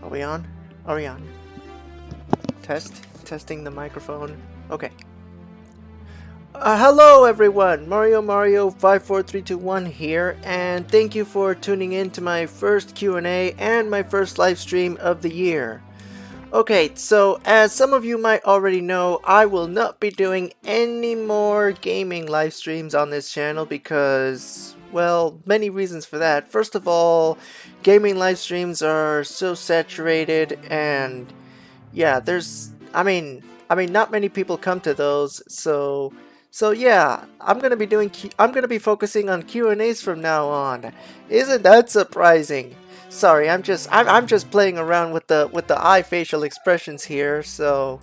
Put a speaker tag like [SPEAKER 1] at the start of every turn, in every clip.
[SPEAKER 1] Are we on? Are we on? Testing the microphone. Okay. Hello everyone, Mario54321 here, and thank you for tuning in to my first Q&A and my first live stream of the year. Okay, so as some of you might already know, I will not be doing any more gaming live streams on this channel because, well, many reasons for that. First of all, gaming live streams are so saturated, and yeah, not many people come to those, so yeah, I'm gonna be focusing on Q&As from now on. Isn't that surprising? Sorry, I'm just playing around with the eye facial expressions here, so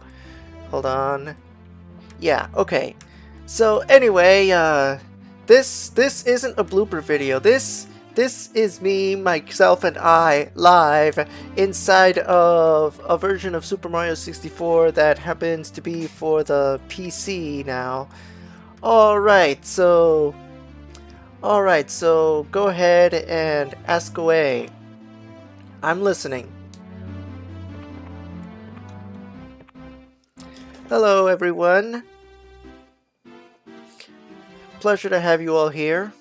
[SPEAKER 1] hold on. Yeah, okay. So anyway, this isn't a blooper video. This is me, myself, and I live inside of a version of Super Mario 64 that happens to be for the PC now. Alright, so go ahead and ask away. I'm listening. Hello everyone. Pleasure to have you all here.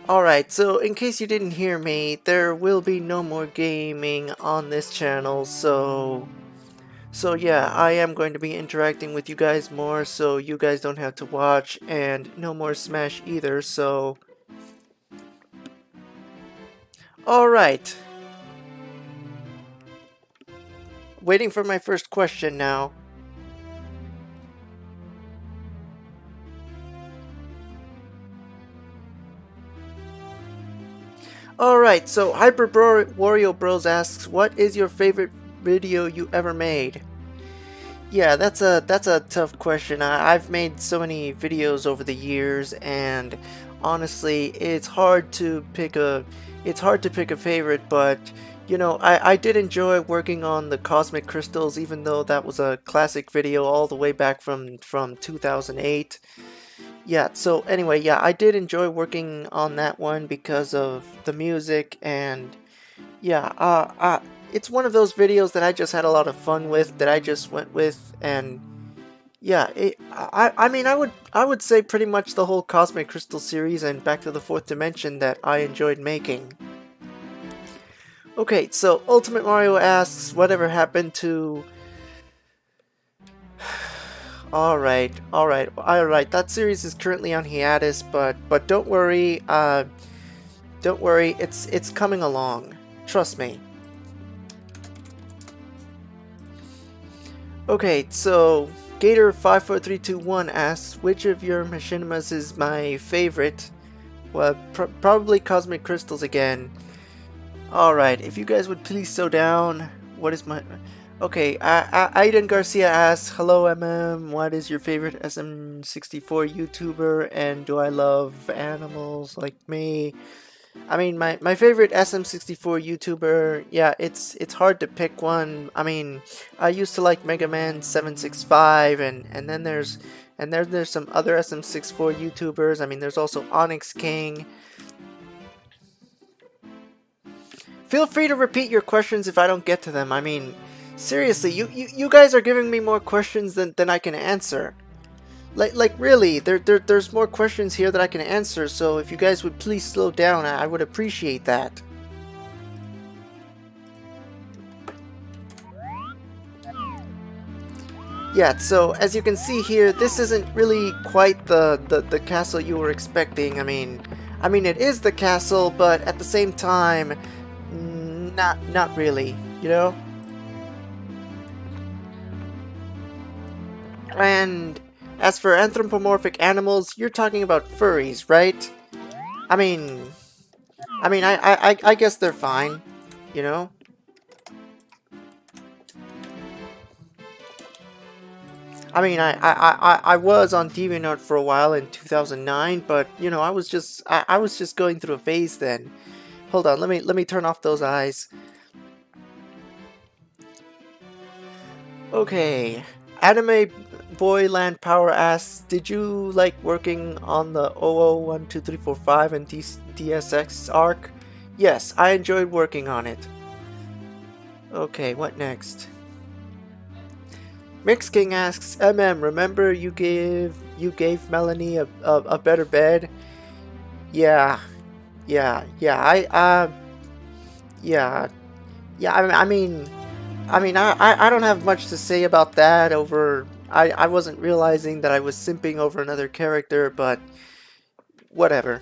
[SPEAKER 1] Alright, so in case you didn't hear me, there will be no more gaming on this channel, so yeah, I am going to be interacting with you guys more, so you guys don't have to watch, and no more Smash either, so... Alright. Waiting for my first question now. Alright, so Hyper Wario Bros asks, what is your favorite video you ever made? Yeah, that's a tough question. I've made so many videos over the years, and honestly, it's hard to pick a favorite, but you know, I did enjoy working on the Cosmic Crystals, even though that was a classic video all the way back from 2008. Yeah, so anyway, yeah, I did enjoy working on that one because of the music, and yeah, it's one of those videos that I just had a lot of fun with, that I just went with, and yeah, I mean, I would say pretty much the whole Cosmic Crystal series and Back to the Fourth Dimension that I enjoyed making. Okay, so Ultimate Mario asks, whatever happened to... Alright, that series is currently on hiatus, but don't worry, it's coming along. Trust me. Okay, so Gator54321 asks, which of your machinimas is my favorite? Well, probably Cosmic Crystals again. Alright, if you guys would please slow down. What is my... Okay, Aiden Garcia asks, hello MM, what is your favorite SM64 YouTuber, and do I love animals like me? I mean, my favorite SM64 YouTuber, yeah, it's hard to pick one. I mean, I used to like Mega Man 765, and then there's some other SM64 YouTubers. I mean, there's also Onyx King. Feel free to repeat your questions if I don't get to them. I mean, seriously, you guys are giving me more questions than I can answer. Like really, there's more questions here that I can answer, so if you guys would please slow down, I would appreciate that. Yeah, so as you can see here, this isn't really quite the castle you were expecting. I mean it is the castle, but at the same time, not really, you know? And as for anthropomorphic animals, you're talking about furries, right? I mean, I guess they're fine, you know? I mean, I was on DeviantArt for a while in 2009, but you know, I was just going through a phase then. Hold on, let me turn off those eyes. Okay, Anime Boyland Power asks, did you like working on the 00123445 and DSX arc? Yes, I enjoyed working on it. Okay, what next? Mix King asks, remember you gave Melanie a better bed? Yeah, yeah. Yeah, yeah. I don't have much to say about that. I wasn't realizing that I was simping over another character, but whatever.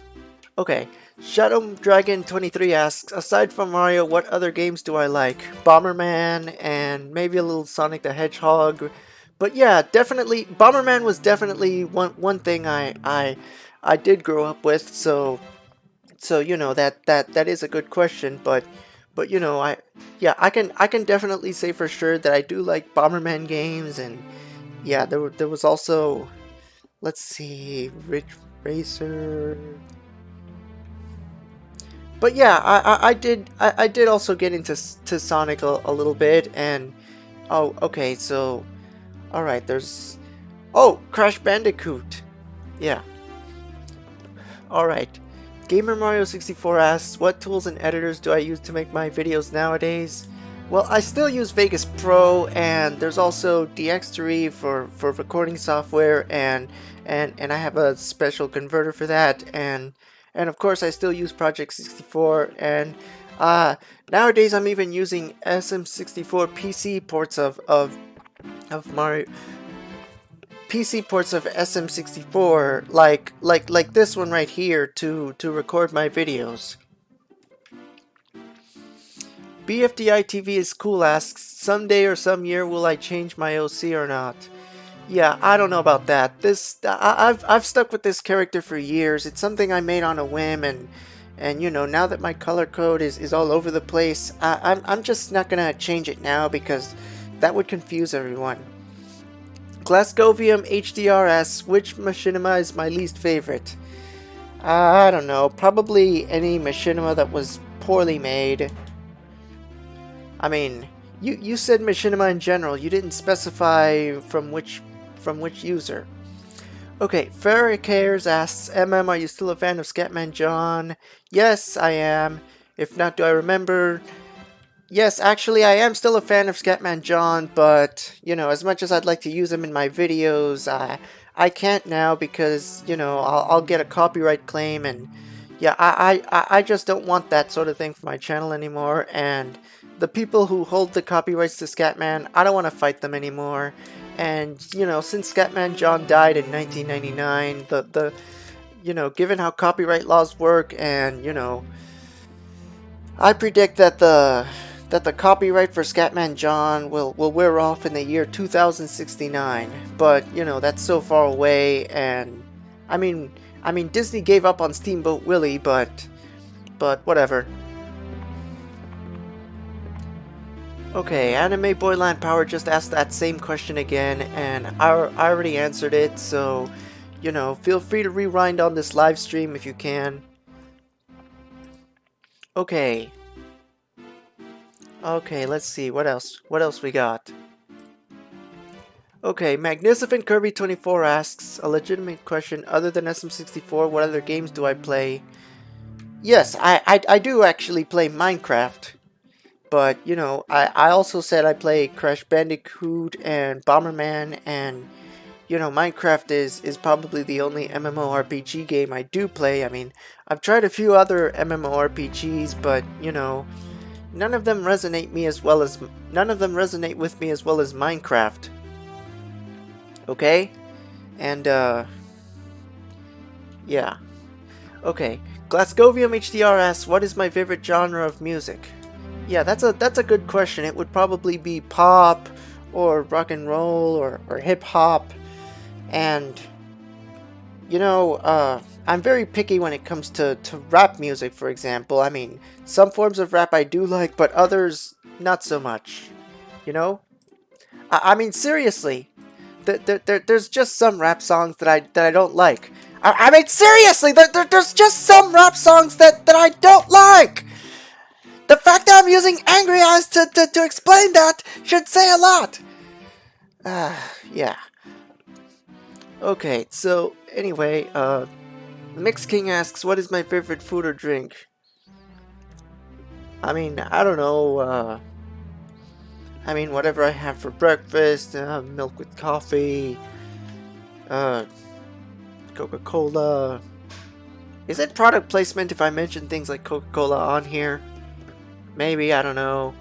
[SPEAKER 1] Okay, Shadow Dragon 23 asks, aside from Mario, what other games do I like? Bomberman and maybe a little Sonic the Hedgehog. But yeah, definitely Bomberman was definitely one thing I did grow up with, so you know that is a good question, but you know, I can definitely say for sure that I do like Bomberman games. And yeah, there was also, let's see, Ridge Racer. But yeah, I did also get into to Sonic a little bit. And oh, okay, so all right, there's, oh, Crash Bandicoot. Yeah, all right. Gamer Mario 64 asks, what tools and editors do I use to make my videos nowadays? Well, I still use Vegas Pro, and there's also DX3 for recording software, and I have a special converter for that, and of course I still use Project 64, and nowadays I'm even using SM64 PC ports of Mario, PC ports of SM64, like this one right here, to record my videos. BFDI TV is cool asks, someday or some year will I change my OC or not? Yeah, I don't know about that. I've stuck with this character for years. It's something I made on a whim, and you know, now that my color code is all over the place, I'm just not gonna change it now because that would confuse everyone. Glasgovium HDR asks, which machinima is my least favorite? I don't know, probably any machinima that was poorly made. I mean, you said machinima in general, you didn't specify from which user. Okay, Ferric Cares asks, are you still a fan of Scatman John? Yes, I am. If not, do I remember? Yes, actually, I am still a fan of Scatman John, but, you know, as much as I'd like to use him in my videos, I can't now because, you know, I'll get a copyright claim, and yeah, I just don't want that sort of thing for my channel anymore, and the people who hold the copyrights to Scatman, I don't want to fight them anymore. And, you know, since Scatman John died in 1999, you know, given how copyright laws work, and, you know, I predict that the copyright for Scatman John will wear off in the year 2069. But, you know, that's so far away, and I mean Disney gave up on Steamboat Willie, but whatever. Okay, Anime Boyland Power just asked that same question again, and I already answered it, so, you know, feel free to rewind on this live stream if you can. Okay. Okay, let's see, what else we got? Okay, Magnificent Kirby 24 asks, a legitimate question, other than SM64, what other games do I play? Yes, I do actually play Minecraft. But, you know, I also said I play Crash Bandicoot and Bomberman, and, you know, Minecraft is probably the only MMORPG game I do play. I mean, I've tried a few other MMORPGs, but, you know, none of them resonate with me as well as Minecraft. Okay? And, yeah. Okay. Glasgovium HDR asks, what is my favorite genre of music? Yeah, that's a good question. It would probably be pop, or rock and roll, or hip hop. And, you know, I'm very picky when it comes to rap music, for example. I mean, some forms of rap I do like, but others not so much. You know? I mean, seriously, there's just some rap songs that I don't like. I mean, seriously, there's just some rap songs that I don't like. The fact that I'm using angry eyes to explain that should say a lot. Yeah. Okay, so anyway, Mix King asks, what is my favorite food or drink? I mean, I don't know, I mean, whatever I have for breakfast, milk with coffee, uh, Coca-Cola. Is it product placement if I mention things like Coca-Cola on here? Maybe, I don't know.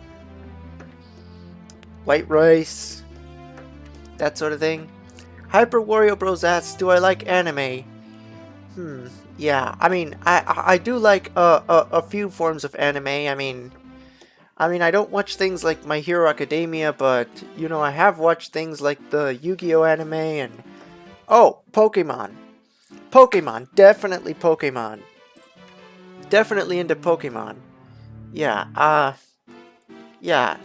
[SPEAKER 1] White rice, that sort of thing. Hyper Wario Bros asks, do I like anime? Yeah. I mean, I do like a few forms of anime. I don't watch things like My Hero Academia, but you know, I have watched things like the Yu-Gi-Oh anime and Pokemon. Pokemon, definitely Pokemon. Definitely into Pokemon. Yeah, yeah.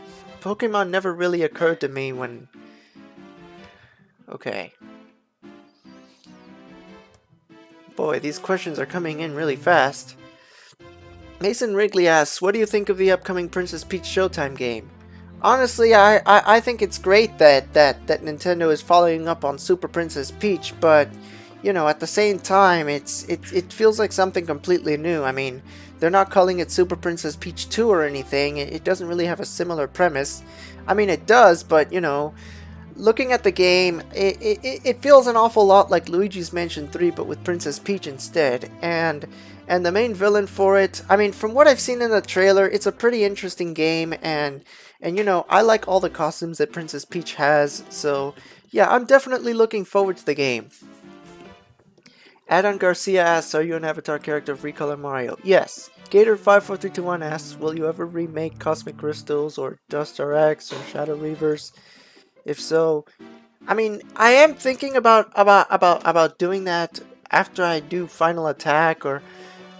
[SPEAKER 1] Pokemon never really occurred to me when... Okay. Boy, these questions are coming in really fast. Mason Wrigley asks, what do you think of the upcoming Princess Peach Showtime game? Honestly, I think it's great that Nintendo is following up on Super Princess Peach, but, you know, at the same time, it feels like something completely new. I mean, they're not calling it Super Princess Peach 2 or anything. It doesn't really have a similar premise. I mean, it does, but, you know, looking at the game, it feels an awful lot like Luigi's Mansion 3, but with Princess Peach instead. And the main villain for it, I mean, from what I've seen in the trailer, it's a pretty interesting game, and you know, I like all the costumes that Princess Peach has, so yeah, I'm definitely looking forward to the game. Adon Garcia asks, are you an avatar character of Recolor Mario? Yes. Gator54321 asks, will you ever remake Cosmic Crystals or Dust RX or Shadow Reavers? If so, I mean, I am thinking about doing that after I do Final Attack, or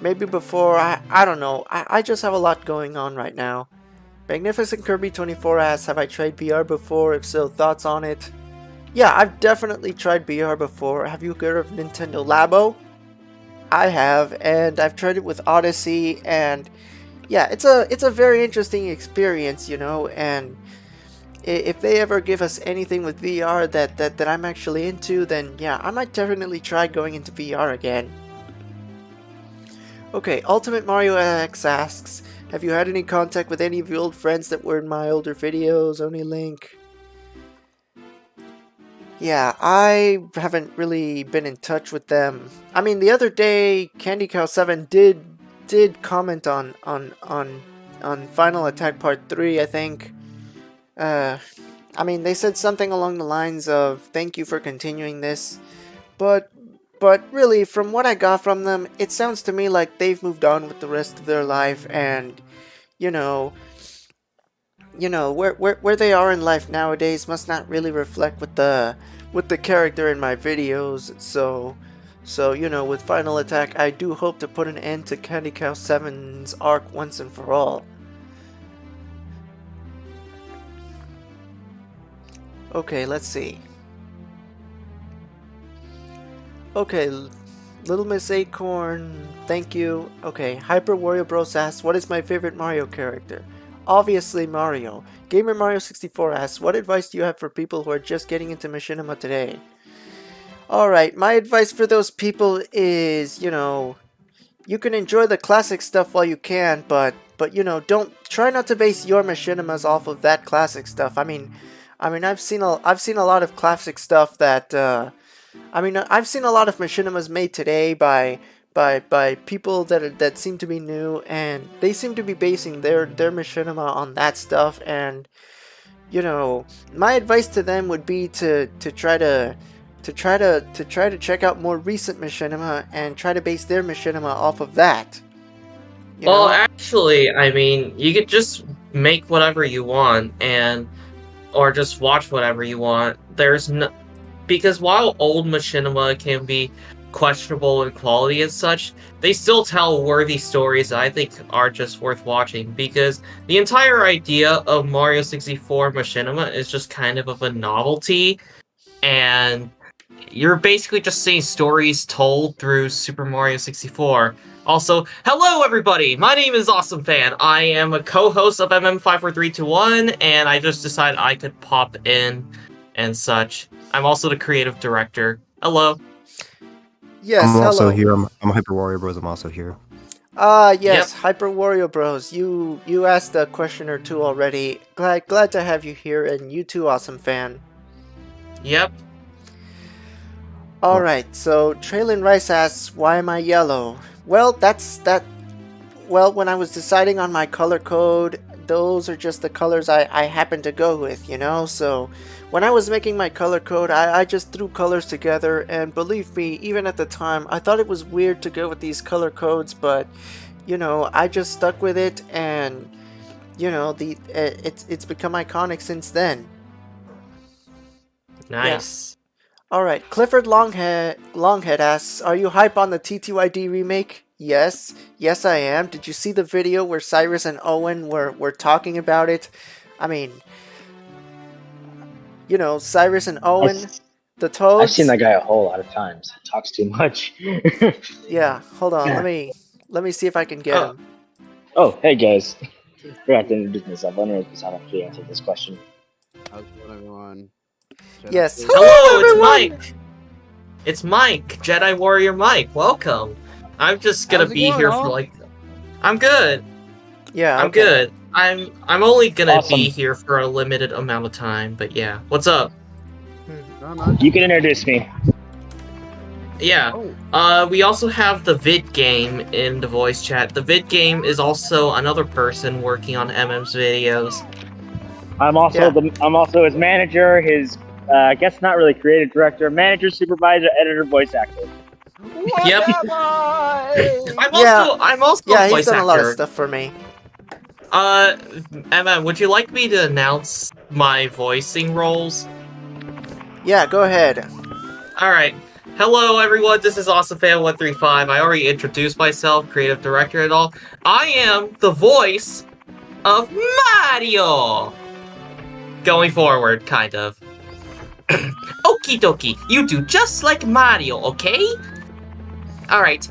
[SPEAKER 1] maybe before. I don't know. I just have a lot going on right now. Magnificent Kirby 24 asks, have I tried VR before? If so, thoughts on it? Yeah, I've definitely tried VR before. Have you heard of Nintendo Labo? I have, and I've tried it with Odyssey, and yeah, it's a very interesting experience, you know, and if they ever give us anything with VR that I'm actually into, then yeah, I might definitely try going into VR again. Okay, Ultimate Mario X asks, have you had any contact with any of your old friends that were in my older videos? Only Link. Yeah, I haven't really been in touch with them. I mean, the other day, Candy Cow 7 did comment on Final Attack Part 3, I think. I mean, they said something along the lines of, thank you for continuing this, but really, from what I got from them, it sounds to me like they've moved on with the rest of their life, and, you know, where they are in life nowadays must not really reflect with the character in my videos, so, you know, with Final Attack, I do hope to put an end to Candy Cow 7's arc once and for all. Okay, let's see. Okay, Little Miss Acorn, thank you. Okay, Hyper Wario Bros asks, what is my favorite Mario character? Obviously Mario. Gamer Mario 64 asks, what advice do you have for people who are just getting into machinima today? Alright, my advice for those people is, you know, you can enjoy the classic stuff while you can, but you know, try not to base your machinimas off of that classic stuff. I mean, I've seen a lot of classic stuff that I've seen a lot of machinimas made today by people that seem to be new, and they seem to be basing their machinima on that stuff. And you know, my advice to them would be to try to check out more recent machinima and try to base their machinima off of that.
[SPEAKER 2] Well, actually, I mean, you could just make whatever you want or just watch whatever you want. There's no, because while old machinima can be questionable in quality and such, they still tell worthy stories that I think are just worth watching, because the entire idea of Mario 64 machinima is just kind of a novelty, and you're basically just seeing stories told through Super Mario 64. Also, hello everybody! My name is Awesome Fan. I am a co-host of MM54321, and I just decided I could pop in and such. I'm also the creative director. Hello.
[SPEAKER 1] Yes,
[SPEAKER 3] I'm also
[SPEAKER 1] hello.
[SPEAKER 3] here. I'm Hyper Warrior Bros. I'm also here.
[SPEAKER 1] Yes,
[SPEAKER 2] Yep.
[SPEAKER 1] Hyper Wario Bros. You asked a question or two already. Glad to have you here, and you too, awesome fan.
[SPEAKER 2] Yep.
[SPEAKER 1] Alright, so Traylon Rice asks, why am I yellow? Well, well, when I was deciding on my color code, those are just the colors I happen to go with, you know? So, when I was making my color code, I just threw colors together, and believe me, even at the time, I thought it was weird to go with these color codes, but, you know, I just stuck with it, and, you know, it's become iconic since then.
[SPEAKER 2] Nice.
[SPEAKER 1] Yeah. Alright, Cliffordlonghead asks, are you hype on the TTYD remake? Yes. Yes, I am. Did you see the video where Cyrus and Owen were talking about it? I mean, you know, Cyrus and Owen, the Toads.
[SPEAKER 3] I've seen that guy a whole lot of times. He talks too much.
[SPEAKER 1] Yeah, hold on. Let me see if I can get him.
[SPEAKER 3] Oh, hey guys. Forgot to introduce myself. I don't know if I have to answer this question.
[SPEAKER 4] How's it going, everyone?
[SPEAKER 1] Yes.
[SPEAKER 2] Hello, it's
[SPEAKER 1] everyone!
[SPEAKER 2] Mike. It's Mike, Jedi Warrior Mike. Welcome. I'm just gonna be here for like. I'm good.
[SPEAKER 1] Yeah,
[SPEAKER 2] I'm
[SPEAKER 1] okay.
[SPEAKER 2] good. I'm only gonna
[SPEAKER 3] Awesome.
[SPEAKER 2] be here for a limited amount of time, but yeah. What's up?
[SPEAKER 3] You can introduce me.
[SPEAKER 2] Yeah. We also have the vid game in the voice chat. The vid game is also another person working on MM's videos.
[SPEAKER 3] I'm also his manager, his I guess not really creative director, manager, supervisor, editor, voice actor.
[SPEAKER 4] What
[SPEAKER 2] Yep.
[SPEAKER 4] am I?
[SPEAKER 2] I'm also
[SPEAKER 1] Yeah,
[SPEAKER 2] a
[SPEAKER 1] he's
[SPEAKER 2] voice
[SPEAKER 1] done a lot of
[SPEAKER 2] actor.
[SPEAKER 1] stuff for me.
[SPEAKER 2] MM, would you like me to announce my voicing roles?
[SPEAKER 1] Yeah, go ahead.
[SPEAKER 2] Alright. Hello everyone, this is AwesomeFan135. I already introduced myself, creative director and all. I am the voice of Mario! Going forward, kind of. Okie dokie, you do just like Mario, okay? Alright.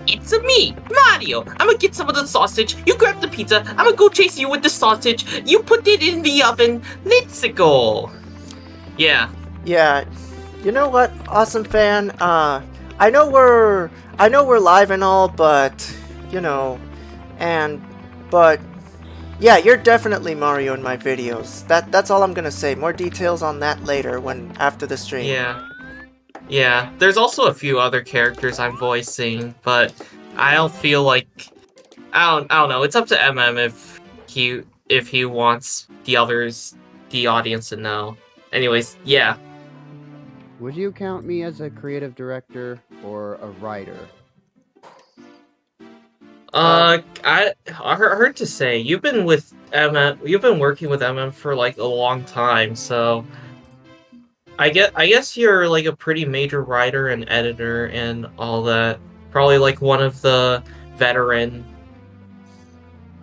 [SPEAKER 2] It's me, Mario. I'm gonna get some of the sausage. You grab the pizza. I'm gonna go chase you with the sausage. You put it in the oven. Let's go. Yeah.
[SPEAKER 1] Yeah. You know what, awesome fan? I know we're live and all, but you know, but yeah, you're definitely Mario in my videos. That's all I'm gonna say. More details on that later after the stream.
[SPEAKER 2] Yeah. Yeah. There's also a few other characters I'm voicing, but I don't feel like I don't know. It's up to MM if he wants the audience to know. Anyways, yeah.
[SPEAKER 4] Would you count me as a creative director or a writer?
[SPEAKER 2] I heard to say you've been with MM. You've been working with MM for like a long time, so I guess you're like a pretty major writer and editor and all that. Probably like one of the veteran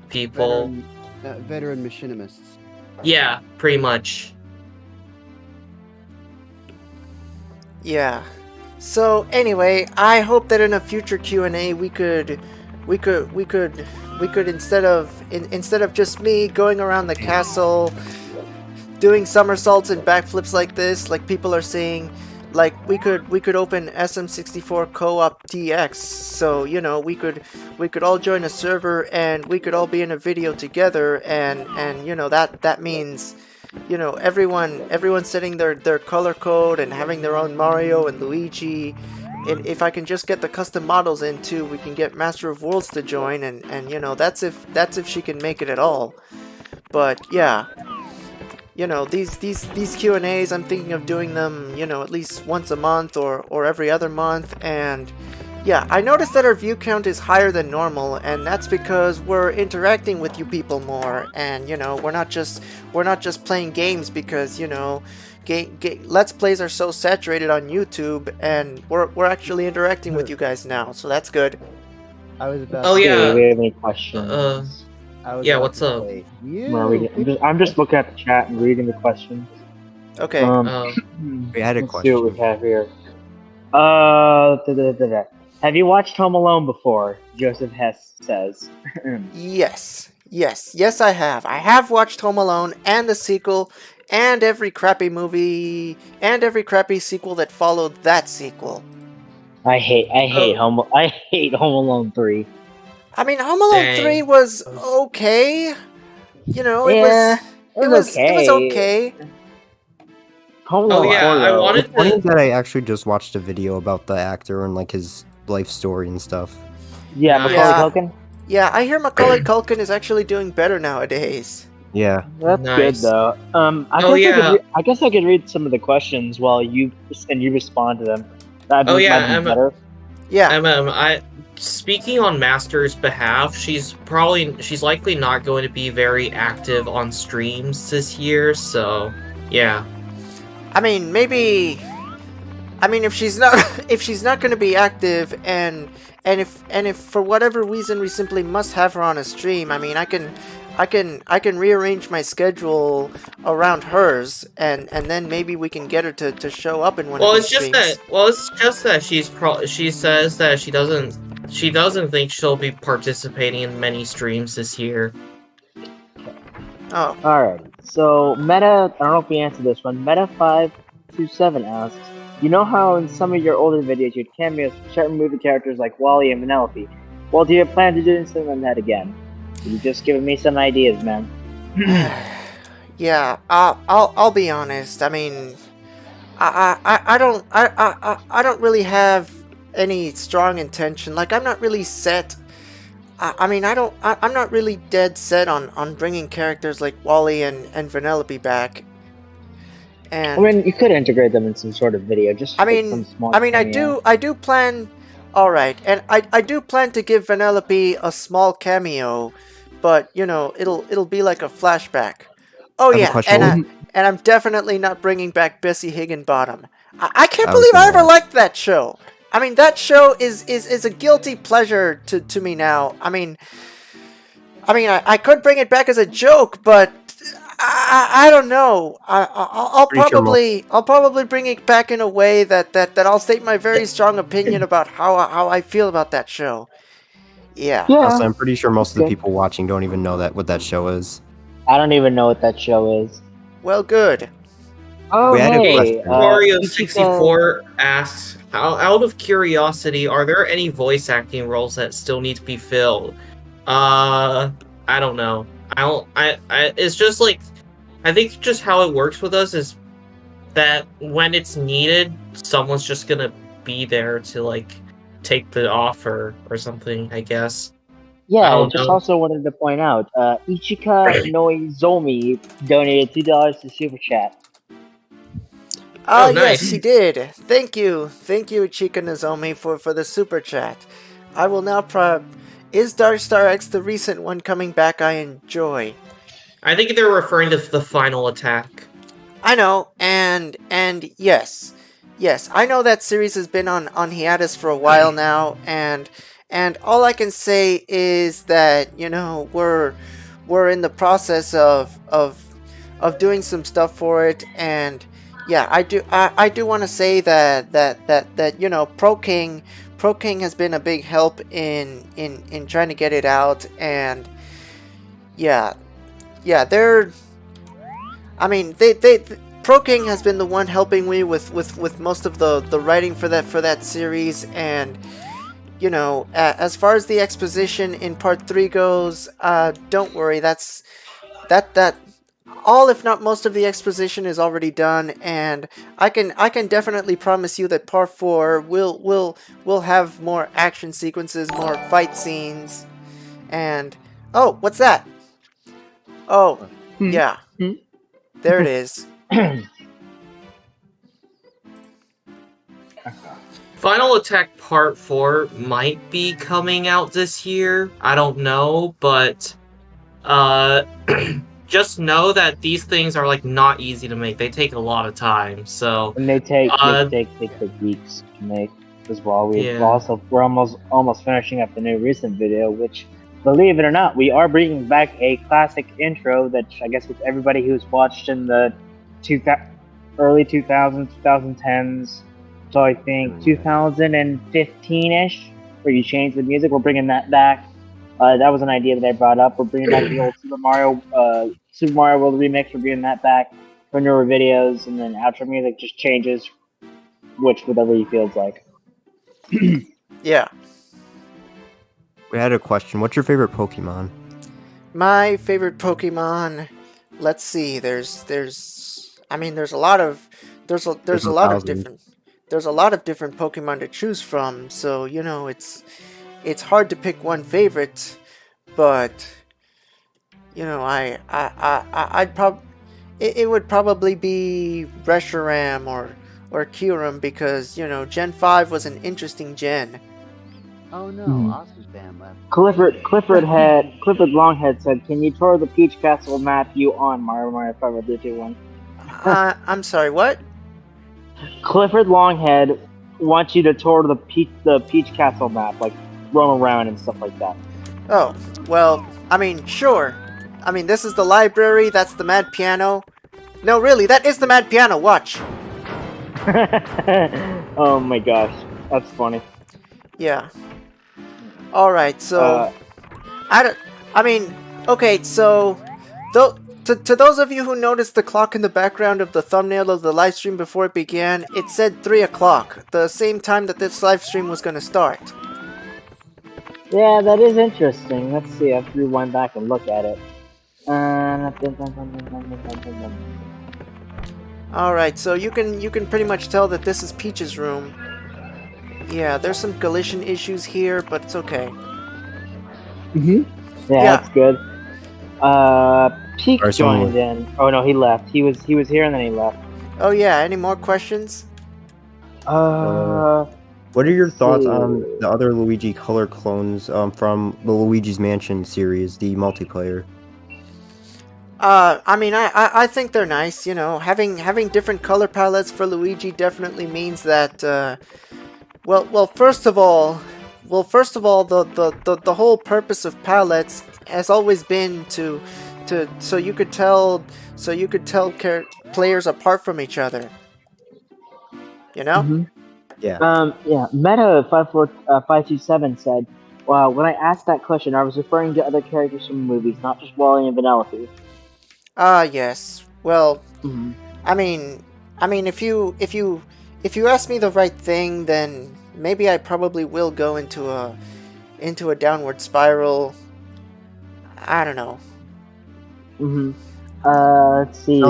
[SPEAKER 2] people.
[SPEAKER 4] Veteran machinists.
[SPEAKER 2] Yeah, pretty much.
[SPEAKER 1] Yeah. So anyway, I hope that in a future Q&A we could instead of just me going around the castle doing somersaults and backflips like this, like people are seeing, like we could open SM64 co-op DX. So, you know, we could all join a server and we could all be in a video together, and you know, that means, you know, everyone setting their color code and having their own Mario and Luigi. And if I can just get the custom models in too, we can get Master of Worlds to join, and you know, that's if she can make it at all. But yeah, you know, these Q&As, I'm thinking of doing them, you know, at least once a month or every other month. And yeah, I noticed that our view count is higher than normal, and that's because we're interacting with you people more, and you know, we're not just playing games because, you know, Let's Plays are so saturated on YouTube, and we're actually interacting with you guys now, so that's good.
[SPEAKER 4] I was about.
[SPEAKER 2] Oh yeah.
[SPEAKER 3] Do we have any questions?
[SPEAKER 2] Yeah, what's up?
[SPEAKER 3] I'm just looking at the chat and reading the questions.
[SPEAKER 1] Okay.
[SPEAKER 5] We had a
[SPEAKER 3] Let's
[SPEAKER 5] question.
[SPEAKER 3] see what we have here. Have you watched Home Alone before? Joseph Hess says.
[SPEAKER 1] Yes, I have. I have watched Home Alone and the sequel and every crappy movie and every crappy sequel that followed that sequel.
[SPEAKER 3] I hate Home Alone 3.
[SPEAKER 1] I mean, Home Alone 3 was okay. You know, it was okay.
[SPEAKER 2] Oh yeah, I wanted
[SPEAKER 5] It's funny that I actually just watched a video about the actor and like his life story and stuff.
[SPEAKER 3] Yeah, Macaulay Culkin.
[SPEAKER 1] Yeah, I hear Macaulay Culkin is actually doing better nowadays.
[SPEAKER 5] Yeah,
[SPEAKER 3] that's good though. I guess I could read some of the questions while you respond to them. That'd be better.
[SPEAKER 2] Yeah. Speaking on Master's behalf, she's likely not going to be very active on streams this year. So yeah.
[SPEAKER 1] I mean, maybe. I mean, if she's not going to be active, and if for whatever reason we simply must have her on a stream, I mean, I can rearrange my schedule around hers, and then maybe we can get her to show up in one of these streams.
[SPEAKER 2] It's just that she says that she doesn't think she'll be participating in many streams this year.
[SPEAKER 1] Oh.
[SPEAKER 3] Alright, so Meta, I don't know if we answered this one. Meta527 asks, you know how in some of your older videos you had cameos for certain movie characters like Wally and Vanellope? Well, do you plan to do something like that again? You've just given me some ideas, man.
[SPEAKER 1] Yeah, I'll be honest. I mean, I don't really have any strong intention. Like, I'm not really set. I'm not really dead set on bringing characters like Wally and Vanellope back. And
[SPEAKER 3] I mean, you could integrate them in some sort of video.
[SPEAKER 1] I do plan. All right, and I do plan to give Vanellope a small cameo, but you know, it'll be like a flashback. Oh yeah, and I'm definitely not bringing back Bessie Higginbottom. I can't believe I ever liked that show. I mean, that show is a guilty pleasure to me now. I mean, I could bring it back as a joke, but I don't know. I'll probably bring it back in a way that I'll state my very strong opinion about how I feel about that show. Yeah.
[SPEAKER 5] Also, I'm pretty sure most of the people watching don't even know what that show is.
[SPEAKER 3] I don't even know what that show is.
[SPEAKER 1] Well, good.
[SPEAKER 3] Oh, hey,
[SPEAKER 2] Mario64 asks, out of curiosity, are there any voice acting roles that still need to be filled? I don't know. It's just like, I think just how it works with us is that when it's needed, someone's just gonna be there to like take the offer or something, I guess.
[SPEAKER 3] Yeah, I just also wanted to point out, Ichika Noizomi donated $2 to Super Chat.
[SPEAKER 1] Oh, nice. Yes, he did. Thank you, Ichika Nozomi, for the Super Chat. I will now Is Darkstar X the recent one coming back I enjoy?
[SPEAKER 2] I think they're referring to the Final Attack.
[SPEAKER 1] I know, and yes, I know that series has been on hiatus for a while now, and all I can say is that, you know, we're in the process of doing some stuff for it, and yeah, I do want to say that you know, Pro King has been a big help in trying to get it out, and yeah, they're, I mean, they Pro King has been the one helping me with most of the writing for that series, and you know, as far as the exposition in part 3 goes, don't worry, that all, if not most of the exposition is already done, and I can definitely promise you that part 4 will have more action sequences, more fight scenes, and oh, what's that? Oh, yeah, there it is.
[SPEAKER 2] Final Attack Part 4 might be coming out this year. I don't know, but just know that these things are like not easy to make. They take a lot of time. So
[SPEAKER 3] and they take weeks to make as well. We're almost finishing up the new recent video, which, believe it or not, we are bringing back a classic intro that I guess with everybody who's watched in the early 2000s, 2010s. So I think 2015-ish, where you change the music. We're bringing that back. That was an idea that I brought up. We're bringing back the old Super Mario World remix. We're bringing that back for newer videos, and then outro music just changes, whatever he feels like.
[SPEAKER 1] Yeah.
[SPEAKER 5] We had a question. What's your favorite Pokemon?
[SPEAKER 1] My favorite Pokemon. Let's see. I mean, there's a lot of there's a lot of
[SPEAKER 5] 1,000.
[SPEAKER 1] different Pokemon to choose from. So it's hard to pick one favorite, but I'd it would probably be Reshiram or Kyurem because Gen 5 was an interesting gen.
[SPEAKER 4] Oh no,
[SPEAKER 3] Mhm.
[SPEAKER 4] Austin fan left.
[SPEAKER 3] Cliffordlonghead said, "Can you tour the Peach Castle map you on Mario 54321?"
[SPEAKER 1] I'm sorry, what?
[SPEAKER 3] Cliffordlonghead wants you to tour the Peach Castle map, like roam around and stuff like that.
[SPEAKER 1] Oh, well, I mean, sure. I mean, this is the library, that's the Mad Piano. No, really, that is the Mad Piano, watch.
[SPEAKER 3] Oh my gosh, that's funny.
[SPEAKER 1] Yeah. Alright, so... I mean, okay, so... To those of you who noticed the clock in the background of the thumbnail of the live stream before it began, it said 3 o'clock, the same time that this live stream was going to start.
[SPEAKER 3] Yeah, that is interesting. Let's see. I have to rewind back and look at it.
[SPEAKER 1] Alright, so you can pretty much tell that this is Peach's room. Yeah, there's some collision issues here, but it's okay.
[SPEAKER 3] Yeah, that's good. Peak joined in. Oh no, he left. He was here and then he left.
[SPEAKER 1] Oh yeah, any more questions?
[SPEAKER 5] What are your thoughts on the other Luigi color clones from the Luigi's Mansion series, the multiplayer?
[SPEAKER 1] I mean, I think they're nice. Having different color palettes for Luigi definitely means that. Well, first of all, the whole purpose of palettes has always been so you could tell players apart from each other.
[SPEAKER 3] Mm-hmm.
[SPEAKER 5] Yeah.
[SPEAKER 3] Yeah. Meta 527 said, "Wow, when I asked that question, I was referring to other characters from movies, not just Wally and Vanellope."
[SPEAKER 1] Yes. Well, I mean, if you ask me the right thing, then maybe I probably will go into a downward spiral. I don't know.
[SPEAKER 3] Let's see.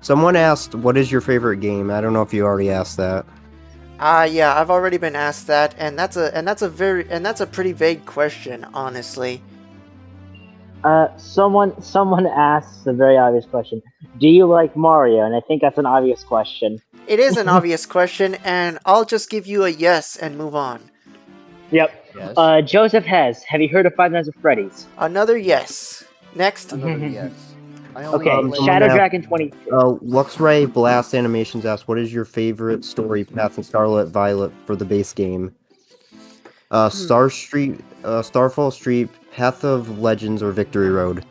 [SPEAKER 5] Someone asked, "What is your favorite game?" I don't know if you already asked that.
[SPEAKER 1] Yeah, I've already been asked that, and that's a pretty vague question, honestly.
[SPEAKER 3] Someone asks a very obvious question. Do you like Mario? And I think that's an obvious question.
[SPEAKER 1] It is an obvious question, and I'll just give you a yes and move on.
[SPEAKER 3] Yep.
[SPEAKER 4] Yes.
[SPEAKER 3] Joseph Hez, have you heard of Five Nights at Freddy's?
[SPEAKER 1] Another yes. Next.
[SPEAKER 4] Another yes.
[SPEAKER 3] Okay, Shadow Dragon 20.
[SPEAKER 5] Luxray Blast Animations asks, "What is your favorite story path in Scarlet Violet for the base game?" Starfall Street, Path of Legends, or Victory Road?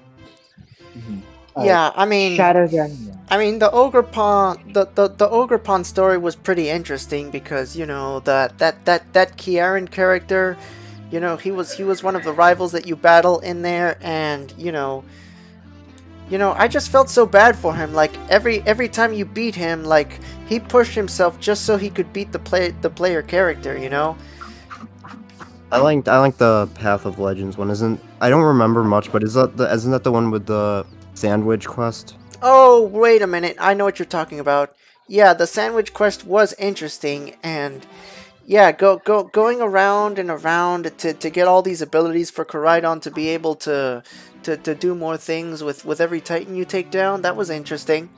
[SPEAKER 1] Yeah, I mean,
[SPEAKER 3] Shadow Dragon.
[SPEAKER 1] I mean, the Ogre Pond, the Ogre Pond story was pretty interesting because that Kieran character, he was one of the rivals that you battle in there, and I just felt so bad for him. Like every time you beat him, like he pushed himself just so he could beat the player character.
[SPEAKER 5] I like the Path of Legends one. I don't remember much, but isn't that the one with the sandwich quest?
[SPEAKER 1] Oh, wait a minute. I know what you're talking about. Yeah, the sandwich quest was interesting, and yeah, going around and around to get all these abilities for Koraidon to be able to do more things with every Titan you take down. That was interesting.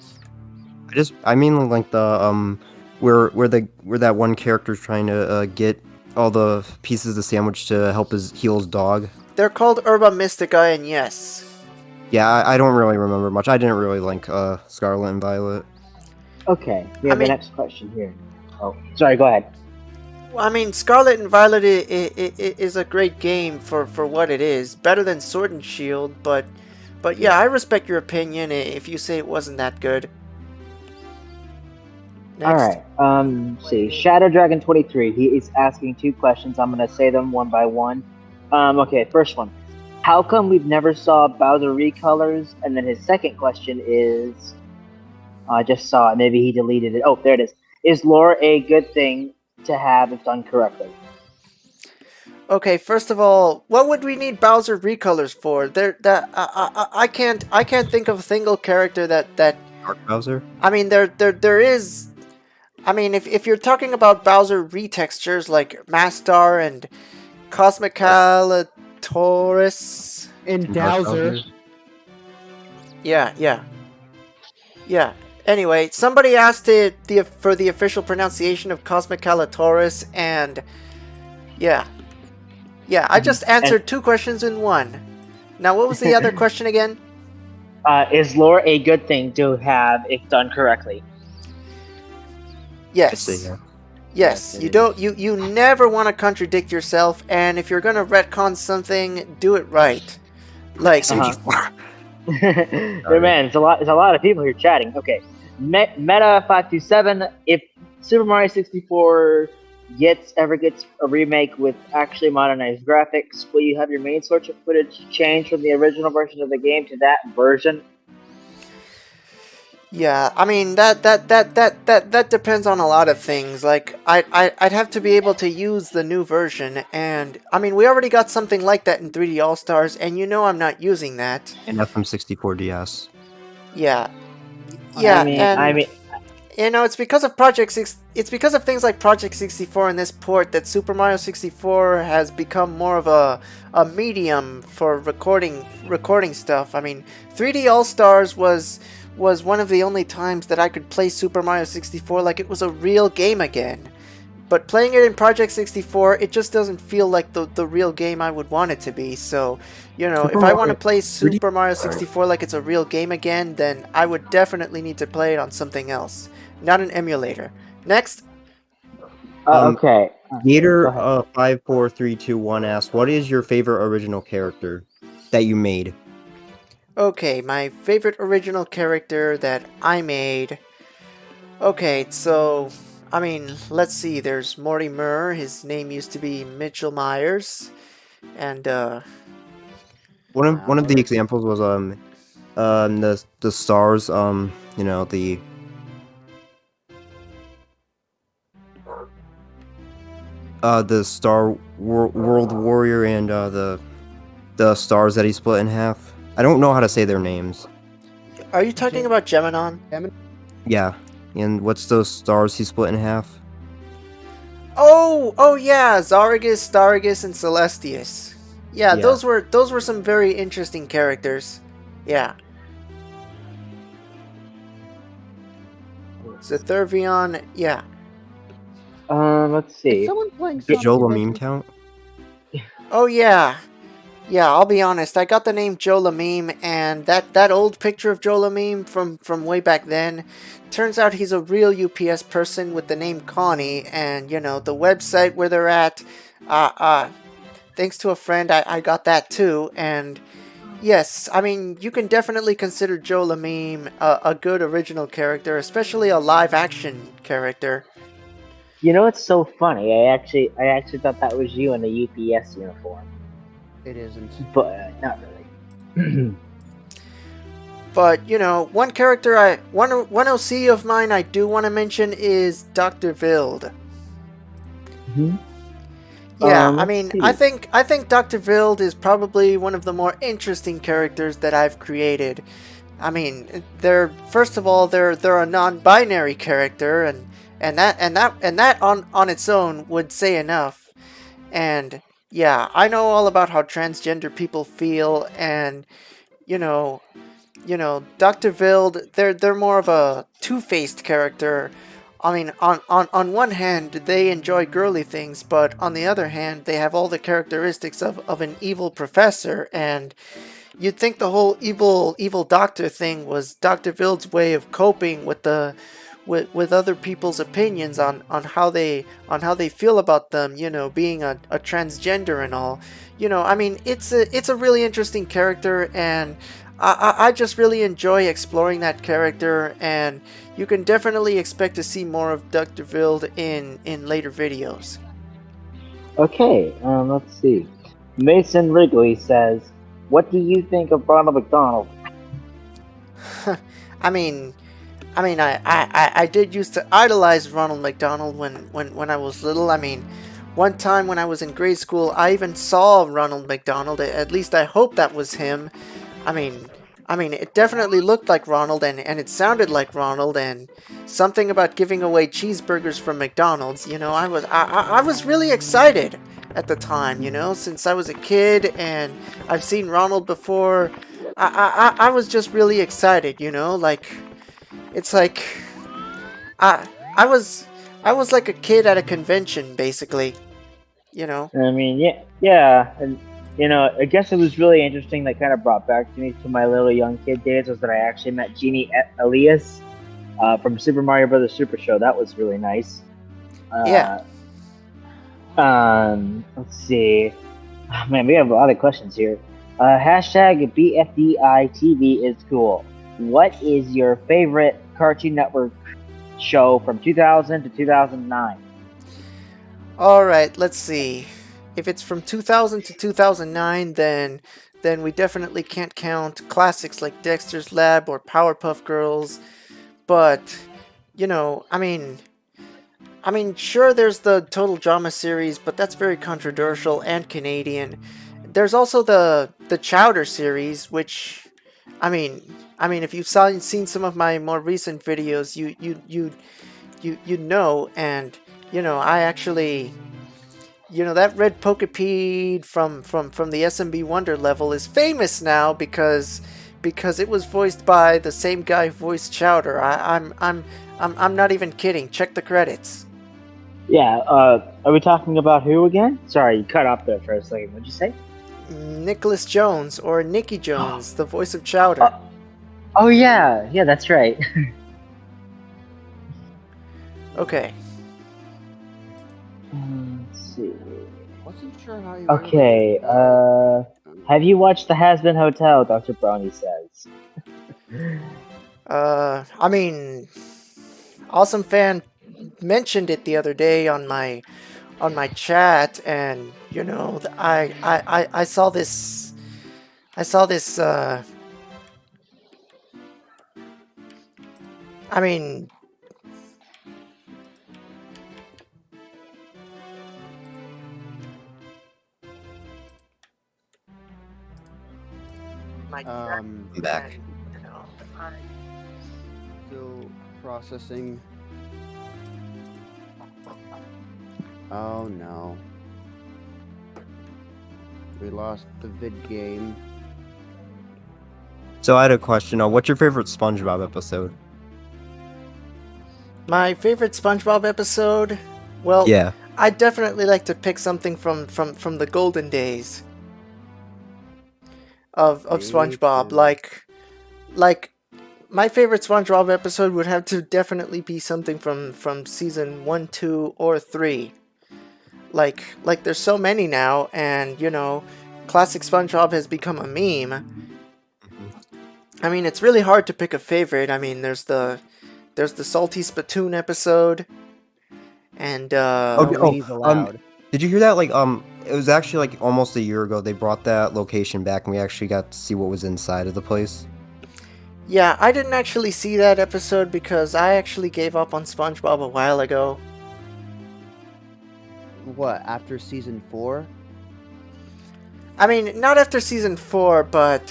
[SPEAKER 5] I mean like the where that one character's trying to get all the pieces of the sandwich to help heal his dog.
[SPEAKER 1] They're called Herba Mystica, and yes.
[SPEAKER 5] Yeah, I don't really remember much. I didn't really like Scarlet and Violet.
[SPEAKER 3] Okay, we have the next question here. Oh, sorry, go ahead.
[SPEAKER 1] Well, I mean, Scarlet and Violet is a great game for what it is. Better than Sword and Shield, but yeah, I respect your opinion if you say it wasn't that good. Next.
[SPEAKER 3] Alright, see. Shadow Dragon 23, he is asking two questions. I'm gonna say them one by one. Okay, first one. How come we've never saw Bowser recolors? And then his second question is... I just saw it, maybe he deleted it. Oh, there it is. Is lore a good thing to have if done correctly?
[SPEAKER 1] Okay, first of all, what would we need Bowser recolors for? I can't think of a single character that
[SPEAKER 5] Dark Bowser?
[SPEAKER 1] I mean there is. I mean, if you're talking about Bowser retextures like Mastar and Cosmicalatoris,
[SPEAKER 4] In
[SPEAKER 5] Dark
[SPEAKER 4] Dowser.
[SPEAKER 1] yeah. Anyway, somebody asked for the official pronunciation of Cosmicalatoris, and yeah, I just answered two questions in one. Now, what was the other question again?
[SPEAKER 3] Is lore a good thing to have if done correctly?
[SPEAKER 1] Yes.
[SPEAKER 5] Yeah.
[SPEAKER 1] Yes, you don't. You never want to contradict yourself, and if you're gonna retcon something, do it right. Like,
[SPEAKER 3] Man, it's a lot of people here chatting. Okay, Meta527. If Super Mario 64 ever gets a remake with actually modernized graphics, will you have your main source of footage changed from the original version of the game to that version?
[SPEAKER 1] yeah, I mean that depends on a lot of things. Like, I'd have to be able to use the new version, and I mean we already got something like that in 3D All Stars, and you know I'm not using that.
[SPEAKER 5] And FM64 DS.
[SPEAKER 1] Yeah,
[SPEAKER 3] I mean,
[SPEAKER 1] you know, it's because of it's because of things like Project 64 and this port that Super Mario 64 has become more of a medium for recording stuff. I mean, 3D All Stars was one of the only times that I could play Super Mario 64 like it was a real game again. But playing it in Project 64, it just doesn't feel like the real game I would want it to be. So, you know, if I want to play Super Mario 64 like it's a real game again, then I would definitely need to play it on something else, not an emulator. Next.
[SPEAKER 3] Okay.
[SPEAKER 5] Gator 54321 asks, what is your favorite original character that you made?
[SPEAKER 1] Okay, my favorite original character that I made. Okay, so I mean, let's see. There's Mortimer. His name used to be Mitchell Myers, and
[SPEAKER 5] One of the examples was the stars, you know, the Star World Warrior and the stars that he split in half. I don't know how to say their names.
[SPEAKER 1] Are you talking about Geminon?
[SPEAKER 5] Yeah, and what's those stars he split in half?
[SPEAKER 1] Oh yeah, Zaragus, Staragus, and Celestius. Yeah,
[SPEAKER 5] Yeah.
[SPEAKER 1] those were some very interesting characters. Yeah. Zethurvion, yeah.
[SPEAKER 3] Let's see.
[SPEAKER 4] Is someone playing
[SPEAKER 5] Does Joe
[SPEAKER 4] Sonic
[SPEAKER 5] Lamine
[SPEAKER 4] Adventure?
[SPEAKER 5] count?
[SPEAKER 1] Oh yeah. Yeah, I'll be honest. I got the name Joe Lamime, and that old picture of Joe Lamime from way back then, turns out he's a real UPS person with the name Connie, and you know the website where they're at. Thanks to a friend, I got that too, and yes, I mean you can definitely consider Joe Lamime a good original character, especially a live action character.
[SPEAKER 3] You know, it's so funny. I actually thought that was you in a UPS uniform,
[SPEAKER 4] It isn't.
[SPEAKER 3] but not really.
[SPEAKER 1] But you know, one character one OC of mine I do want to mention is Dr. Vild.
[SPEAKER 3] Mhm.
[SPEAKER 1] Yeah, I
[SPEAKER 3] let's
[SPEAKER 1] mean,
[SPEAKER 3] see.
[SPEAKER 1] I think Dr. Vild is probably one of the more interesting characters that I've created. I mean, first of all, they're a non-binary character, and that on its own would say enough. And yeah, I know all about how transgender people feel, and you know, Dr. Vild, they're more of a two-faced character. I mean, on one hand, they enjoy girly things, but on the other hand, they have all the characteristics of an evil professor, and you'd think the whole evil doctor thing was Dr. Vild's way of coping with with other people's opinions on how they feel about them, you know, being a transgender and all. You know, I mean, it's a really interesting character, and I just really enjoy exploring that character, and you can definitely expect to see more of Dr. Vild in later videos.
[SPEAKER 3] Okay, let's see. Mason Wrigley says, "What do you think of Ronald McDonald?"
[SPEAKER 1] I mean, I did used to idolize Ronald McDonald when I was little. I mean, one time when I was in grade school, I even saw Ronald McDonald. At least I hope that was him. I mean, it definitely looked like Ronald, and it sounded like Ronald, and something about giving away cheeseburgers from McDonald's. You know, I was really excited at the time. You know, since I was a kid and I've seen Ronald before, I was just really excited. You know, like it's like I was like a kid at a convention, basically. You know.
[SPEAKER 3] I mean, yeah, and you know, I guess it was really interesting. That kind of brought back to me to my little young kid days was that I actually met Genie Elias from Super Mario Brothers Super Show. That was really nice.
[SPEAKER 1] Yeah.
[SPEAKER 3] Let's see. Oh, man, we have a lot of questions here. Hashtag BFDITV is cool. What is your favorite Cartoon Network show from 2000 to 2009?
[SPEAKER 1] Alright, let's see. If it's from 2000 to 2009, then we definitely can't count classics like Dexter's Lab or Powerpuff Girls. But, you know, I mean, sure, there's the Total Drama series, but that's very controversial and Canadian. There's also the Chowder series, which, I mean, if you've seen some of my more recent videos, you know, and you know, I actually, you know, that red Pokepede from the SMB Wonder level is famous now because it was voiced by the same guy who voiced Chowder. I'm not even kidding. Check the credits.
[SPEAKER 3] Yeah. Are we talking about who again? Sorry, you cut off there for a second. What'd you say?
[SPEAKER 1] Nicholas Jones or Nicky Jones, the voice of Chowder.
[SPEAKER 3] Oh yeah, that's right.
[SPEAKER 1] Okay.
[SPEAKER 3] Let's see.
[SPEAKER 4] Wasn't sure how you.
[SPEAKER 3] Okay. Have you watched The Has-Been Hotel? Dr. Brownie says.
[SPEAKER 1] I mean, Awesome Fan mentioned it the other day on my chat, and you know, I saw this. I mean.
[SPEAKER 5] I'm back.
[SPEAKER 4] Still processing. Oh no. We lost the vid game.
[SPEAKER 5] So I had a question. What's your favorite SpongeBob episode?
[SPEAKER 1] My favorite SpongeBob episode? Well,
[SPEAKER 5] Yeah.
[SPEAKER 1] I'd definitely like to pick something from the golden days of SpongeBob. Like my favorite SpongeBob episode would have to definitely be something from season 1, 2, or 3. Like there's so many now, and you know, classic SpongeBob has become a meme. I mean, it's really hard to pick a favorite. I mean, there's the Salty Spittoon episode, and
[SPEAKER 5] did you hear that? Like, it was actually like almost a year ago. They brought that location back, and we actually got to see what was inside of the place.
[SPEAKER 1] Yeah, I didn't actually see that episode because I actually gave up on SpongeBob a while ago.
[SPEAKER 4] What, after season 4?
[SPEAKER 1] I mean, not after season 4, but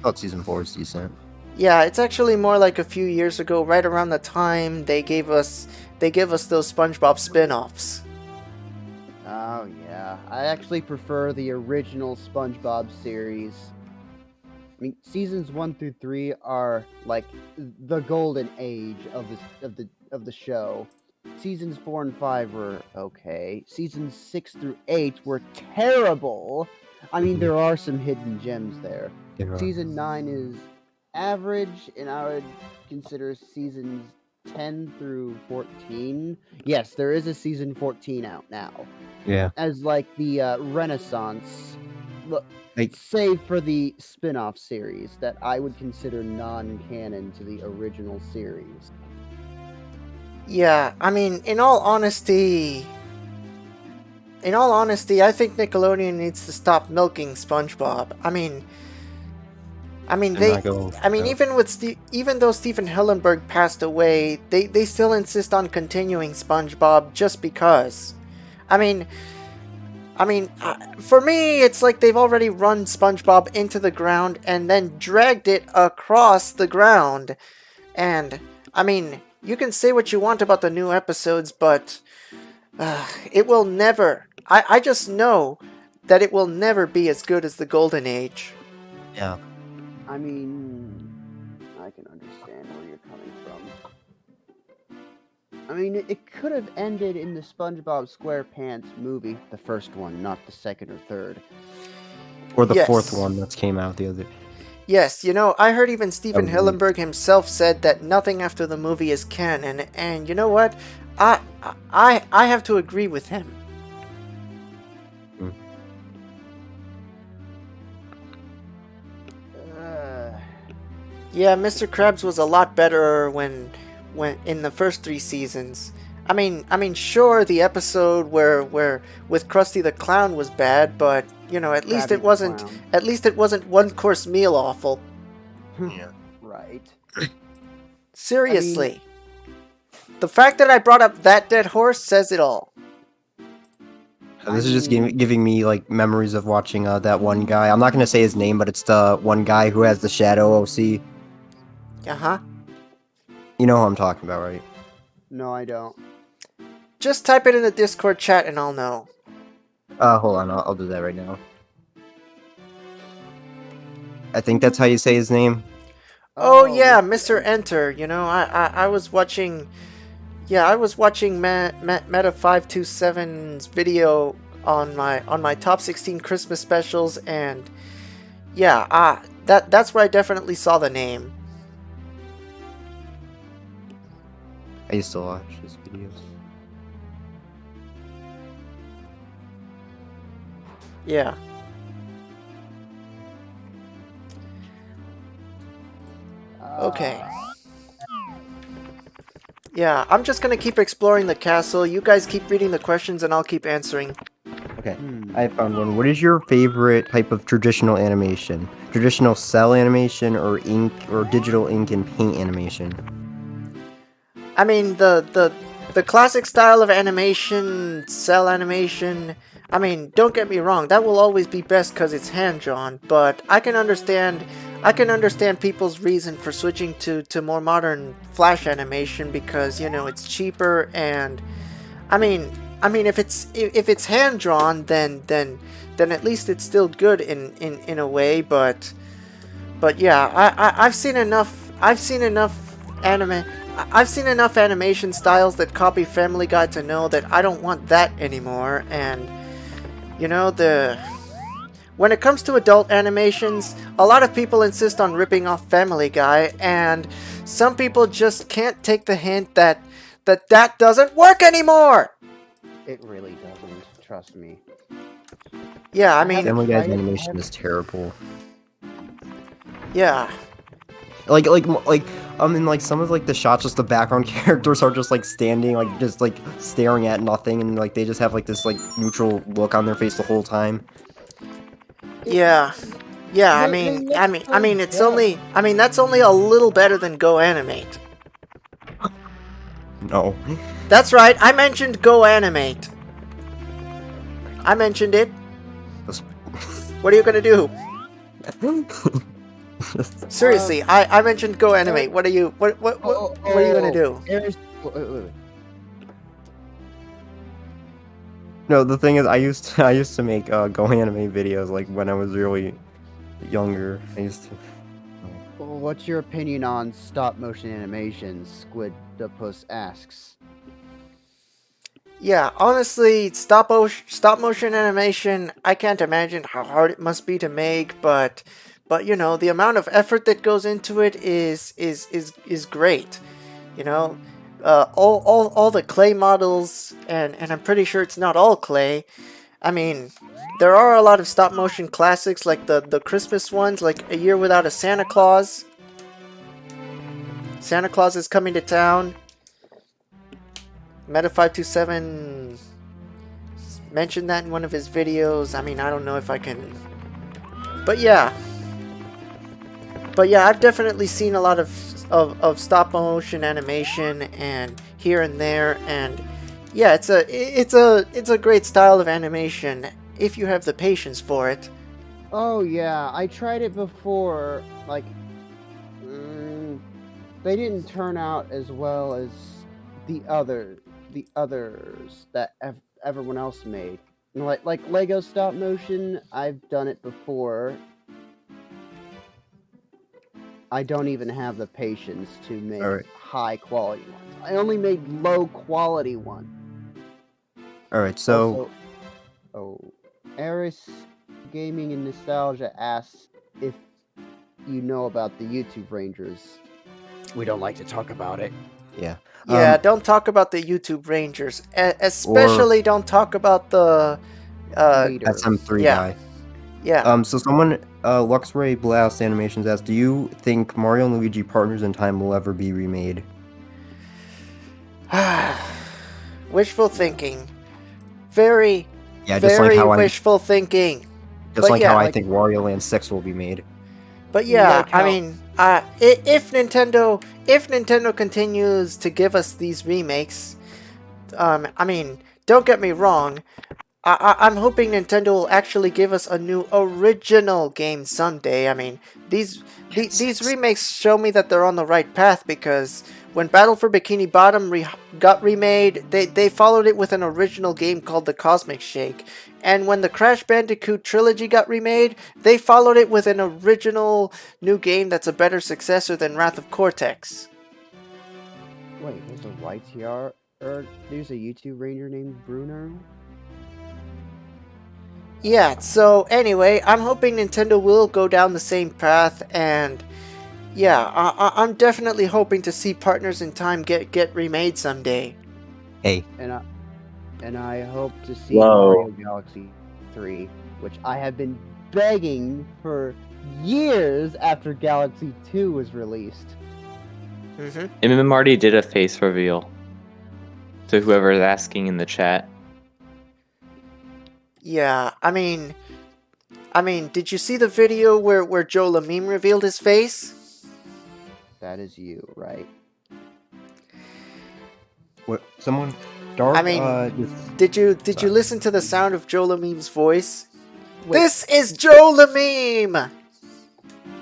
[SPEAKER 5] I thought season 4 was decent.
[SPEAKER 1] yeah, it's actually more like a few years ago, right around the time they gave us those SpongeBob spin-offs.
[SPEAKER 4] Oh yeah, I actually prefer the original SpongeBob series. I mean, seasons 1 through 3 are like the golden age of the show. Seasons 4 and 5 were okay. Seasons 6 through 8 were terrible. I mean, there are some hidden gems there. Season 9 is average, and I would consider seasons 10 through 14. Yes, there is a season 14 out now.
[SPEAKER 5] Yeah.
[SPEAKER 4] As like the Renaissance,
[SPEAKER 5] Like,
[SPEAKER 4] save for the spin-off series that I would consider non-canon to the original series.
[SPEAKER 1] Yeah, I mean, in all honesty, I think Nickelodeon needs to stop milking SpongeBob. Even though Stephen Hillenburg passed away, they still insist on continuing SpongeBob just because. For me, it's like they've already run SpongeBob into the ground and then dragged it across the ground. And, I mean, you can say what you want about the new episodes, but it will never... I just know that it will never be as good as the Golden Age.
[SPEAKER 5] Yeah.
[SPEAKER 4] I mean, I can understand where you're coming from. I mean, it could have ended in the SpongeBob SquarePants movie, the first one, not the second or third.
[SPEAKER 5] Or the
[SPEAKER 1] Yes.
[SPEAKER 5] fourth one that came out the other.
[SPEAKER 1] Yes, you know, I heard even Steven
[SPEAKER 5] Oh,
[SPEAKER 1] Hillenburg himself said that nothing after the movie is canon, and you know what? I have to agree with him. Yeah, Mr. Krabs was a lot better when in the first 3 seasons. I mean, sure, the episode where with Krusty the Clown was bad, but you know, at least it wasn't one course meal awful.
[SPEAKER 5] Yeah.
[SPEAKER 4] Right.
[SPEAKER 1] Seriously, the fact that I brought up That Dead Horse says it all.
[SPEAKER 5] This is just giving me like memories of watching that one guy. I'm not gonna say his name, but it's the one guy who has the Shadow OC.
[SPEAKER 1] Uh-huh.
[SPEAKER 5] You know who I'm talking about, right?
[SPEAKER 4] No, I don't.
[SPEAKER 1] Just type it in the Discord chat and I'll know.
[SPEAKER 5] Hold on, I'll do that right now. I think that's how you say his name.
[SPEAKER 1] Oh yeah, Mr. Enter. You know, I was watching. Yeah, I was watching Meta527's video on my top 16 Christmas specials, and yeah, that's where I definitely saw the name.
[SPEAKER 5] I used to watch his videos.
[SPEAKER 1] Yeah. Okay. Yeah, I'm just gonna keep exploring the castle. You guys keep reading the questions and I'll keep answering.
[SPEAKER 5] Okay, I found one. What is your favorite type of traditional animation? Traditional cell animation or ink or digital ink and paint animation?
[SPEAKER 1] I mean, the classic style of animation, cell animation, I mean, don't get me wrong, that will always be best because it's hand-drawn, but I can understand people's reason for switching to more modern flash animation because, you know, it's cheaper, and I mean if it's hand-drawn, then at least it's still good in a way, but yeah, I've seen enough animation styles that copy Family Guy to know that I don't want that anymore. And you know, when it comes to adult animations, a lot of people insist on ripping off Family Guy, and some people just can't take the hint that doesn't work anymore.
[SPEAKER 4] It really doesn't. Trust me.
[SPEAKER 1] Yeah, I mean,
[SPEAKER 5] Family Guy's animation is terrible.
[SPEAKER 1] Yeah.
[SPEAKER 5] Like in like some of like the shots, just the background characters are just like standing, like just like staring at nothing, and like they just have like this like neutral look on their face the whole time.
[SPEAKER 1] Yeah. Yeah, I mean, it's only, that's only a little better than Go Animate.
[SPEAKER 5] No.
[SPEAKER 1] That's right, I mentioned Go Animate. I mentioned it. What are you gonna do? Seriously, I mentioned Go Animate. What are you what are you gonna do?
[SPEAKER 4] Wait.
[SPEAKER 5] No, the thing is, I used to make Go Anime videos like when I was really younger. I used to.
[SPEAKER 4] What's your opinion on stop motion animations? Squidopus asks.
[SPEAKER 1] Yeah, honestly, stop motion animation, I can't imagine how hard it must be to make, but you know, the amount of effort that goes into it is great. You know, all the clay models, and I'm pretty sure it's not all clay. I mean, there are a lot of stop motion classics like the Christmas ones, like A Year Without a Santa Claus. Santa Claus is Coming to Town. Meta527 mentioned that in one of his videos. I mean, I don't know if I can... But yeah, I've definitely seen a lot of stop motion animation and here and there, and yeah, it's a great style of animation if you have the patience for it.
[SPEAKER 4] Oh yeah, I tried it before. Like, they didn't turn out as well as the others that everyone else made. You know, like Lego stop motion. I've done it before. I don't even have the patience to make
[SPEAKER 5] Alright.
[SPEAKER 4] high quality ones. I only made low quality one.
[SPEAKER 5] Alright, so...
[SPEAKER 4] Also, Eris Gaming and Nostalgia asks if you know about the YouTube Rangers. We don't like to talk about it.
[SPEAKER 5] Yeah.
[SPEAKER 1] Yeah, don't talk about the YouTube Rangers, especially don't talk about the
[SPEAKER 5] SM3
[SPEAKER 1] yeah.
[SPEAKER 5] guy.
[SPEAKER 1] Yeah.
[SPEAKER 5] So someone, Luxray Blast Animations asks, do you think Mario and Luigi Partners in Time will ever be remade?
[SPEAKER 1] Wishful thinking. Very,
[SPEAKER 5] Yeah, just like
[SPEAKER 1] very
[SPEAKER 5] how
[SPEAKER 1] wishful thinking.
[SPEAKER 5] Just
[SPEAKER 1] But
[SPEAKER 5] like
[SPEAKER 1] yeah,
[SPEAKER 5] how I
[SPEAKER 1] like-
[SPEAKER 5] think Wario Land 6 will be made.
[SPEAKER 1] But yeah,
[SPEAKER 4] Like how-
[SPEAKER 1] I mean, if Nintendo continues to give us these remakes, I mean, don't get me wrong, I'm hoping Nintendo will actually give us a new original game someday. I mean, these remakes show me that they're on the right path, because when Battle for Bikini Bottom got remade, they followed it with an original game called The Cosmic Shake. And when the Crash Bandicoot trilogy got remade, they followed it with an original new game that's a better successor than Wrath of Cortex.
[SPEAKER 4] Wait, there's a YTR, or there's a YouTube Ranger named Bruno?
[SPEAKER 1] Yeah, so anyway, I'm hoping Nintendo will go down the same path, and yeah, I'm definitely hoping to see Partners in Time get remade someday.
[SPEAKER 5] Hey.
[SPEAKER 4] And I hope to see
[SPEAKER 3] Whoa.
[SPEAKER 4] Mario Galaxy 3, which I have been begging for years after Galaxy 2 was released.
[SPEAKER 1] Mm-hmm.
[SPEAKER 6] MM already did a face reveal. To whoever is asking in the chat.
[SPEAKER 1] Yeah, I mean, did you see the video where Joe Lamine revealed his face?
[SPEAKER 4] That is you, right?
[SPEAKER 5] What? Someone? Dark?
[SPEAKER 1] I mean, did you listen to the sound of Joe Lamine's voice?
[SPEAKER 4] Wait.
[SPEAKER 1] This is Joe Lamine!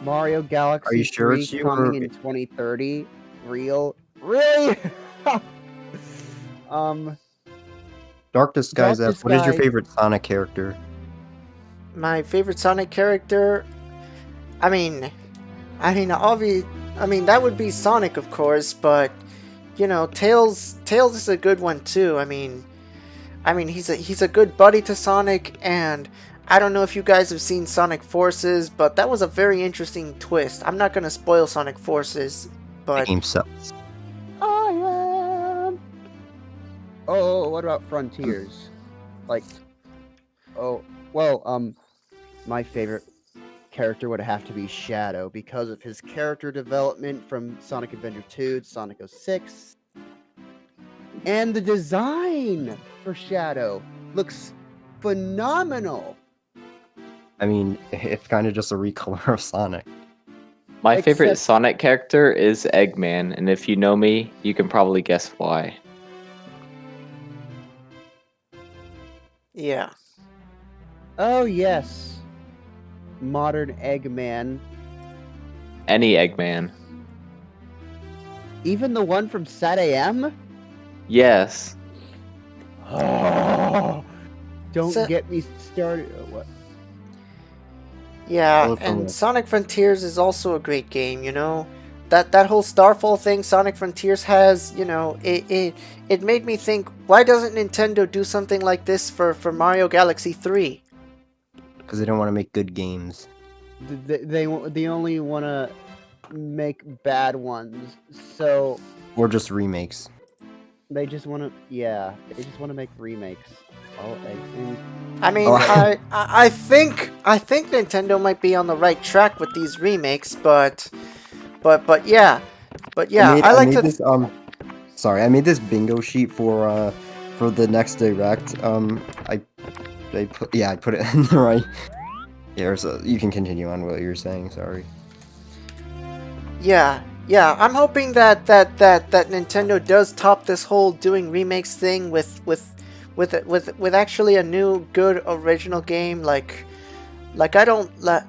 [SPEAKER 4] Mario Galaxy
[SPEAKER 5] Are you sure
[SPEAKER 4] 3
[SPEAKER 5] it's you,
[SPEAKER 4] coming
[SPEAKER 5] or-
[SPEAKER 4] in 2030? Real? Really?
[SPEAKER 5] Dark Disguise
[SPEAKER 4] Dark
[SPEAKER 5] asks, what is your
[SPEAKER 4] Disguise-
[SPEAKER 5] favorite Sonic character?
[SPEAKER 1] My favorite Sonic character? I mean, that would be Sonic, of course, but you know, Tails is a good one too. I mean, he's a good buddy to Sonic, and I don't know if you guys have seen Sonic Forces, but that was a very interesting twist. I'm not gonna spoil Sonic Forces,
[SPEAKER 5] The
[SPEAKER 1] but
[SPEAKER 5] game sucks.
[SPEAKER 4] I am. Oh, what about Frontiers? Like, my favorite character would have to be Shadow because of his character development from Sonic Adventure 2 to Sonic 06. And the design for Shadow looks phenomenal.
[SPEAKER 5] I mean, it's kind of just a recolor of Sonic.
[SPEAKER 6] My favorite
[SPEAKER 4] Except-
[SPEAKER 6] Sonic character is Eggman, and if you know me, you can probably guess why.
[SPEAKER 1] yeah.
[SPEAKER 4] Oh, yes. Modern Eggman.
[SPEAKER 6] Any Eggman.
[SPEAKER 4] Even the one from Sat AM?
[SPEAKER 6] Yes.
[SPEAKER 4] Oh, don't
[SPEAKER 1] So-
[SPEAKER 4] get me started. What?
[SPEAKER 1] Yeah,
[SPEAKER 5] Well, from
[SPEAKER 1] and
[SPEAKER 5] the-
[SPEAKER 1] Sonic Frontiers is also a great game, you know? That whole Starfall thing Sonic Frontiers has, you know, it made me think, why doesn't Nintendo do something like this for Mario Galaxy 3?
[SPEAKER 5] Because they don't want to make good games.
[SPEAKER 4] They only want to make bad ones, so
[SPEAKER 5] Or just remakes.
[SPEAKER 4] they just want to. Yeah, they just want to make remakes.
[SPEAKER 1] I mean,
[SPEAKER 5] Oh.
[SPEAKER 1] I think Nintendo might be on the right track with these remakes, but yeah, I like to.
[SPEAKER 5] This, sorry, I made this bingo sheet for the next direct. I put it in the right. Yeah, so you can continue on what you're saying. Sorry.
[SPEAKER 1] Yeah, Yeah, I'm hoping that Nintendo does top this whole doing remakes thing with actually a new good original game. Like I don't want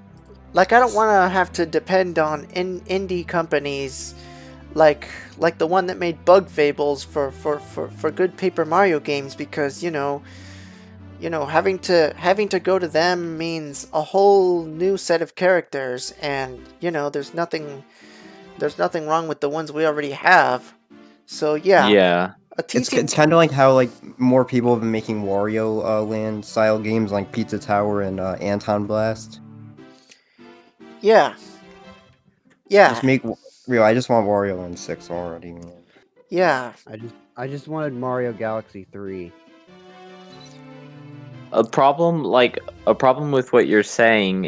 [SPEAKER 1] to have to depend on indie companies like the one that made Bug Fables for good Paper Mario games, because having to go to them means a whole new set of characters, and there's nothing wrong with the ones we already have. So yeah.
[SPEAKER 6] Yeah.
[SPEAKER 5] It's kind of like how like more people have been making Wario Land style games like Pizza Tower and Anton Blast.
[SPEAKER 1] Yeah. Yeah.
[SPEAKER 5] Just make real. I just want Wario Land 6 already. Man.
[SPEAKER 1] Yeah.
[SPEAKER 4] I just wanted Mario Galaxy 3.
[SPEAKER 6] A problem with what you're saying,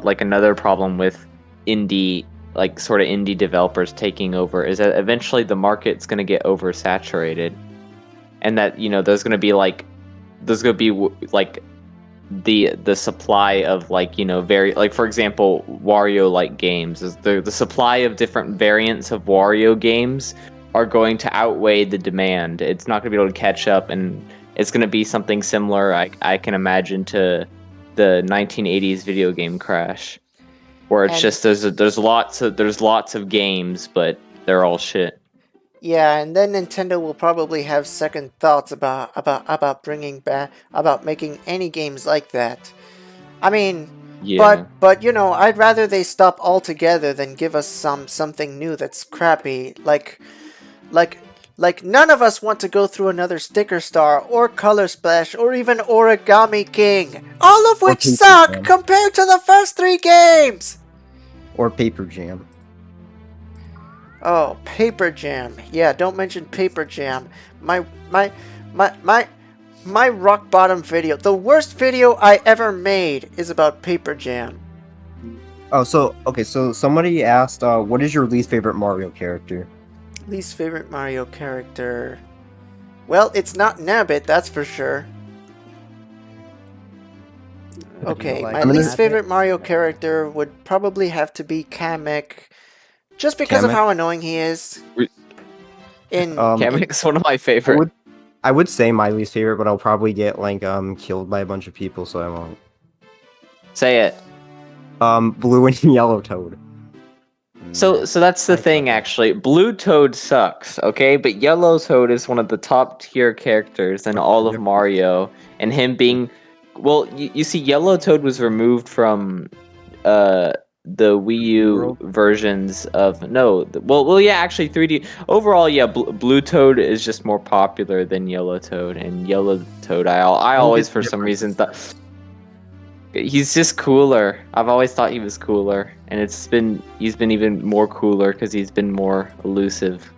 [SPEAKER 6] like another problem with indie, like sort of indie developers taking over, is that eventually the market's going to get oversaturated, and that there's going to be like the supply of very, like, for example, Wario like games, is the supply of different variants of Wario games are going to outweigh the demand. It's not going to be able to catch up, and it's going to be something similar, I can imagine, to the 1980s video game crash, where it's just there's lots of games, but they're all shit.
[SPEAKER 1] Yeah, and then Nintendo will probably have second thoughts about making any games like that. I mean,
[SPEAKER 6] yeah.
[SPEAKER 1] but I'd rather they stop altogether than give us something new that's crappy. Like none of us want to go through another Sticker Star or Color Splash or even Origami King, all of which suck compared to the first 3 games. Or
[SPEAKER 5] Paper Jam.
[SPEAKER 1] Oh, Paper Jam. Yeah, don't mention Paper Jam. My rock bottom video, the worst video I ever made, is about Paper Jam.
[SPEAKER 5] Oh, so somebody asked, what is your least favorite Mario character?
[SPEAKER 1] Least favorite Mario character? Well, it's not Nabbit, that's for sure. Okay, my least favorite Mario character would probably have to be Kamek. Just because of how annoying he is.
[SPEAKER 6] Kamek's one of my favorite.
[SPEAKER 5] I would say my least favorite, but I'll probably get killed by a bunch of people, so I won't.
[SPEAKER 6] Say it.
[SPEAKER 5] Blue and Yellow Toad.
[SPEAKER 6] So that's the thing, actually. Blue Toad sucks, okay? But Yellow Toad is one of the top tier characters in all of Mario, and him being, well, you see, Yellow Toad was removed from the Wii U versions of actually 3D overall. Blue Toad is just more popular than Yellow Toad, and Yellow Toad I always for some reason thought he's just cooler. I've always thought he was cooler, and he's been even more cooler because he's been more elusive.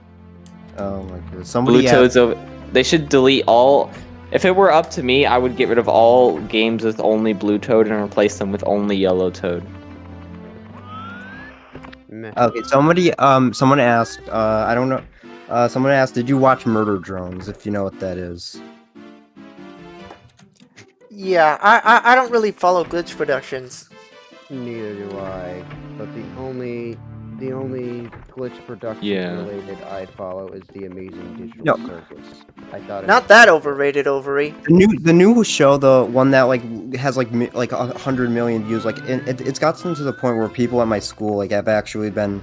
[SPEAKER 5] Oh my god!
[SPEAKER 6] Blue Toad's over. They should delete all. If it were up to me, I would get rid of all games with only Blue Toad and replace them with only Yellow Toad.
[SPEAKER 5] Okay, someone asked, I don't know, someone asked, did you watch Murder Drones, if you know what that is?
[SPEAKER 1] Yeah, I don't really follow Glitch Productions.
[SPEAKER 4] Neither do I, but the only Glitch Productions related I'd follow is the Amazing Digital Circus. I thought
[SPEAKER 1] not that overrated, Overy.
[SPEAKER 5] The new show, the one that has 100 million views, it's gotten to the point where people at my school have actually been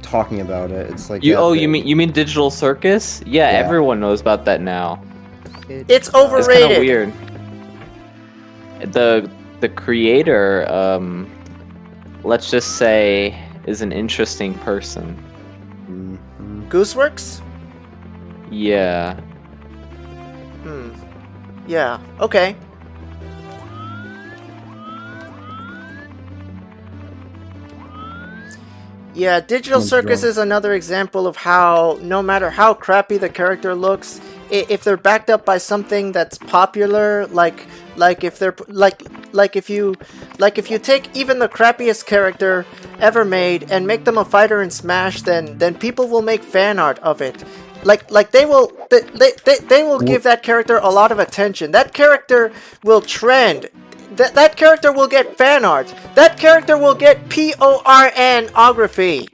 [SPEAKER 5] talking about it. It's
[SPEAKER 6] you mean Digital Circus? Yeah, everyone knows about that now.
[SPEAKER 1] It's overrated.
[SPEAKER 6] It's kind of weird. The creator, let's just say, is an interesting person.
[SPEAKER 1] Gooseworks?
[SPEAKER 6] Yeah.
[SPEAKER 1] Yeah, okay. Yeah, Digital Circus is another example of how, no matter how crappy the character looks, if they're backed up by something that's popular, if you take even the crappiest character ever made and make them a fighter in Smash, then people will make fan art of it. They will give that character a lot of attention. That character will trend. That character will get fan art. That character will get PORNography.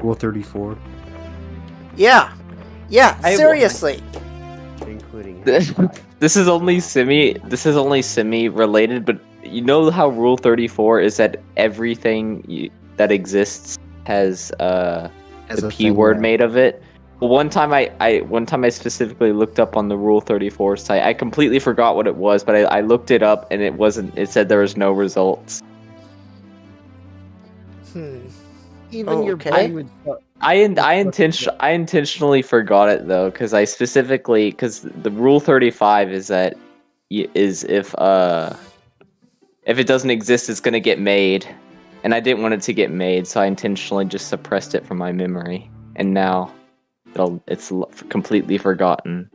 [SPEAKER 5] Rule 34.
[SPEAKER 1] Yeah, seriously.
[SPEAKER 4] including
[SPEAKER 6] This is only semi related, but you know how Rule 34 is that everything that exists has the P word made of it. Well, one time I specifically looked up on the Rule 34 site. I completely forgot what it was, but I looked it up and it wasn't. It said there was no results.
[SPEAKER 4] even your
[SPEAKER 1] Okay.
[SPEAKER 4] brain would.
[SPEAKER 6] I intentionally forgot it though, because the Rule 35 is that if it doesn't exist, it's gonna get made, and I didn't want it to get made, so I intentionally just suppressed it from my memory, and now it's completely forgotten,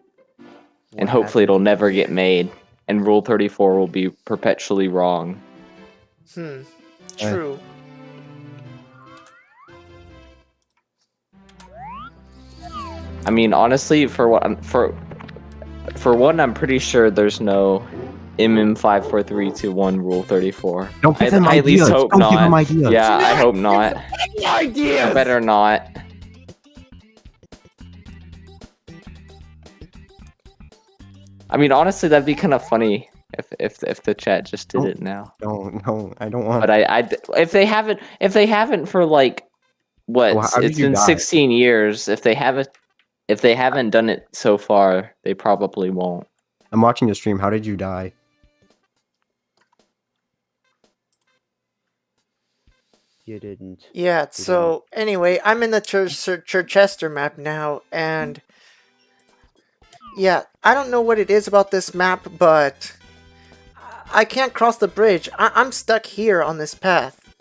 [SPEAKER 6] and hopefully it'll never get made, and Rule 34 will be perpetually wrong.
[SPEAKER 1] True.
[SPEAKER 6] I mean, honestly, for one, I'm pretty sure there's no MM54321 Rule 34.
[SPEAKER 5] Don't give
[SPEAKER 6] I
[SPEAKER 5] him
[SPEAKER 6] at least
[SPEAKER 5] ideas.
[SPEAKER 6] hope
[SPEAKER 5] Don't
[SPEAKER 6] not.
[SPEAKER 5] give him ideas.
[SPEAKER 6] Yeah, I hope not.
[SPEAKER 4] Ideas.
[SPEAKER 6] I better not. I mean, honestly, that'd be kind of funny if the chat just did it now.
[SPEAKER 5] No, I don't want.
[SPEAKER 6] But if they haven't for like what?
[SPEAKER 5] Oh, how did
[SPEAKER 6] It's
[SPEAKER 5] you
[SPEAKER 6] been
[SPEAKER 5] die?
[SPEAKER 6] 16 years. If they haven't done it so far, they probably won't.
[SPEAKER 5] I'm watching the stream. How did you die?
[SPEAKER 4] You didn't.
[SPEAKER 1] Yeah, so anyway, I'm in the Chichester map now, and yeah, I don't know what it is about this map, but I can't cross the bridge. I'm stuck here on this path.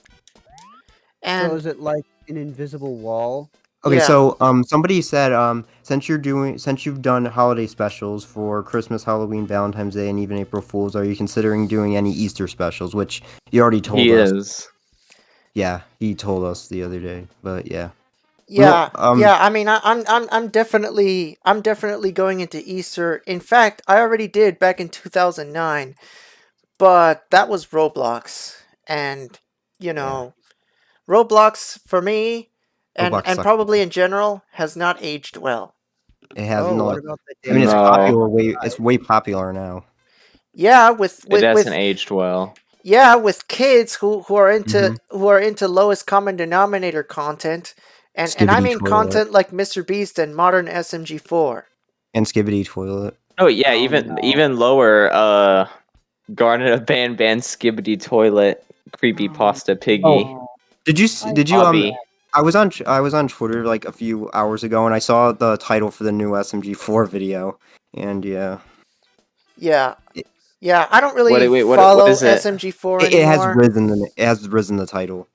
[SPEAKER 1] And
[SPEAKER 4] So is it like an invisible wall?
[SPEAKER 5] Okay,
[SPEAKER 1] yeah.
[SPEAKER 5] so somebody said since you've done holiday specials for Christmas, Halloween, Valentine's Day, and even April Fools, are you considering doing any Easter specials? Which you already told
[SPEAKER 6] He
[SPEAKER 5] us.
[SPEAKER 6] is.
[SPEAKER 5] Yeah, he told us the other day, but yeah.
[SPEAKER 1] Yeah,
[SPEAKER 5] Well,
[SPEAKER 1] yeah. I mean, I'm definitely going into Easter. In fact, I already did back in 2009, but that was Roblox, and you know, Roblox for me, and
[SPEAKER 5] Roblox
[SPEAKER 1] and
[SPEAKER 5] sucks.
[SPEAKER 1] probably in general, has not aged well.
[SPEAKER 5] It has
[SPEAKER 4] Oh,
[SPEAKER 5] no.
[SPEAKER 4] what about the
[SPEAKER 5] I mean, it's
[SPEAKER 6] No.
[SPEAKER 5] popular. It's way popular now.
[SPEAKER 1] Yeah, with
[SPEAKER 6] It hasn't
[SPEAKER 1] with
[SPEAKER 6] aged well.
[SPEAKER 1] yeah, with kids who are into
[SPEAKER 5] Mhm.
[SPEAKER 1] lowest common denominator content, and I
[SPEAKER 5] Skibbity
[SPEAKER 1] mean
[SPEAKER 5] toilet.
[SPEAKER 1] content like Mr. Beast and modern SMG4.
[SPEAKER 5] And Skibbity Toilet.
[SPEAKER 6] Oh yeah,
[SPEAKER 4] Oh,
[SPEAKER 6] even
[SPEAKER 4] no.
[SPEAKER 6] lower. Garnet a ban Skibbity Toilet, creepy pasta piggy.
[SPEAKER 4] Oh,
[SPEAKER 5] Did you
[SPEAKER 6] Bobby.
[SPEAKER 5] I was on Twitter like a few hours ago, and I saw the title for the new SMG4 video, and yeah.
[SPEAKER 1] Yeah, yeah. I don't really
[SPEAKER 6] Wait, what
[SPEAKER 1] follow
[SPEAKER 6] is it?
[SPEAKER 1] SMG4
[SPEAKER 5] It
[SPEAKER 1] anymore.
[SPEAKER 5] has risen the title.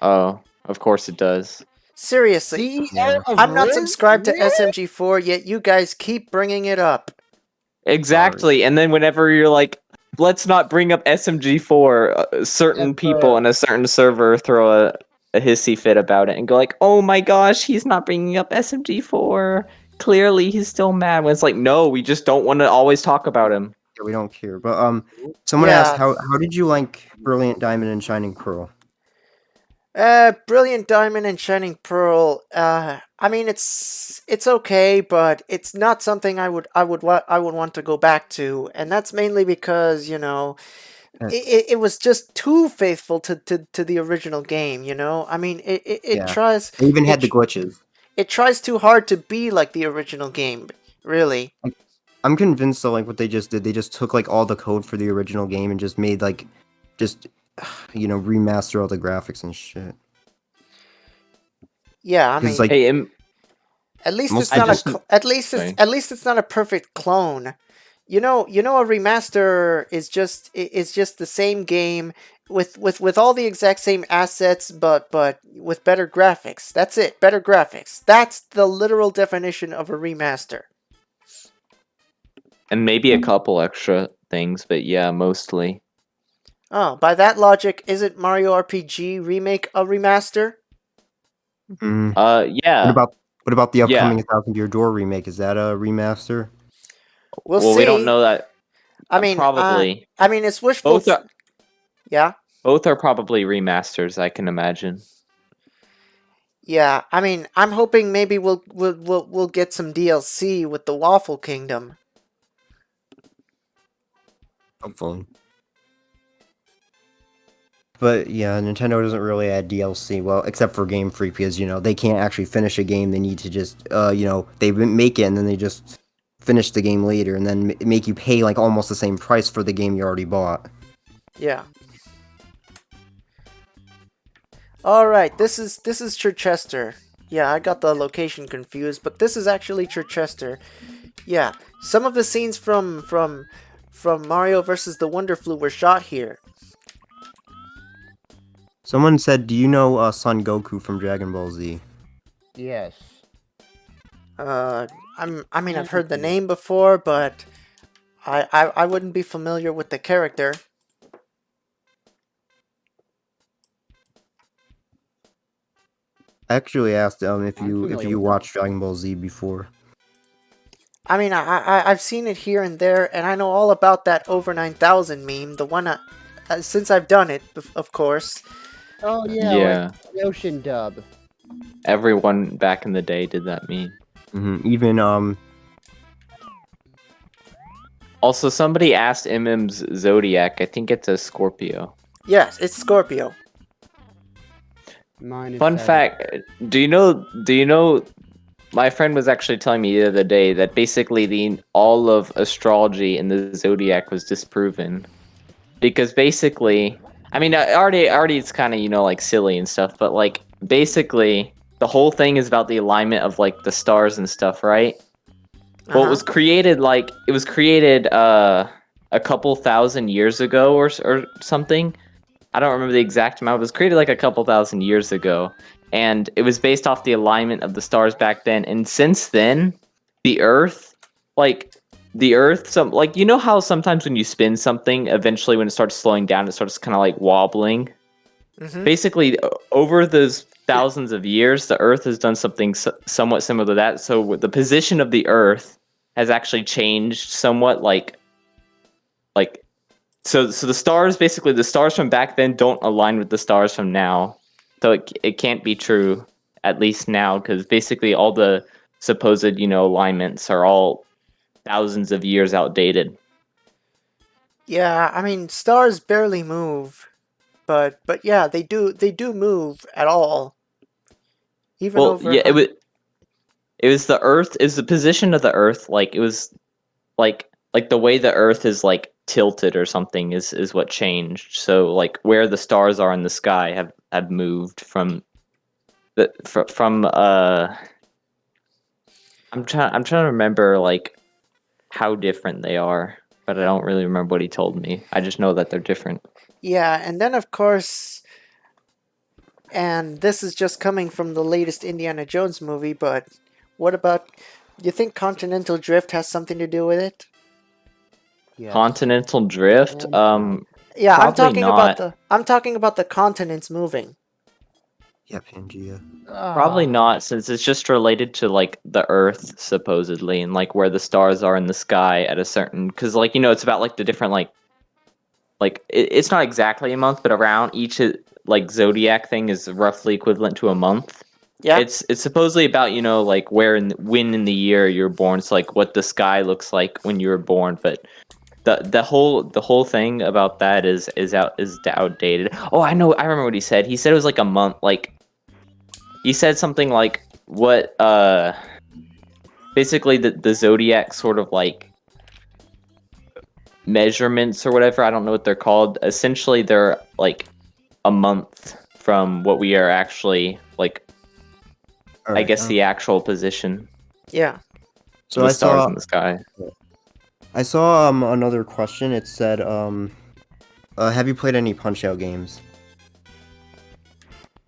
[SPEAKER 6] Oh, of course it does.
[SPEAKER 1] Seriously,
[SPEAKER 5] Yeah.
[SPEAKER 1] I'm not subscribed to SMG4 yet. You guys keep bringing it up.
[SPEAKER 6] Exactly, and then whenever you're like, let's not bring up SMG4, certain people in a certain server throw a hissy fit about it and go like, oh my gosh, he's not bringing up SMG4. Clearly, he's still mad. When it's like, no, we just don't want to always talk about him.
[SPEAKER 5] Yeah, we don't care. But someone
[SPEAKER 1] Yeah.
[SPEAKER 5] asked how did you like Brilliant Diamond and Shining Pearl?
[SPEAKER 1] Brilliant Diamond and Shining Pearl. I mean, it's okay, but it's not something I would want to go back to, and that's mainly because it was just too faithful to the original game. I mean, it tries.
[SPEAKER 5] They even had the glitches.
[SPEAKER 1] It tries too hard to be like the original game. Really.
[SPEAKER 5] I'm convinced that like what they just did, they just took like all the code for the original game and just made like remaster all the graphics and shit.
[SPEAKER 1] Yeah, I mean,
[SPEAKER 5] Like,
[SPEAKER 6] hey,
[SPEAKER 1] at least
[SPEAKER 5] most-
[SPEAKER 1] it's not
[SPEAKER 5] I just-
[SPEAKER 1] at least it's not a perfect clone. A remaster is just the same game with all the exact same assets, but with better graphics. That's it, better graphics. That's the literal definition of a remaster.
[SPEAKER 6] and maybe a couple extra things, but yeah, mostly.
[SPEAKER 1] Oh, by that logic, isn't Mario RPG Remake a remaster?
[SPEAKER 6] Yeah.
[SPEAKER 5] What about the upcoming 1,000 Year Door remake? Is that a remaster?
[SPEAKER 1] We'll see.
[SPEAKER 6] We don't know that.
[SPEAKER 1] I mean,
[SPEAKER 6] probably.
[SPEAKER 1] I mean, it's wishful. Yeah.
[SPEAKER 6] Both are probably remasters, I can imagine.
[SPEAKER 1] Yeah, I mean, I'm hoping maybe we'll get some DLC with the Waffle Kingdom.
[SPEAKER 5] Hopefully. But yeah, Nintendo doesn't really add DLC, well, except for Game Freak, because, they can't actually finish a game. They need to just, they make it and then they just finish the game later and then make you pay like almost the same price for the game you already bought.
[SPEAKER 1] Yeah. Alright, this is Chichester. Yeah, I got the location confused, but this is actually Chichester. Yeah, some of the scenes from Mario vs. the Wonderflu were shot here.
[SPEAKER 5] Someone said, do you know Son Goku from Dragon Ball Z?
[SPEAKER 4] Yes.
[SPEAKER 1] I mean, I've heard the name before, but I wouldn't be familiar with the character.
[SPEAKER 5] I actually asked if you watched Dragon Ball Z before.
[SPEAKER 1] I mean, I've seen it here and there, and I know all about that over 9,000 meme. The one since I've done it, of course.
[SPEAKER 4] Oh yeah,
[SPEAKER 6] Yeah.
[SPEAKER 4] like the Ocean dub.
[SPEAKER 6] Everyone back in the day did that meme.
[SPEAKER 5] Even
[SPEAKER 6] Also, somebody asked MM's zodiac. I think it's a Scorpio.
[SPEAKER 1] Yes, it's Scorpio.
[SPEAKER 4] Mine is
[SPEAKER 6] Fun fact: Do you know? My friend was actually telling me the other day that basically all of astrology in the zodiac was disproven, because basically, I mean, already it's kind of like silly and stuff, but like basically the whole thing is about the alignment of like the stars and stuff, right? Well, it was created a couple thousand years ago or something. I don't remember the exact amount. It was created like a couple thousand years ago, and it was based off the alignment of the stars back then. And since then, the Earth, you know how sometimes when you spin something, eventually when it starts slowing down, it starts kind of like wobbling.
[SPEAKER 1] Mm-hmm.
[SPEAKER 6] Basically, over those thousands of years, the Earth has done something somewhat similar to that. So the position of the Earth has actually changed somewhat, so the stars, basically the stars from back then don't align with the stars from now. So it can't be true, at least now, because basically all the supposed, alignments are all thousands of years outdated.
[SPEAKER 1] Yeah, I mean, stars barely move, but yeah, they do move at all. Even over.
[SPEAKER 6] Yeah, it was the Earth. Is the position of the Earth like it was like the way the Earth is like tilted or something is what changed. So like where the stars are in the sky have moved from I'm trying to remember like how different they are, but I don't really remember what he told me. I just know that they're different.
[SPEAKER 1] Yeah, and then of course, and this is just coming from the latest Indiana Jones movie, but what about, you think continental drift has something to do with it?
[SPEAKER 4] Yes.
[SPEAKER 6] Continental drift?
[SPEAKER 1] Yeah, I'm
[SPEAKER 6] Probably
[SPEAKER 1] talking about the continents moving.
[SPEAKER 5] Yeah, Pangea.
[SPEAKER 6] Probably not, since it's just related to like the Earth supposedly, and like where the stars are in the sky at a certain, because like it's about like the different it's not exactly a month, but around each like zodiac thing is roughly equivalent to a month.
[SPEAKER 1] Yeah,
[SPEAKER 6] it's supposedly about like when in the year you're born, so like what the sky looks like when you were born, but the whole thing about that is outdated. Oh, I remember what he said. He said it was like a month. Like he said something like what basically the zodiac sort of like measurements or whatever, I don't know what they're called. Essentially they're like a month from what we are actually like, I guess the actual position.
[SPEAKER 1] Yeah.
[SPEAKER 5] So
[SPEAKER 6] the stars in the sky.
[SPEAKER 5] I saw another question. It said, have you played any Punch-Out games?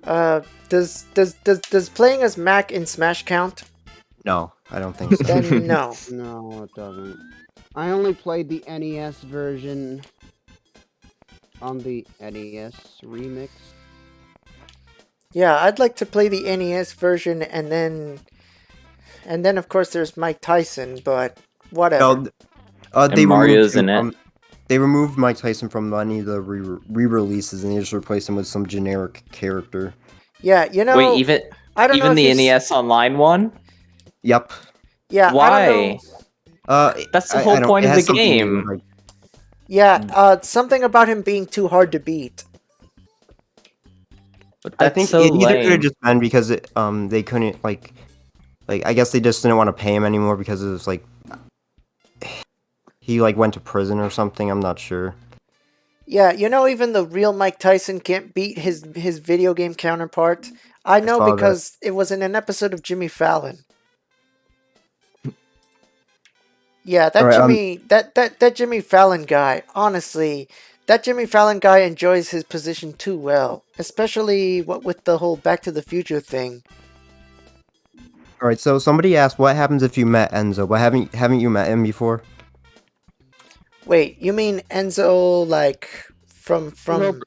[SPEAKER 1] Does playing as Mac in Smash count?
[SPEAKER 5] No, I don't think so.
[SPEAKER 1] Then no.
[SPEAKER 4] No, it doesn't. I only played the NES version on the NES remix.
[SPEAKER 1] Yeah, I'd like to play the NES version, and then of course there's Mike Tyson, but whatever.
[SPEAKER 5] They
[SPEAKER 6] Mario's in it.
[SPEAKER 5] They removed Mike Tyson from any of the re-releases, and they just replaced him with some generic character.
[SPEAKER 1] Yeah,
[SPEAKER 6] Wait,
[SPEAKER 1] I don't know
[SPEAKER 6] Even
[SPEAKER 1] if
[SPEAKER 6] the
[SPEAKER 1] you
[SPEAKER 6] NES Online one?
[SPEAKER 5] Yep.
[SPEAKER 1] Yeah, I don't know.
[SPEAKER 6] That's the
[SPEAKER 5] I
[SPEAKER 6] whole
[SPEAKER 5] don't-
[SPEAKER 6] point
[SPEAKER 5] it
[SPEAKER 6] of
[SPEAKER 5] has
[SPEAKER 6] the
[SPEAKER 5] something to do
[SPEAKER 6] game.
[SPEAKER 5] with, like,
[SPEAKER 1] Yeah, something about him being too hard to beat.
[SPEAKER 6] But
[SPEAKER 5] I
[SPEAKER 6] that's
[SPEAKER 5] think
[SPEAKER 6] so
[SPEAKER 5] it either could have
[SPEAKER 6] lame.
[SPEAKER 5] just been because they couldn't like I guess they just didn't want to pay him anymore because it was like he like went to prison or something. I'm not sure.
[SPEAKER 1] Yeah, even the real Mike Tyson can't beat his video game counterpart. I know
[SPEAKER 5] saw that.
[SPEAKER 1] because it was in an episode of Jimmy Fallon. Yeah, that
[SPEAKER 5] Alright,
[SPEAKER 1] that Jimmy Fallon guy, honestly, that Jimmy Fallon guy enjoys his position too well, especially what with the whole Back to the Future thing.
[SPEAKER 5] All right. So somebody asked, what happens if you met Enzo? But haven't you met him before?
[SPEAKER 1] Wait, you mean Enzo like from
[SPEAKER 4] Real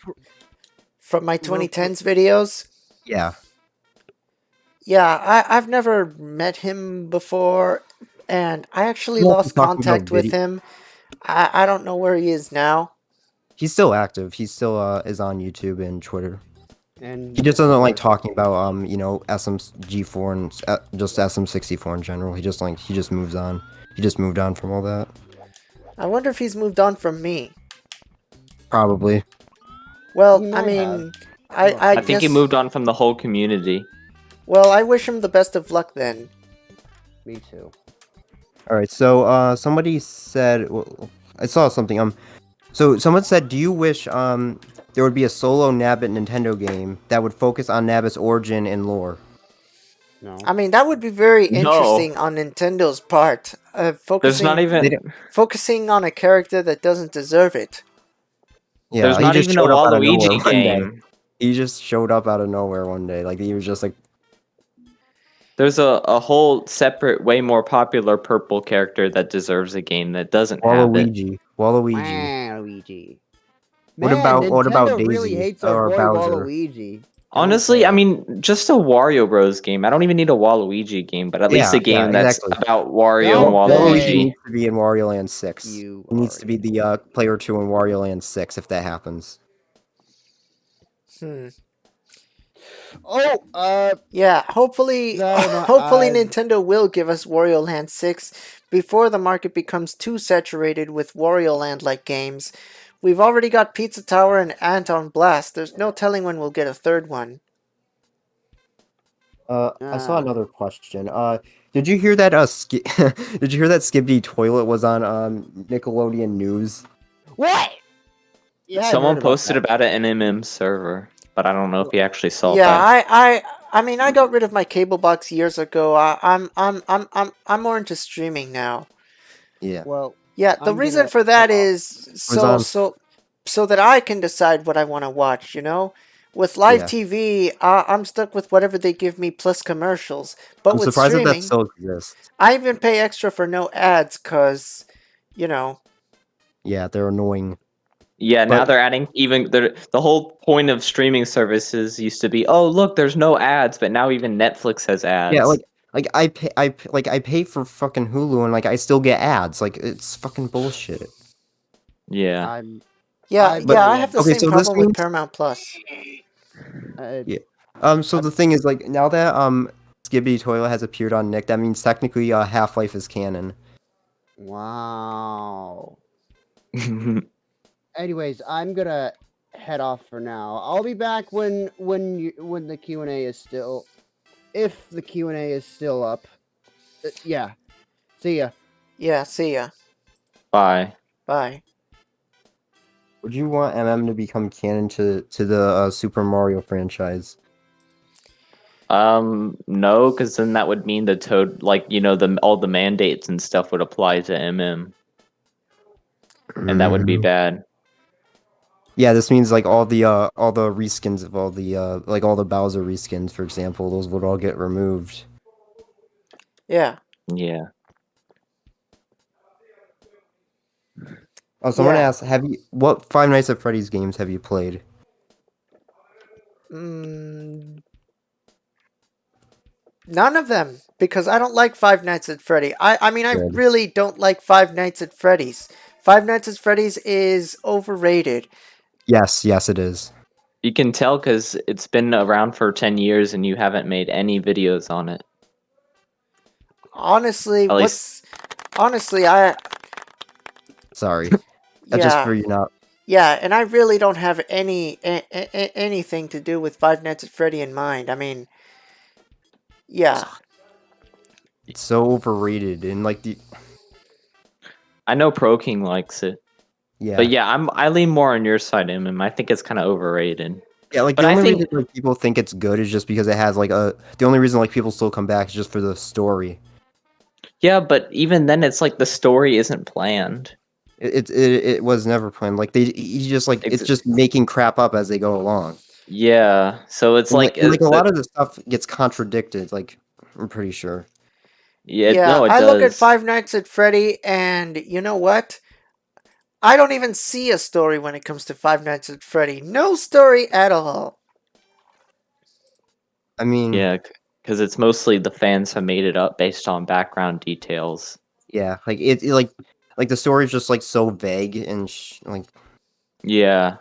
[SPEAKER 1] my
[SPEAKER 4] real
[SPEAKER 1] 2010s videos?
[SPEAKER 5] Yeah.
[SPEAKER 1] Yeah, I've never met him before, and I actually
[SPEAKER 5] Well,
[SPEAKER 1] lost
[SPEAKER 5] talking about
[SPEAKER 1] contact with
[SPEAKER 5] video-
[SPEAKER 1] him. I don't know where he is now.
[SPEAKER 5] He's still active. He still is on YouTube and Twitter.
[SPEAKER 4] And
[SPEAKER 5] He just doesn't like talking about SMG4 and just SM64 in general. He just moves on. He just moved on from all that.
[SPEAKER 1] I wonder if he's moved on from me.
[SPEAKER 5] Probably.
[SPEAKER 1] Well,
[SPEAKER 4] He
[SPEAKER 1] I
[SPEAKER 4] might have.
[SPEAKER 1] mean, I
[SPEAKER 6] I think he
[SPEAKER 1] guess-
[SPEAKER 6] moved on from the whole community.
[SPEAKER 1] Well, I wish him the best of luck then.
[SPEAKER 4] Me too.
[SPEAKER 5] All right. So somebody said, well, I saw something. So someone said, do you wish there would be a solo Nabbit Nintendo game that would focus on Nabbit's origin and lore?
[SPEAKER 4] No.
[SPEAKER 1] I mean, that would be very
[SPEAKER 6] No.
[SPEAKER 1] interesting on Nintendo's part.
[SPEAKER 6] There's
[SPEAKER 1] Focusing
[SPEAKER 6] not even
[SPEAKER 1] focusing on a character that doesn't deserve it.
[SPEAKER 5] Yeah,
[SPEAKER 6] there's
[SPEAKER 5] he
[SPEAKER 6] not
[SPEAKER 5] just
[SPEAKER 6] even a
[SPEAKER 5] showed up out of nowhere
[SPEAKER 6] Waluigi
[SPEAKER 5] one day.
[SPEAKER 6] game.
[SPEAKER 5] He just showed up out of nowhere one day. Like he was just like,
[SPEAKER 6] There's a whole separate, way more popular purple character that deserves a game that doesn't have it.
[SPEAKER 5] Waluigi. Waluigi.
[SPEAKER 4] Waluigi.
[SPEAKER 5] What
[SPEAKER 4] Man,
[SPEAKER 5] about
[SPEAKER 4] Nintendo really
[SPEAKER 5] Daisy
[SPEAKER 4] hates our
[SPEAKER 5] or
[SPEAKER 4] boy
[SPEAKER 5] Bowser?
[SPEAKER 4] Waluigi.
[SPEAKER 6] Honestly, I mean, just a Wario Bros game. I don't even need a Waluigi game, but at least
[SPEAKER 5] Yeah,
[SPEAKER 6] a game
[SPEAKER 5] yeah,
[SPEAKER 6] that's
[SPEAKER 5] exactly.
[SPEAKER 6] about Wario
[SPEAKER 4] Don't
[SPEAKER 6] and
[SPEAKER 4] they?
[SPEAKER 5] Waluigi
[SPEAKER 6] Waluigi.
[SPEAKER 5] needs to be in Wario Land 6.
[SPEAKER 4] You
[SPEAKER 5] He needs to be the player 2 in Wario Land 6 if that happens.
[SPEAKER 4] Oh,
[SPEAKER 1] Yeah, hopefully,
[SPEAKER 4] No, no,
[SPEAKER 1] hopefully
[SPEAKER 4] I-
[SPEAKER 1] Nintendo will give us Wario Land 6 before the market becomes too saturated with Wario Land-like games. We've already got Pizza Tower and Ant on Blast. There's no telling when we'll get a third one.
[SPEAKER 5] I saw another question. Did you hear that did you hear that Skibidi Toilet was on Nickelodeon News?
[SPEAKER 4] what? Yeah, I've
[SPEAKER 6] Someone
[SPEAKER 4] heard
[SPEAKER 6] posted
[SPEAKER 4] that.
[SPEAKER 6] about it in MM server, but I don't know if he actually saw
[SPEAKER 1] Yeah,
[SPEAKER 6] that.
[SPEAKER 1] I mean, I got rid of my cable box years ago. I'm more into streaming now.
[SPEAKER 5] Yeah.
[SPEAKER 4] Well,
[SPEAKER 1] Yeah, the
[SPEAKER 4] I'm
[SPEAKER 1] reason
[SPEAKER 4] gonna
[SPEAKER 1] for that
[SPEAKER 4] head off.
[SPEAKER 1] is
[SPEAKER 5] on-
[SPEAKER 1] so that I can decide what I want to watch, With live
[SPEAKER 5] Yeah.
[SPEAKER 1] TV, I'm stuck with whatever they give me plus commercials. But
[SPEAKER 5] I'm
[SPEAKER 1] with
[SPEAKER 5] surprised that
[SPEAKER 1] streaming,
[SPEAKER 5] still exists.
[SPEAKER 1] I even pay extra for no ads because,
[SPEAKER 5] Yeah, they're annoying.
[SPEAKER 6] Yeah, now
[SPEAKER 5] But-
[SPEAKER 6] they're adding the whole point of streaming services used to be, oh look, there's no ads, but now even Netflix has ads.
[SPEAKER 5] Yeah, like I pay for fucking Hulu and like I still get ads. Like it's fucking bullshit.
[SPEAKER 6] yeah.
[SPEAKER 4] I'm.
[SPEAKER 1] I have the
[SPEAKER 5] Okay,
[SPEAKER 1] same
[SPEAKER 5] so this
[SPEAKER 1] problem with
[SPEAKER 5] means-
[SPEAKER 1] Paramount Plus.
[SPEAKER 4] Uh,
[SPEAKER 5] So the thing is, like, now that Skibidi Toilet has appeared on Nick, that means technically Half-Life is canon.
[SPEAKER 4] Wow. Anyways, I'm gonna head off for now. I'll be back when the Q&A is still, if the Q&A is still up. Yeah. See ya.
[SPEAKER 1] Yeah, see ya.
[SPEAKER 6] Bye.
[SPEAKER 1] Bye.
[SPEAKER 5] Would you want MM to become canon to the Super Mario franchise?
[SPEAKER 6] No, because then that would mean the Toad, like, all the mandates and stuff would apply to MM, and that would be bad.
[SPEAKER 5] Yeah, this means like all the reskins of all the like all the Bowser reskins, for example, those would all get removed.
[SPEAKER 1] Yeah.
[SPEAKER 6] Yeah.
[SPEAKER 5] Oh, someone
[SPEAKER 1] Yeah.
[SPEAKER 5] asked, what Five Nights at Freddy's games have you played?
[SPEAKER 1] None of them, because I don't like Five Nights at Freddy. I mean, I
[SPEAKER 5] Good.
[SPEAKER 1] really don't like Five Nights at Freddy's. Five Nights at Freddy's is overrated.
[SPEAKER 5] Yes, it is.
[SPEAKER 6] You can tell because it's been around for 10 years and you haven't made any videos on it.
[SPEAKER 1] Honestly,
[SPEAKER 6] At least,
[SPEAKER 1] honestly,
[SPEAKER 5] Sorry. That's just
[SPEAKER 1] yeah.
[SPEAKER 5] for you not.
[SPEAKER 1] Yeah, and I really don't have anything to do with Five Nights at Freddy in mind. I mean, yeah.
[SPEAKER 5] It's so overrated and like the.
[SPEAKER 6] I know Pro King likes it.
[SPEAKER 5] Yeah.
[SPEAKER 6] But yeah, I lean more on your side, MM. I think it's kind of overrated.
[SPEAKER 5] Yeah, like
[SPEAKER 6] But
[SPEAKER 5] the
[SPEAKER 6] I
[SPEAKER 5] only
[SPEAKER 6] think
[SPEAKER 5] reason like people think it's good is just because it has like a. The only reason like people still come back is just for the story.
[SPEAKER 6] yeah, but even then, it's like the story isn't planned.
[SPEAKER 5] It was never planned. Like he just like it's just making crap up as they go along.
[SPEAKER 6] Yeah, so it's
[SPEAKER 5] And,
[SPEAKER 6] like
[SPEAKER 5] and, like a lot of the stuff gets contradicted. Like I'm pretty sure.
[SPEAKER 6] yeah, no, it
[SPEAKER 1] I
[SPEAKER 6] does.
[SPEAKER 1] look at Five Nights at Freddy, and you know what? I don't even see a story when it comes to Five Nights at Freddy. No story at all.
[SPEAKER 5] I mean,
[SPEAKER 6] Yeah, because it's mostly the fans have made it up based on background details.
[SPEAKER 5] Yeah, like like the story's just like so vague and like
[SPEAKER 6] Yeah.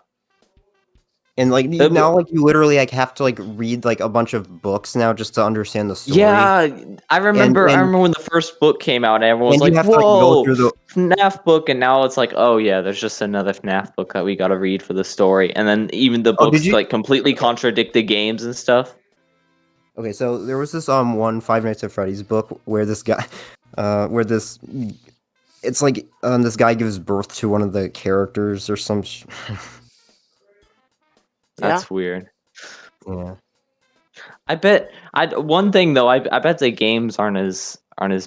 [SPEAKER 5] and like now like you literally like have to like read like a bunch of books now just to understand the story.
[SPEAKER 6] Yeah, I remember.
[SPEAKER 5] And
[SPEAKER 6] I remember when the first book came out, and everyone was
[SPEAKER 5] and you
[SPEAKER 6] like,
[SPEAKER 5] have to, like,
[SPEAKER 6] "Whoa,
[SPEAKER 5] go through the
[SPEAKER 6] FNAF book!" And now it's like, "Oh yeah, there's just another FNAF book that we got to read for the story." And then even the
[SPEAKER 5] Oh, did
[SPEAKER 6] books
[SPEAKER 5] you-
[SPEAKER 6] like completely contradict the games and stuff.
[SPEAKER 5] Okay, so there was this one Five Nights at Freddy's book where this guy where this it's like this guy gives birth to one of the characters or some
[SPEAKER 6] That's weird.
[SPEAKER 5] Yeah.
[SPEAKER 6] I bet. One thing though. I bet the games aren't as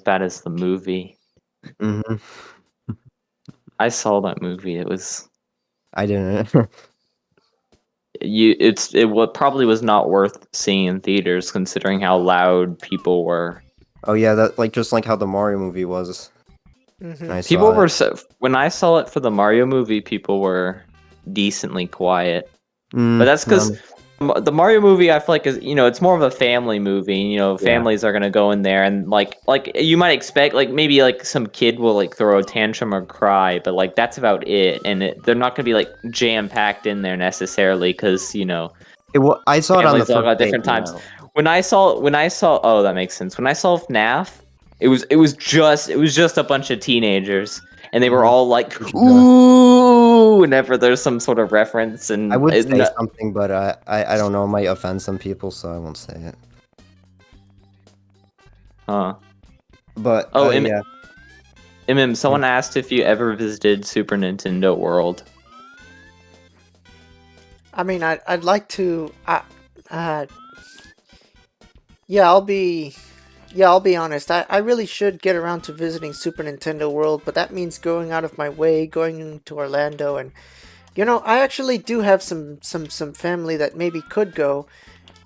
[SPEAKER 6] bad as the movie.
[SPEAKER 5] Mhm.
[SPEAKER 6] I saw that movie. It was
[SPEAKER 5] I didn't.
[SPEAKER 6] it probably was not worth seeing in theaters considering how loud people were.
[SPEAKER 5] Oh yeah, that like just like how the Mario movie was.
[SPEAKER 6] People were when I saw it for the Mario movie, people were decently quiet. But that's because the Mario movie, I feel like, is it's more of a family movie. Families are gonna go in there and like you might expect like maybe like some kid will like throw a tantrum or cry, but like that's about it. And they're not gonna be like jam packed in there necessarily because
[SPEAKER 5] I saw it on the
[SPEAKER 6] families all
[SPEAKER 5] first
[SPEAKER 6] got
[SPEAKER 5] day,
[SPEAKER 6] different times. When I saw oh, that makes sense. When I saw FNAF, it was just a bunch of teenagers, and they were all like, "Ooh!" Whenever there's some sort of reference, and
[SPEAKER 5] I would say something, but I don't know, it might offend some people, so I won't say it.
[SPEAKER 6] Huh?
[SPEAKER 5] But
[SPEAKER 6] yeah. Someone asked if you ever visited Super Nintendo World.
[SPEAKER 1] I mean, I'd like to. Yeah, I'll be honest. I really should get around to visiting Super Nintendo World, but that means going out of my way, going to Orlando, and I actually do have some family that maybe could go.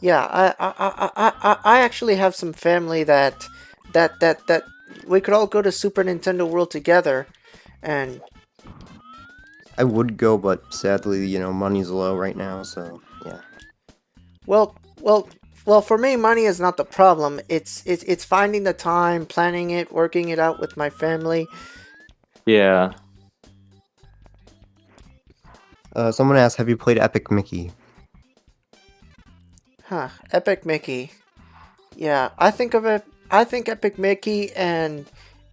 [SPEAKER 1] Yeah, I actually have some family that we could all go to Super Nintendo World together, and
[SPEAKER 5] I would go, but sadly, money's low right now, so yeah.
[SPEAKER 1] Well, for me, money is not the problem. It's finding the time, planning it, working it out with my family.
[SPEAKER 6] Yeah.
[SPEAKER 5] Someone asked, have you played Epic Mickey?
[SPEAKER 1] Huh, Epic Mickey. Yeah, I think Epic Mickey, and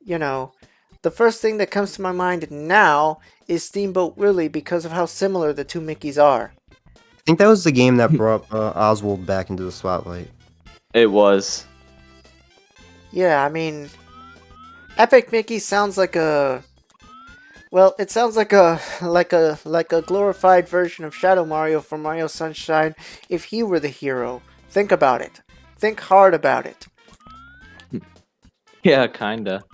[SPEAKER 1] the first thing that comes to my mind now is Steamboat Willie because of how similar the two Mickeys are.
[SPEAKER 5] I think that was the game that brought Oswald back into the spotlight.
[SPEAKER 6] It was.
[SPEAKER 1] Yeah, I mean, Epic Mickey sounds like a... Well, it sounds like a glorified version of Shadow Mario from Mario Sunshine if he were the hero. Think about it. Think hard about it.
[SPEAKER 6] Yeah, kinda.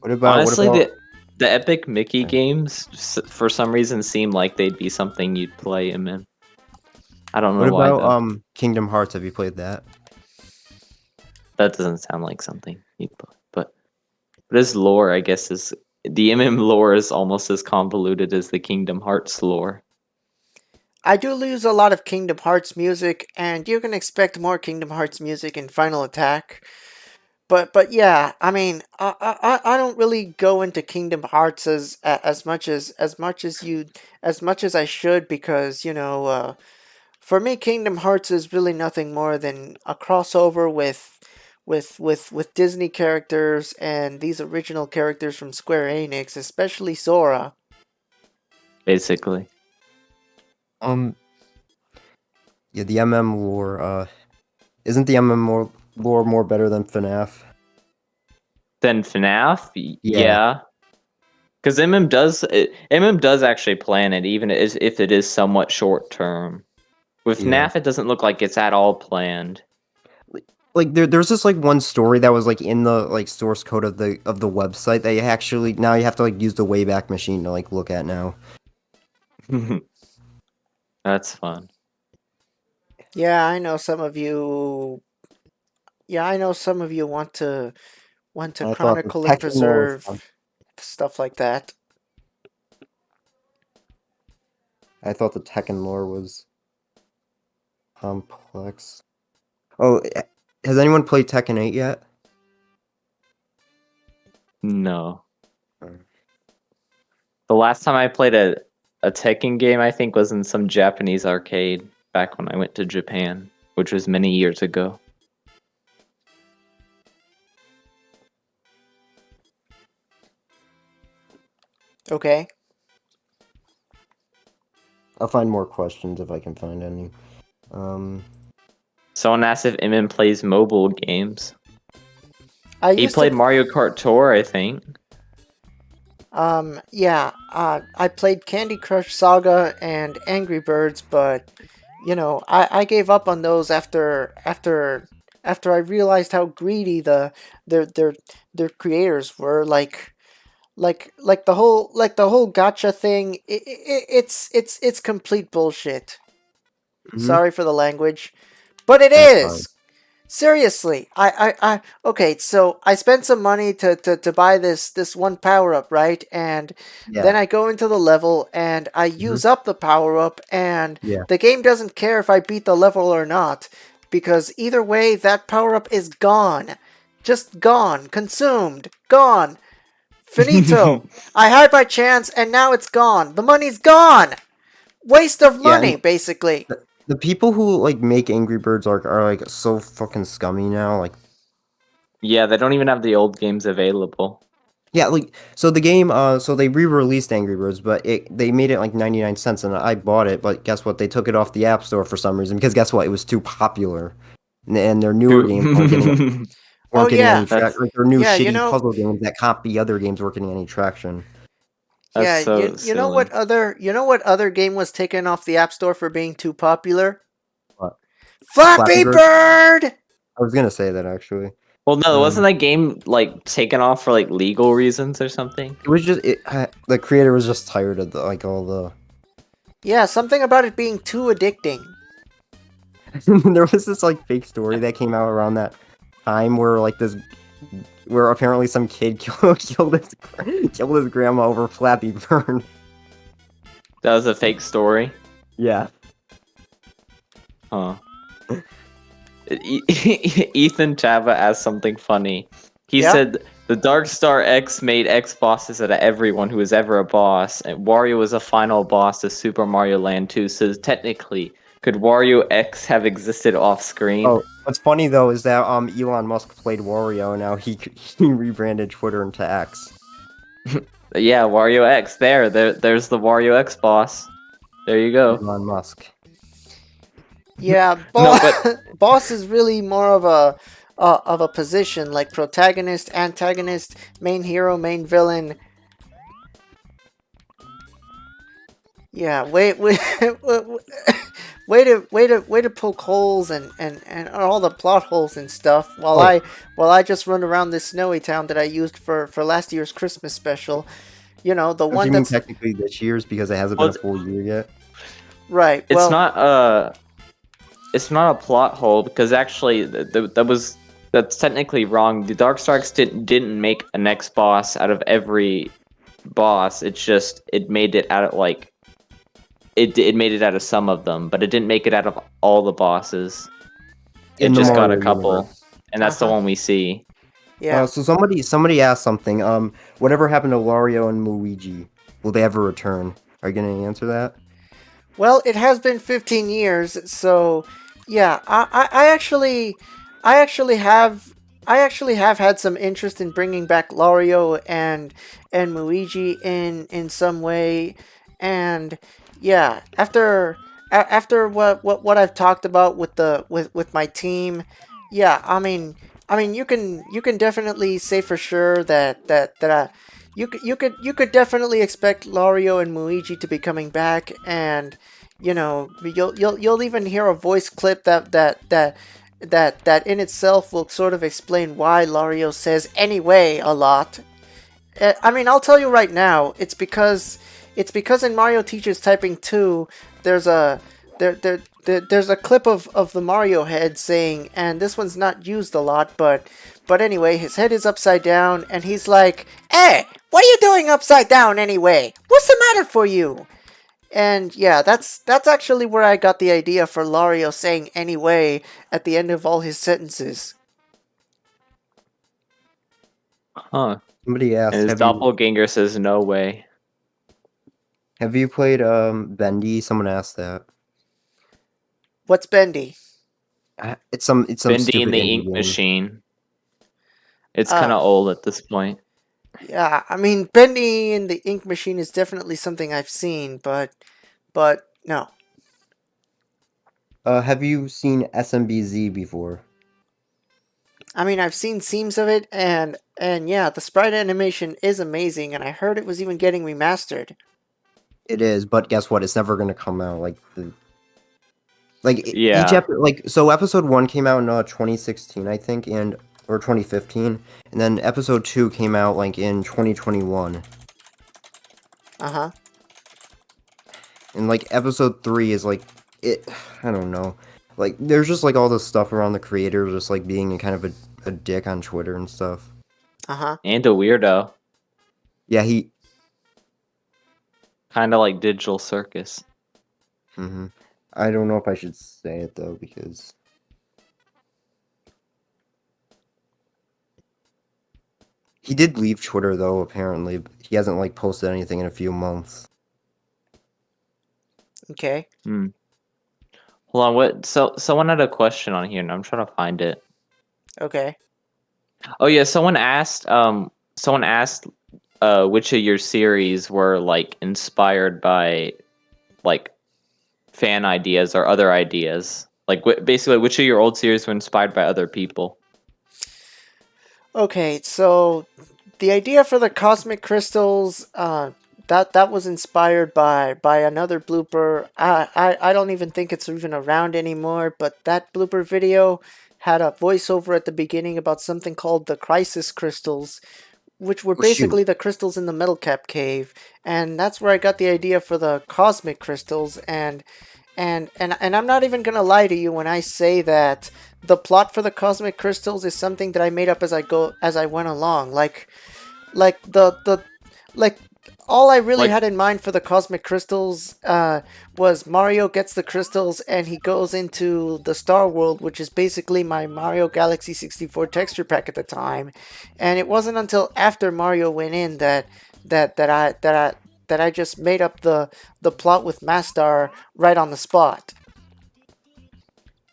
[SPEAKER 6] Honestly, the Epic Mickey games for some reason seem like they'd be something you'd play him in. I don't know why.
[SPEAKER 5] What about Kingdom Hearts? Have you played that?
[SPEAKER 6] That doesn't sound like something you'd play. But his lore, I guess, is the MM lore is almost as convoluted as the Kingdom Hearts lore.
[SPEAKER 1] I do lose a lot of Kingdom Hearts music, and you can expect more Kingdom Hearts music in Final Attack. But yeah, I mean, I don't really go into Kingdom Hearts as much as I should because for me, Kingdom Hearts is really nothing more than a crossover with Disney characters and these original characters from Square Enix, especially Sora.
[SPEAKER 6] Basically.
[SPEAKER 5] Yeah, the MM lore. Isn't the MM lore more better than FNAF?
[SPEAKER 6] Then FNAF, yeah. Because MM does actually plan it, even if it is somewhat short term. With FNAF, it doesn't look like it's at all planned.
[SPEAKER 5] Like there's this like one story that was like in the like source code of the website that you actually now you have to like use the Wayback Machine to like look at now.
[SPEAKER 6] That's fun.
[SPEAKER 1] Yeah, I know some of you. Yeah, I know some of you want to chronicle and preserve stuff like that.
[SPEAKER 5] I thought the Tekken lore was complex. Oh, has anyone played Tekken 8 yet?
[SPEAKER 6] No. The last time I played a Tekken game, I think, was in some Japanese arcade back when I went to Japan, which was many years ago.
[SPEAKER 1] Okay.
[SPEAKER 5] I'll find more questions if I can find any.
[SPEAKER 6] Someone asked if MM plays mobile games. He
[SPEAKER 1] He
[SPEAKER 6] played Mario Kart Tour, I think.
[SPEAKER 1] Yeah, I played Candy Crush Saga and Angry Birds, but you know, I gave up on those after I realized how greedy their creators were. Like the whole gotcha thing. It's complete bullshit. Sorry for the language, but it is. Seriously, okay, so I spent some money to buy this one power-up, right? And then I go into the level and I use up the power-up, and the game doesn't care if I beat the level or not, because either way, that power-up is gone. Just gone. Consumed. Gone. Finito. I had my chance and now it's gone. The money's gone! Waste of money, basically.
[SPEAKER 5] The people who like make Angry Birds are like so fucking scummy now. Like,
[SPEAKER 6] yeah, they don't even have the old games available.
[SPEAKER 5] Yeah, like so the game. So they re-released Angry Birds, but they made it like 99 cents, and I bought it. But guess what? They took it off the App Store for some reason because guess what? It was too popular, and their newer games weren't getting any traction. Like their new shitty puzzle games that copy other games weren't getting any traction.
[SPEAKER 6] That's
[SPEAKER 1] you know what other game was taken off the App Store for being too popular?
[SPEAKER 5] What?
[SPEAKER 1] Flappy Bird!
[SPEAKER 5] I was gonna say that actually.
[SPEAKER 6] Well, no, wasn't that game like taken off for like legal reasons or something?
[SPEAKER 5] It was just the creator was just tired of all the.
[SPEAKER 1] Yeah, something about it being too addicting.
[SPEAKER 5] There was this like fake story that came out around that time where apparently some kid killed his grandma over Flappy Bird.
[SPEAKER 6] That was a fake story?
[SPEAKER 5] Yeah.
[SPEAKER 6] Huh. Ethan Chava asked something funny. He said, the Dark Star X made X bosses out of everyone who was ever a boss, and Wario was a final boss of Super Mario Land 2, so technically, could Wario X have existed off-screen?
[SPEAKER 5] Oh, what's funny though is that Elon Musk played Wario, and now he rebranded Twitter into X.
[SPEAKER 6] Yeah, Wario X. There's the Wario X boss. There you go.
[SPEAKER 5] Elon Musk.
[SPEAKER 1] Yeah, boss is really more of a position, like protagonist, antagonist, main hero, main villain. Yeah, way to poke holes and all the plot holes and stuff while I just run around this snowy town that I used for last year's Christmas special. You know, the one that's
[SPEAKER 5] technically this year's because it hasn't been a full year yet.
[SPEAKER 1] Right.
[SPEAKER 6] It's not a plot hole because actually that's technically wrong. The Darkstarks didn't make a next boss out of every boss. It's just it made it out of like it made it out of some of them, but it didn't make it out of all the bosses. It just got a couple, and that's the one we see.
[SPEAKER 1] Yeah.
[SPEAKER 5] So somebody asked something. Whatever happened to Wario and Luigi? Will they ever return? Are you gonna answer that?
[SPEAKER 1] Well, it has been 15 years, so yeah, I actually have, I actually have had some interest in bringing back Lario and Muigi in some way, and yeah, after what I've talked about with the with my team, yeah, I mean you can definitely say for sure that you could definitely expect Lario and Muigi to be coming back, and you know you'll even hear a voice clip that in itself will sort of explain why Lario says anyway a lot. I mean, I'll tell you right now, it's because in Mario Teaches Typing 2, there's a there's a clip of the Mario head saying, and this one's not used a lot, but anyway, his head is upside down, and he's like, "Hey, what are you doing upside down anyway? What's the matter for you?" And yeah, that's actually where I got the idea for Lario saying anyway at the end of all his sentences.
[SPEAKER 6] Huh.
[SPEAKER 5] Somebody asked,
[SPEAKER 6] And his doppelganger says no way.
[SPEAKER 5] have you played Bendy? Someone asked that.
[SPEAKER 1] What's Bendy?
[SPEAKER 5] It's some
[SPEAKER 6] Bendy
[SPEAKER 5] stupid
[SPEAKER 6] and the
[SPEAKER 5] indie
[SPEAKER 6] Ink
[SPEAKER 5] game.
[SPEAKER 6] Machine. It's kind of old at this point.
[SPEAKER 1] Yeah, I mean, Bendy and the Ink Machine is definitely something I've seen, but no.
[SPEAKER 5] Have you seen SMBZ before?
[SPEAKER 1] I mean, I've seen seams of it, and yeah, the sprite animation is amazing, and I heard it was even getting remastered.
[SPEAKER 5] It is, but guess what? It's never gonna come out
[SPEAKER 6] Yeah.
[SPEAKER 5] each so episode 1 came out in 2016, I think, or 2015, and then episode 2 came out like in 2021.
[SPEAKER 1] Uh-huh.
[SPEAKER 5] And like episode 3 is like I don't know. Like there's just like all this stuff around the creator just like being kind of a dick on Twitter and stuff.
[SPEAKER 1] Uh-huh.
[SPEAKER 6] And a weirdo.
[SPEAKER 5] Yeah, he
[SPEAKER 6] Kind of like Digital Circus.
[SPEAKER 5] I don't know if I should say it though, because he did leave Twitter though, apparently. He hasn't like posted anything in a few months.
[SPEAKER 1] Okay.
[SPEAKER 6] Hold on, what? So someone had a question on here, and I'm trying to find it.
[SPEAKER 1] Okay.
[SPEAKER 6] Oh yeah, someone asked which of your series were like inspired by like fan ideas or other ideas. Like basically, which of your old series were inspired by other people?
[SPEAKER 1] Okay, so the idea for the cosmic crystals, that was inspired by another blooper. I don't even think it's even around anymore, but that blooper video had a voiceover at the beginning about something called the crisis crystals, which were basically the crystals in the metal cap cave, and that's where I got the idea for the cosmic crystals. And I'm not even gonna lie to you when I say that the plot for the cosmic crystals is something that I made up as I went along. Like all I really had in mind for the cosmic crystals was Mario gets the crystals and he goes into the Star World, which is basically my Mario Galaxy 64 texture pack at the time. And it wasn't until after Mario went in that I just made up the plot with Mastar right on the spot.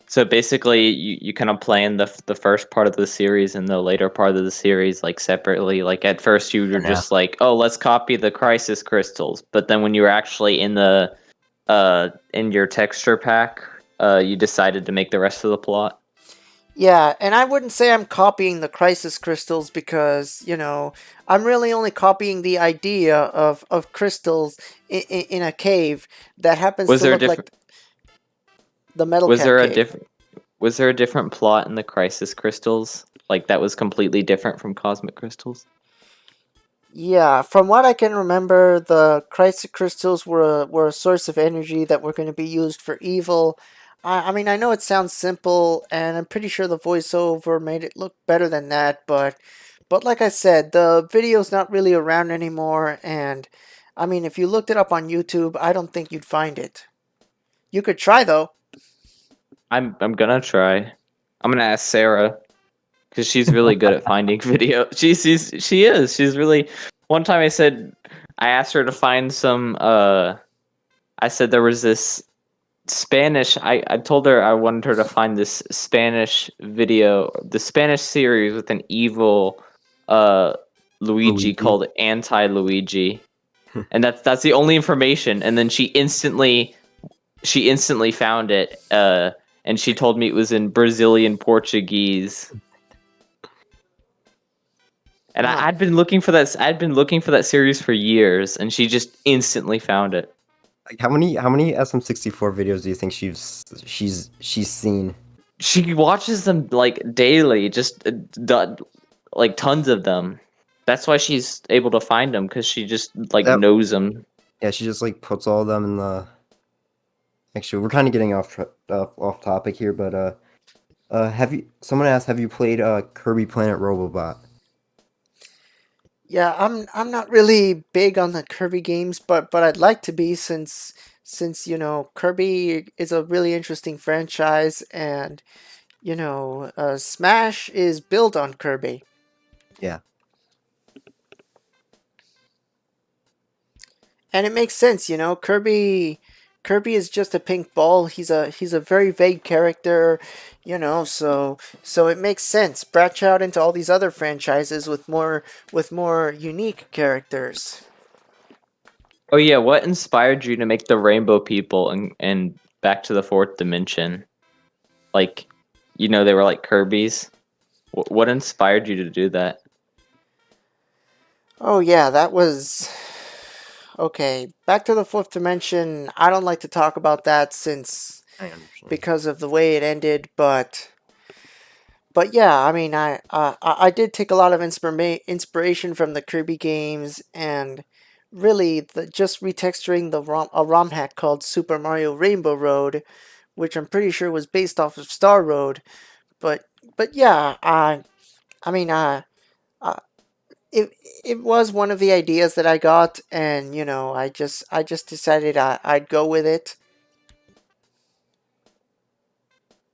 [SPEAKER 6] So basically, you kind of plan the first part of the series and the later part of the series like separately. Like at first you were just like, oh, let's copy the crisis crystals, but then when you were actually in the in your texture pack, you decided to make the rest of the plot.
[SPEAKER 1] Yeah, and I wouldn't say I'm copying the crisis crystals because, you know, I'm really only copying the idea of crystals in a cave that happens to look like the metal cap cave.
[SPEAKER 6] Was there a different plot in the crisis crystals? Like that was completely different from cosmic crystals?
[SPEAKER 1] Yeah, from what I can remember, the crisis crystals were a source of energy that were going to be used for evil. I mean, I know it sounds simple, and I'm pretty sure the voiceover made it look better than that, but like I said, the video's not really around anymore, and I mean, if you looked it up on YouTube, I don't think you'd find it. You could try, though.
[SPEAKER 6] I'm gonna try. I'm gonna ask Sarah, because she's really good at finding video. She is. She's really. One time I asked her to find some. I I said there was this Spanish. I told her I wanted her to find this Spanish video, the Spanish series with an evil Luigi called Anti-Luigi, and that's the only information. And then she instantly found it, and she told me it was in Brazilian Portuguese. And I'd been looking for that. I'd been looking for that series for years, and she just instantly found it.
[SPEAKER 5] Like how many SM64 videos do you think she's seen?
[SPEAKER 6] She watches them like daily, just like tons of them. That's why she's able to find them, because she just like knows them.
[SPEAKER 5] Yeah, she just like puts all of them in the. Actually, we're kind of getting off topic here, but someone asked, have you played Kirby Planet Robobot?
[SPEAKER 1] Yeah, I'm not really big on the Kirby games, but I'd like to be, since you know, Kirby is a really interesting franchise, and you know, Smash is built on Kirby.
[SPEAKER 5] Yeah.
[SPEAKER 1] And it makes sense, you know. Kirby is just a pink ball. He's a very vague character, you know, so it makes sense. Branch out into all these other franchises with more unique characters.
[SPEAKER 6] Oh yeah, what inspired you to make the Rainbow People and Back to the Fourth Dimension? Like, you know, they were like Kirby's. What inspired you to do that?
[SPEAKER 1] Oh yeah, that was okay. Back to the Fourth Dimension. I don't like to talk about that because of the way it ended, but yeah, I mean, I did take a lot of inspiration from the Kirby games, and really just retexturing a ROM hack called Super Mario Rainbow Road, which I'm pretty sure was based off of Star Road. But yeah, it was one of the ideas that I got, and you know, I just decided I'd go with it.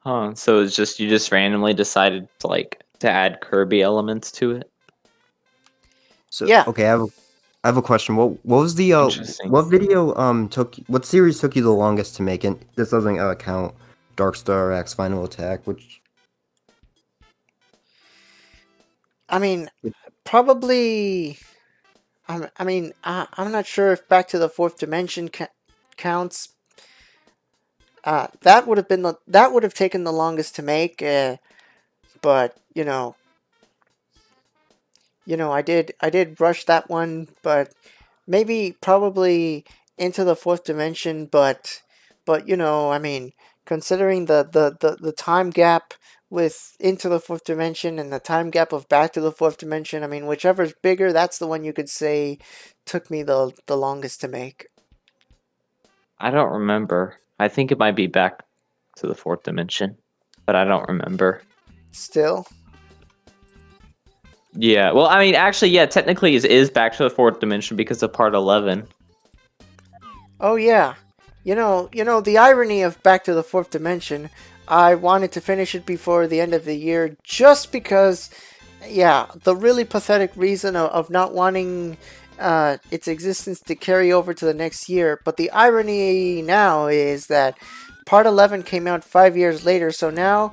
[SPEAKER 6] Huh? So it's just you just randomly decided to add Kirby elements to it.
[SPEAKER 5] So
[SPEAKER 1] yeah.
[SPEAKER 5] Okay, I have a question. What was the what video what series took you the longest to make? And this doesn't count Dark Star X Final Attack, which
[SPEAKER 1] I mean, probably. I'm not sure if Back to the Fourth Dimension counts. That would have taken the longest to make. But you know, I did rush that one. But probably Into the Fourth Dimension. But you know, I mean, considering the time gap with Into the Fourth Dimension and the time gap of Back to the Fourth Dimension, I mean, whichever's bigger, that's the one you could say took me the longest to make.
[SPEAKER 6] I don't remember. I think it might be Back to the Fourth Dimension, but I don't remember.
[SPEAKER 1] Still?
[SPEAKER 6] Yeah, well, I mean, actually, yeah, technically it is Back to the Fourth Dimension because of Part 11.
[SPEAKER 1] Oh, yeah. You know, the irony of Back to the Fourth Dimension, I wanted to finish it before the end of the year just because, yeah, the really pathetic reason of not wanting its existence to carry over to the next year. But the irony now is that Part 11 came out 5 years later, so now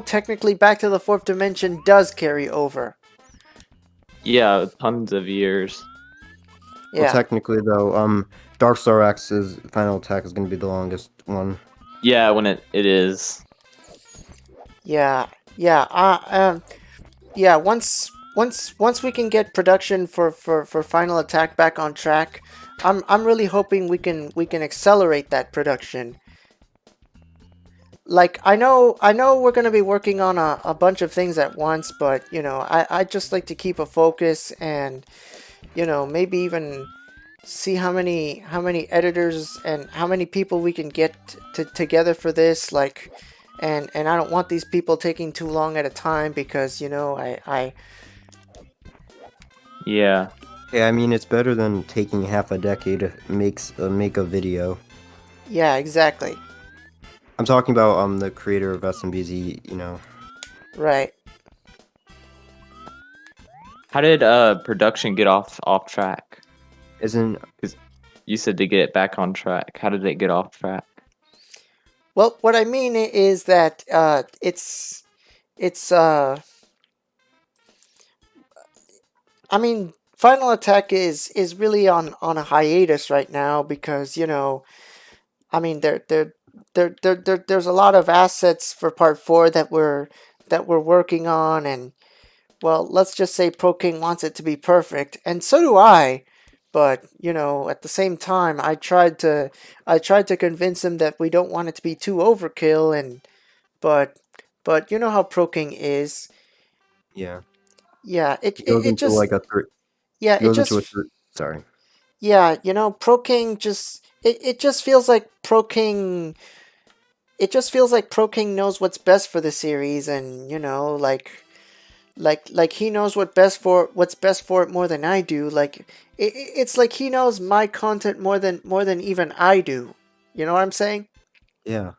[SPEAKER 1] technically Back to the Fourth Dimension does carry over.
[SPEAKER 6] Yeah, tons of years.
[SPEAKER 1] Yeah.
[SPEAKER 5] Well, technically though, Dark Star X's Final Attack is going to be the longest one.
[SPEAKER 6] Yeah, when it is.
[SPEAKER 1] Yeah. Once we can get production for Final Attack back on track, I'm really hoping we can accelerate that production. Like, I know we're going to be working on a bunch of things at once, but, you know, I just like to keep a focus and, you know, maybe even see how many editors and how many people we can get together for this, like, and I don't want these people taking too long at a time because, you know,
[SPEAKER 6] Yeah.
[SPEAKER 5] Yeah, I mean, it's better than taking half a decade to make a video.
[SPEAKER 1] Yeah, exactly.
[SPEAKER 5] I'm talking about the creator of SMBZ, you know.
[SPEAKER 1] Right.
[SPEAKER 6] How did production get off track? you said to get it back on track. How did it get off track?
[SPEAKER 1] Well, what I mean is that it's I mean, Final Attack is really on a hiatus right now because I mean there's a lot of assets for Part 4 that we're working on, and well, let's just say Pro King wants it to be perfect, and so do I. But at the same time, I tried to convince him that we don't want it to be too overkill, and but you know how Pro King is.
[SPEAKER 5] Yeah.
[SPEAKER 1] Yeah,
[SPEAKER 5] It goes
[SPEAKER 1] it
[SPEAKER 5] into
[SPEAKER 1] just
[SPEAKER 5] like a
[SPEAKER 1] yeah
[SPEAKER 5] it
[SPEAKER 1] it
[SPEAKER 5] goes
[SPEAKER 1] just
[SPEAKER 5] into a sorry.
[SPEAKER 1] yeah Pro King just it just feels like Pro King. It just feels like Pro King knows what's best for the series, and like he knows what's best for it more than I do. Like it's like he knows my content more than even I do. You know what I'm saying?
[SPEAKER 5] Yeah.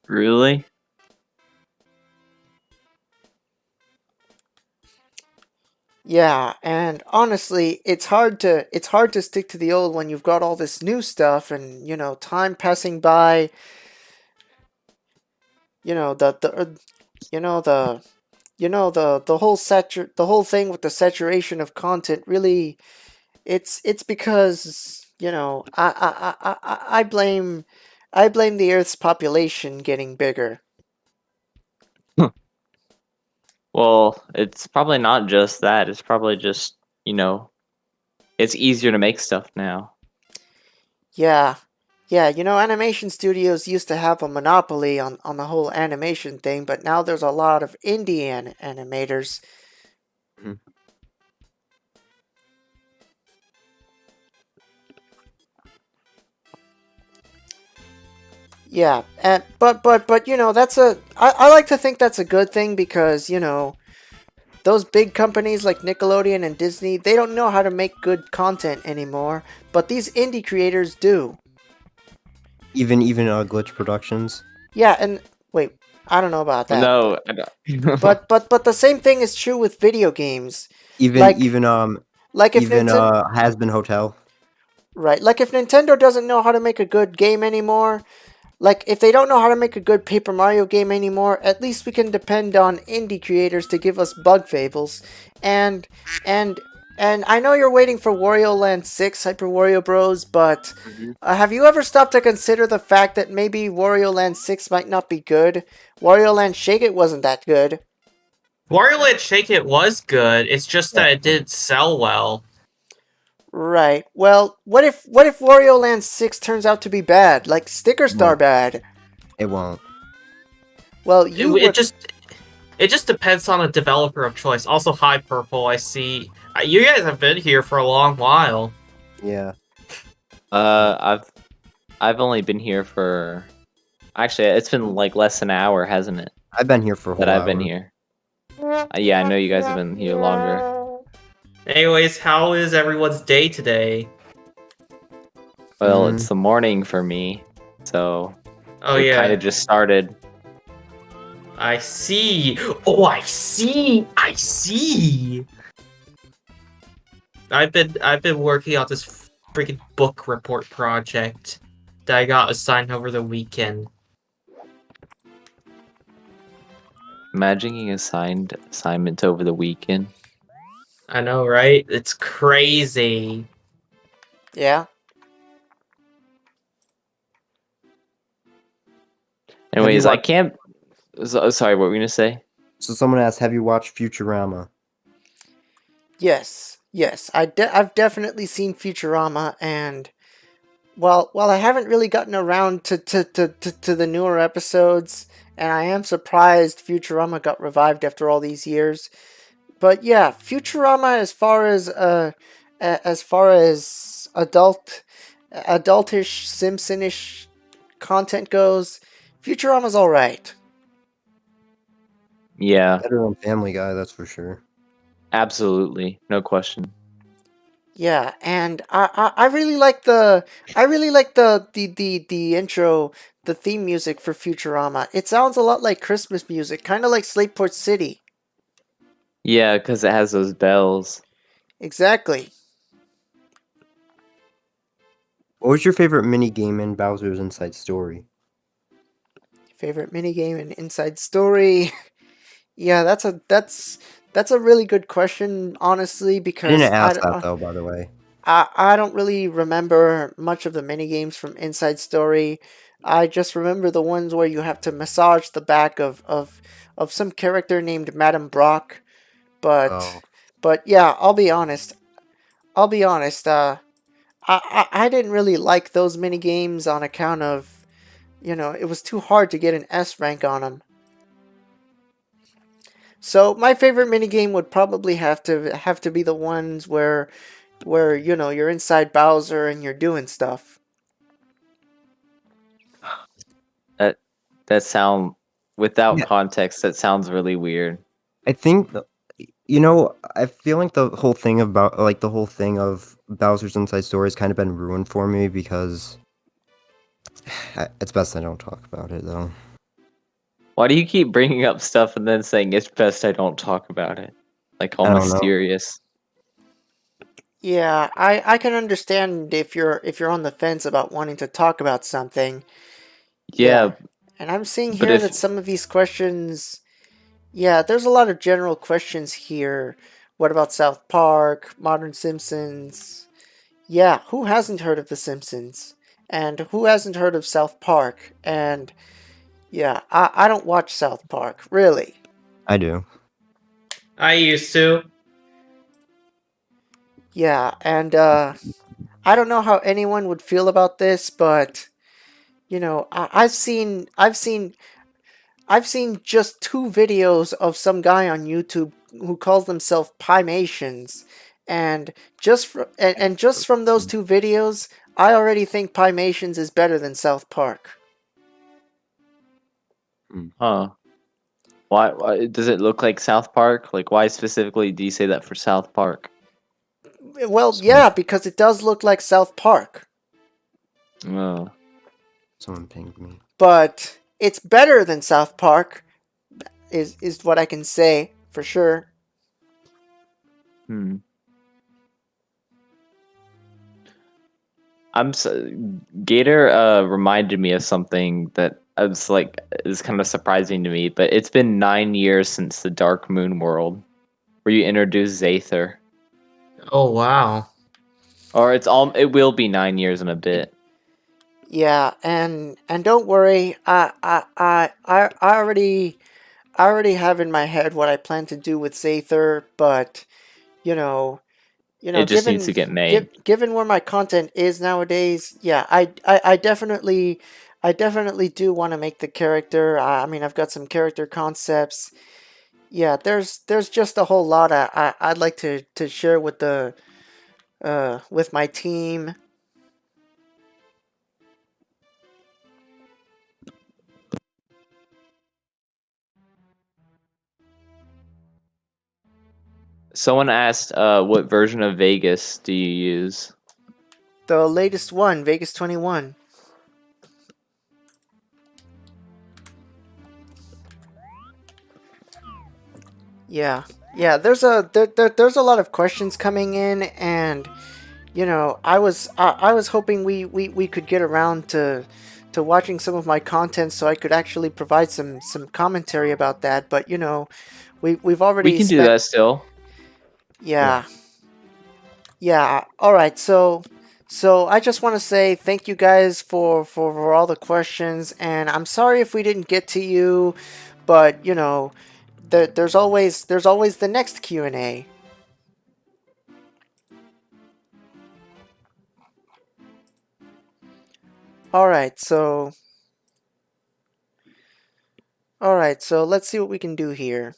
[SPEAKER 6] Really?
[SPEAKER 1] Yeah, and honestly, it's hard to stick to the old when you've got all this new stuff and time passing by. The whole thing with the saturation of content really. It's because I blame the Earth's population getting bigger.
[SPEAKER 6] Well, it's probably not just that. It's probably just, it's easier to make stuff now.
[SPEAKER 1] Yeah. Yeah, animation studios used to have a monopoly on the whole animation thing, but now there's a lot of indie animators.
[SPEAKER 5] Mhm.
[SPEAKER 1] Yeah, but that's I like to think that's a good thing because those big companies like Nickelodeon and Disney, they don't know how to make good content anymore, but these indie creators do.
[SPEAKER 5] Even Glitch Productions.
[SPEAKER 1] Yeah, and wait, I don't know about that.
[SPEAKER 6] No, I don't.
[SPEAKER 1] But the same thing is true with video games.
[SPEAKER 5] Even
[SPEAKER 1] Like-
[SPEAKER 5] even
[SPEAKER 1] Like if
[SPEAKER 5] even
[SPEAKER 1] Nintendo,
[SPEAKER 5] Has Been Hotel.
[SPEAKER 1] right? Like if Nintendo doesn't know how to make a good game anymore, like if they don't know how to make a good Paper Mario game anymore, at least we can depend on indie creators to give us bug fables. And and and I know you're waiting for Wario Land 6 Hyper Wario Bros, but have you ever stopped to consider the fact that maybe Wario Land 6 might not be good? Wario Land Shake It wasn't that good.
[SPEAKER 2] Wario Land Shake It was good. It's just that it didn't sell well.
[SPEAKER 1] Right. Well, what if Wario Land 6 turns out to be bad, like Sticker Star bad?
[SPEAKER 5] It won't.
[SPEAKER 1] Well,
[SPEAKER 2] It just depends on the developer of choice. Also, Hi Purple, I see. You guys have been here for a long while.
[SPEAKER 5] Yeah.
[SPEAKER 6] I've only been here for. Actually, it's been like less than an hour, hasn't it?
[SPEAKER 5] I've been here for a whole
[SPEAKER 6] That I've been
[SPEAKER 5] hour.
[SPEAKER 6] here. Yeah, I know you guys have been here longer.
[SPEAKER 2] Anyways, how is everyone's day today?
[SPEAKER 6] Well, it's the morning for me, so
[SPEAKER 2] Oh
[SPEAKER 6] it
[SPEAKER 2] yeah,
[SPEAKER 6] kind of just started.
[SPEAKER 2] I see. Oh, I see. I see. I've been working on this freaking book report project that I got assigned over the weekend.
[SPEAKER 6] Imagine getting assigned assignments over the weekend.
[SPEAKER 2] I know, right? It's crazy.
[SPEAKER 1] Yeah.
[SPEAKER 6] Anyways, I can't. Sorry, what were you gonna say?
[SPEAKER 5] So someone asked, "Have you watched Futurama?"
[SPEAKER 1] Yes. I've definitely seen Futurama, and while I haven't really gotten around to the newer episodes, and I am surprised Futurama got revived after all these years. But yeah, Futurama, as far as adultish Simpsonish content goes, Futurama's all right.
[SPEAKER 6] Yeah,
[SPEAKER 5] Better than Family Guy, that's for sure.
[SPEAKER 6] absolutely, no question.
[SPEAKER 1] Yeah, and I really like the intro, the theme music for Futurama. It sounds a lot like Christmas music, kind of like Slateport City.
[SPEAKER 6] Yeah, because it has those bells.
[SPEAKER 1] Exactly.
[SPEAKER 5] What was your favorite mini game in Bowser's Inside Story?
[SPEAKER 1] Favorite minigame in Inside Story? Yeah, that's a really good question, honestly,
[SPEAKER 5] I
[SPEAKER 1] because
[SPEAKER 5] didn't ask that though, by the way.
[SPEAKER 1] I don't really remember much of the minigames from Inside Story. I just remember the ones where you have to massage the back of some character named Madame Brock.
[SPEAKER 5] Oh,
[SPEAKER 1] But yeah, I'll be honest. I'll be honest. I didn't really like those minigames on account of, it was too hard to get an S rank on them. So my favorite minigame would probably have to be the ones where you're inside Bowser and you're doing stuff.
[SPEAKER 6] That sound without
[SPEAKER 5] yeah.
[SPEAKER 6] context. That sounds really weird.
[SPEAKER 5] I think I feel like the whole thing of Bowser's Inside Story has kind of been ruined for me because it's best I don't talk about it though.
[SPEAKER 6] Why do you keep bringing up stuff and then saying it's best I don't talk about it? Like all
[SPEAKER 5] I don't know.
[SPEAKER 6] mysterious.
[SPEAKER 1] Yeah, I can understand if you're on the fence about wanting to talk about something.
[SPEAKER 6] Yeah,
[SPEAKER 1] And I'm seeing
[SPEAKER 6] but
[SPEAKER 1] here
[SPEAKER 6] if
[SPEAKER 1] that some of these questions, yeah, there's a lot of general questions here. What about South Park, Modern Simpsons? Yeah, who hasn't heard of The Simpsons? And who hasn't heard of South Park? And yeah, I don't watch South Park, really.
[SPEAKER 5] I do.
[SPEAKER 2] I used to.
[SPEAKER 1] Yeah, and I don't know how anyone would feel about this, but I've seen just 2 videos of some guy on YouTube who calls themselves Pimations, and just from those 2 videos, I already think Pimations is better than South Park.
[SPEAKER 6] Huh. Why does it look like South Park? Like, why specifically do you say that for South Park?
[SPEAKER 1] Well, yeah, because it does look like South Park,
[SPEAKER 6] Oh.
[SPEAKER 5] Someone pinged me.
[SPEAKER 1] but it's better than South Park, is what I can say for sure.
[SPEAKER 6] Gator reminded me of something that I was like is kind of surprising to me, but it's been 9 years since the Dark Moon world, where you introduce Zather.
[SPEAKER 2] Oh wow.
[SPEAKER 6] Or it will be 9 years in a bit.
[SPEAKER 1] Yeah, and don't worry, I already have in my head what I plan to do with Zather, but
[SPEAKER 6] It just needs to get made.
[SPEAKER 1] given where my content is nowadays, yeah, I definitely do want to make the character. I mean, I've got some character concepts. Yeah, there's just a whole lot I'd like to share with the with my team.
[SPEAKER 6] Someone asked, what version of Vegas do you use?
[SPEAKER 1] The latest one, Vegas 21. Yeah, there's there's a lot of questions coming in, and I was hoping we could get around to watching some of my content so I could actually provide some commentary about that. But we've already
[SPEAKER 6] We can do that still.
[SPEAKER 1] Yeah. All right. So I just want to say thank you guys for all the questions, and I'm sorry if we didn't get to you, but there's always the next Q&A. All right. So let's see what we can do here.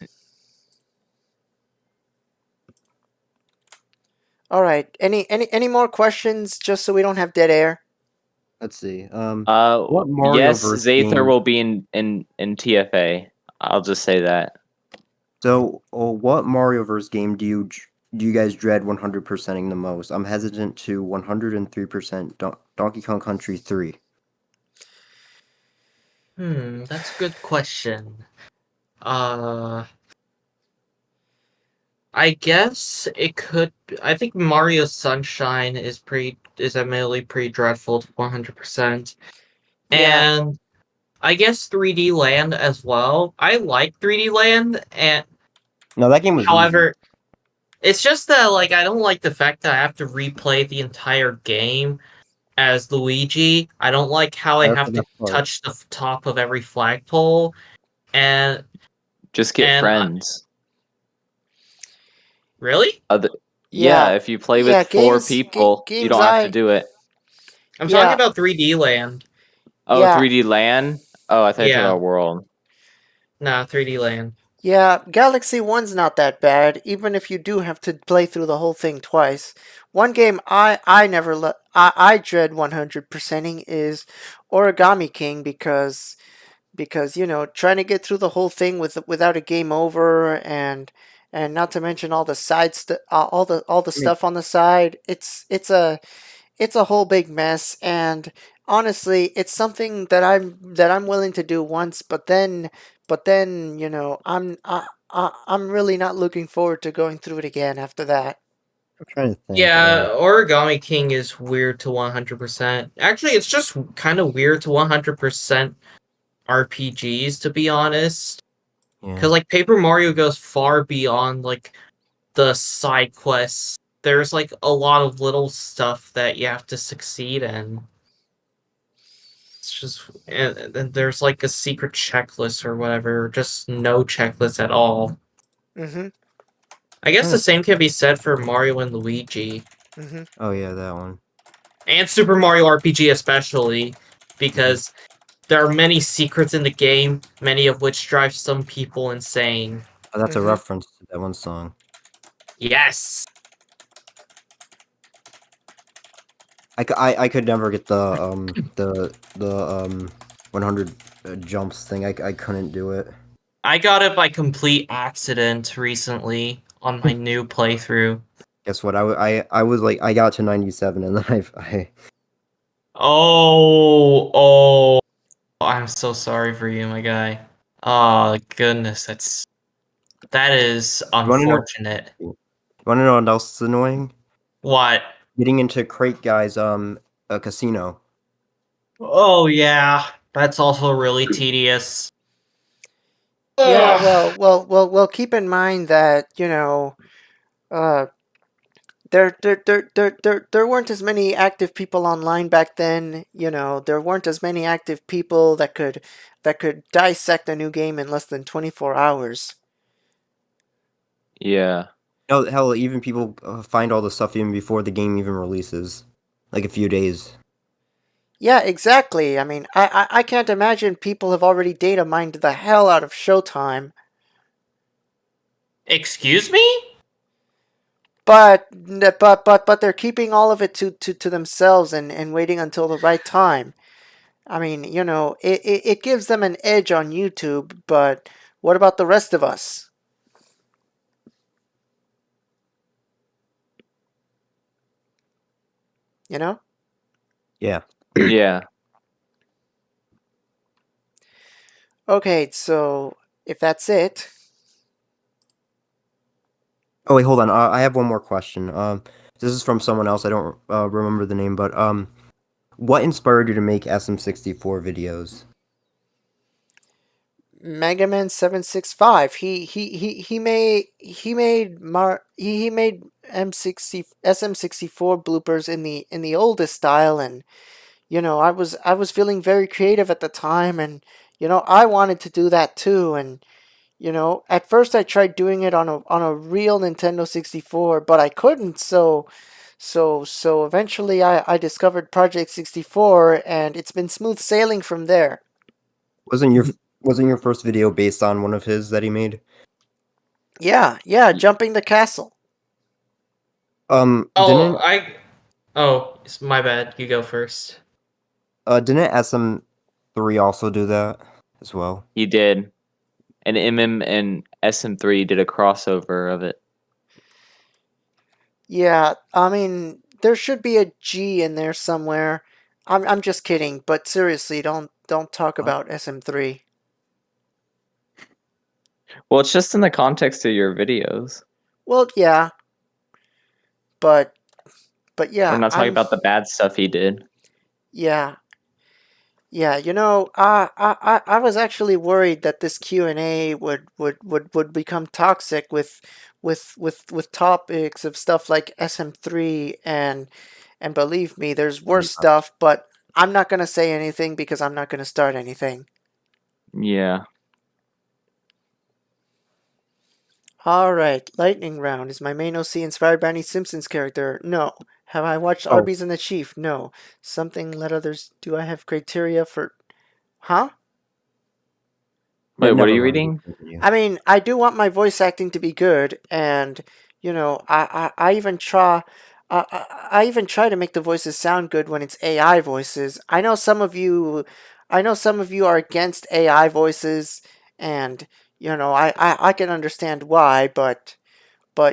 [SPEAKER 1] All right. Any more questions just so we don't have dead air?
[SPEAKER 5] Let's see.
[SPEAKER 6] What
[SPEAKER 5] Mario
[SPEAKER 6] yes,
[SPEAKER 5] verse
[SPEAKER 6] Zather
[SPEAKER 5] game-
[SPEAKER 6] will be in TFA. I'll just say that.
[SPEAKER 5] So, what Marioverse game do you guys dread 100%ing the most? I'm hesitant to 103% Donkey Kong Country 3.
[SPEAKER 2] That's a good question. I guess it could. I think Mario Sunshine is admittedly pretty dreadful to 100%,
[SPEAKER 1] Yeah.
[SPEAKER 2] and I guess 3D Land as well. I like 3D Land, and
[SPEAKER 5] No, that game was easy.
[SPEAKER 2] however, it's just that like I don't like the fact that I have to replay the entire game as Luigi. I don't like how I
[SPEAKER 5] That's
[SPEAKER 2] have
[SPEAKER 5] the
[SPEAKER 2] to
[SPEAKER 5] best part.
[SPEAKER 2] touch the top of every flagpole, and
[SPEAKER 6] Just get
[SPEAKER 2] And,
[SPEAKER 6] friends.
[SPEAKER 2] really?
[SPEAKER 6] Yeah, if you play with 4 people, you don't have to do it.
[SPEAKER 2] I'm talking about 3D Land.
[SPEAKER 6] Oh,
[SPEAKER 1] Yeah.
[SPEAKER 6] 3D Land? Oh, I thought you were talking
[SPEAKER 2] Yeah.
[SPEAKER 6] about World.
[SPEAKER 2] Nah, 3D Land.
[SPEAKER 1] Yeah, Galaxy 1's not that bad, even if you do have to play through the whole thing twice. One game I never I dread 100%ing is Origami King because you know, trying to get through the whole thing without a game over and not to mention all the all the stuff on the side. It's a whole big mess, and honestly it's something that I'm willing to do once, but then you know I'm really not looking forward to going through it again after that.
[SPEAKER 5] I'm trying to think.
[SPEAKER 2] Yeah, Origami King is weird to 100%. Actually, it's just kind of weird to 100% RPGs, to be honest. Because like Paper Mario goes far beyond like the side quests. There's like a lot of little stuff that you have to succeed in. It's just, and there's like a secret checklist or whatever, or just no checklist at all.
[SPEAKER 1] Mm-hmm.
[SPEAKER 2] I guess the same can be said for Mario and Luigi.
[SPEAKER 1] Mm-hmm.
[SPEAKER 5] Oh yeah, that one.
[SPEAKER 2] And Super Mario RPG especially, because there are many secrets in the game, many of which drive some people insane.
[SPEAKER 5] Oh, that's a reference to that one song.
[SPEAKER 2] Yes!
[SPEAKER 5] I could never get the 100 jumps thing. I couldn't do it.
[SPEAKER 2] I got it by complete accident recently on my new playthrough.
[SPEAKER 5] Guess what? I was like I got to 97 and then I
[SPEAKER 2] Oh, I'm so sorry for you, my guy. Oh goodness, that is unfortunate.
[SPEAKER 5] You wanna know what else is annoying?
[SPEAKER 2] What?
[SPEAKER 5] Getting into Crate Guy's a casino.
[SPEAKER 2] Oh yeah, that's also really tedious.
[SPEAKER 1] Yeah,
[SPEAKER 2] Ugh.
[SPEAKER 1] well. Keep in mind that you know, there weren't as many active people online back then. You know, there weren't as many active people that could dissect a new game in less than 24 hours.
[SPEAKER 6] Yeah.
[SPEAKER 5] No, hell, even people find all the stuff even before the game even releases, like a few days.
[SPEAKER 1] Yeah, exactly. I mean, I can't imagine people have already data mined the hell out of Showtime.
[SPEAKER 2] Excuse me?
[SPEAKER 1] But they're keeping all of it to themselves and waiting until the right time. I mean, you know, it gives them an edge on YouTube, but what about the rest of us? You know?
[SPEAKER 5] Yeah.
[SPEAKER 6] Yeah.
[SPEAKER 1] Okay, so if that's it.
[SPEAKER 5] Oh wait, hold on. I have one more question. This is from someone else. I don't remember the name, but what inspired you to make SM64 videos?
[SPEAKER 1] Mega Man 765. He made M60 SM64 bloopers in the oldest style, and you know, I was feeling very creative at the time, and you know, I wanted to do that too, and you know, at first I tried doing it on a real Nintendo 64, but I couldn't, so eventually I discovered Project 64, and it's been smooth sailing from there.
[SPEAKER 5] Wasn't your first video based on one of his that he made?
[SPEAKER 1] Yeah, jumping the castle.
[SPEAKER 5] Didn't
[SPEAKER 2] It's my bad. You go first.
[SPEAKER 5] didn't SM3 also do that as well?
[SPEAKER 6] He did. And MM and SM3 did a crossover of it.
[SPEAKER 1] Yeah, I mean, there should be a G in there somewhere. I'm just kidding, but seriously, don't talk about SM3.
[SPEAKER 6] Well, it's just in the context of your videos.
[SPEAKER 1] Well, yeah, but yeah,
[SPEAKER 6] We're not talking about the bad stuff he did.
[SPEAKER 1] Yeah. Yeah, you know, I was actually worried that this Q&A would become toxic with topics of stuff like SM3 and believe me, there's worse stuff, but I'm not gonna say anything because I'm not gonna start anything.
[SPEAKER 6] Yeah.
[SPEAKER 1] Alright, lightning round. Is my main OC inspired by any Simpsons character? No. Have I watched Arby's and the Chief? No. Something let others... Do I have criteria for... Huh?
[SPEAKER 6] Wait, what are you reading?
[SPEAKER 1] I mean, I do want my voice acting to be good, and you know, I even try. I even try to make the voices sound good when it's AI voices. I know some of you are against AI voices, and you know, I can understand why, but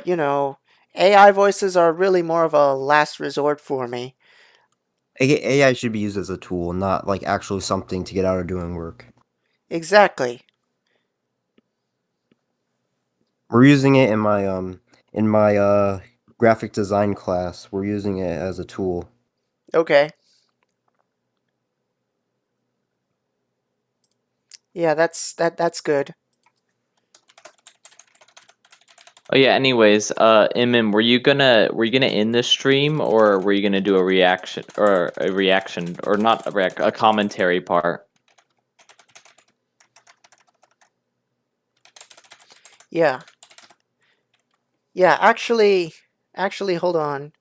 [SPEAKER 1] you know, AI voices are really more of a last resort for me.
[SPEAKER 5] AI should be used as a tool, not like actually something to get out of doing work.
[SPEAKER 1] Exactly.
[SPEAKER 5] We're using it in my graphic design class. We're using it as a tool.
[SPEAKER 1] Okay. Yeah, that's good.
[SPEAKER 6] Oh yeah. Anyways, MM, were you gonna end this stream, or were you gonna do a reaction or not a commentary part?
[SPEAKER 1] Yeah. Yeah, actually, hold on.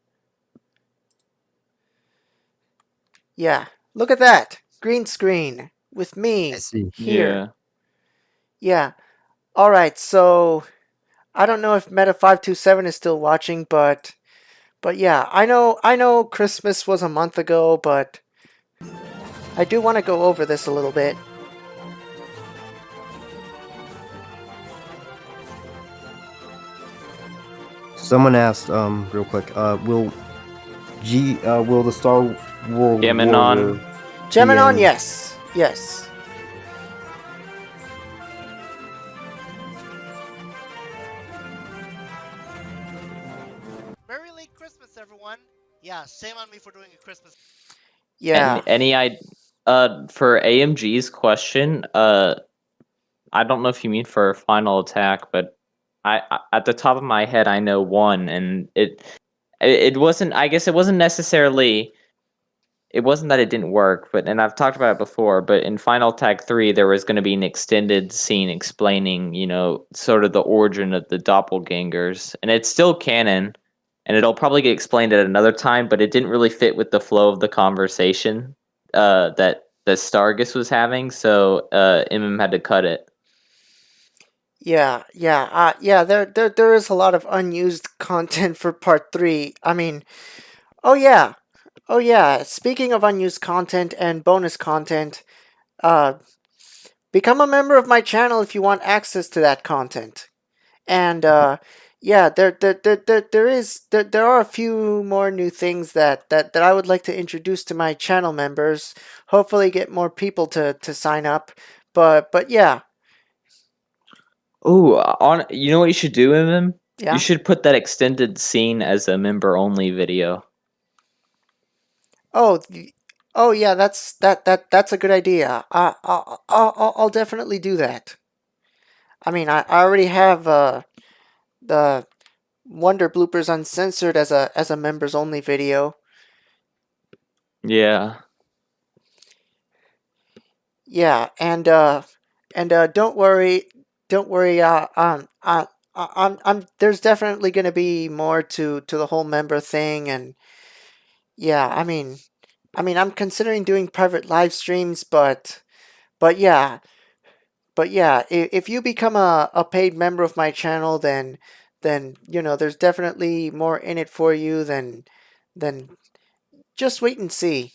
[SPEAKER 1] Yeah, look at that. Green screen with me
[SPEAKER 5] I see.
[SPEAKER 1] here. Yeah. All right, so I don't know if Meta527 is still watching, but yeah, I know Christmas was a month ago, but I do want to go over this a little bit.
[SPEAKER 5] Someone asked, real quick, will the Star Wars
[SPEAKER 6] Geminon?
[SPEAKER 1] Geminon, yes. Yes.
[SPEAKER 7] Merry late Christmas, everyone. Yeah, shame on me for doing a Christmas.
[SPEAKER 1] Yeah.
[SPEAKER 6] For AMG's question, I don't know if you mean for Final Attack, but I at the top of my head I know one, and it wasn't. I guess it wasn't necessarily. It wasn't that it didn't work, and I've talked about it before. But in Final Attack 3, there was going to be an extended scene explaining, sort of the origin of the doppelgangers, and it's still canon, and it'll probably get explained at another time. But it didn't really fit with the flow of the conversation that Stargus was having, so MM had to cut it.
[SPEAKER 1] Yeah. There is a lot of unused content for part 3. I mean, oh yeah. Speaking of unused content and bonus content, become a member of my channel if you want access to that content. And yeah, there are a few more new things that I would like to introduce to my channel members. Hopefully, get more people to sign up. But yeah.
[SPEAKER 6] Ooh, you know what you should do, MM?
[SPEAKER 1] Yeah.
[SPEAKER 6] You should put that extended scene as a member-only video.
[SPEAKER 1] Oh, yeah. That's a good idea. I'll definitely do that. I mean, I already have the Wonder Bloopers Uncensored as a members only video.
[SPEAKER 6] Yeah.
[SPEAKER 1] Yeah, and don't worry, there's definitely gonna be more to the whole member thing, and yeah, I mean, I'm considering doing private live streams, but yeah, if you become a paid member of my channel, then you know there's definitely more in it for you than just wait and see,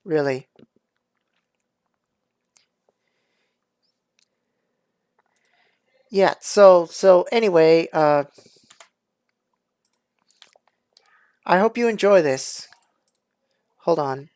[SPEAKER 1] really. Yeah, so anyway, I hope you enjoy this. Hold on.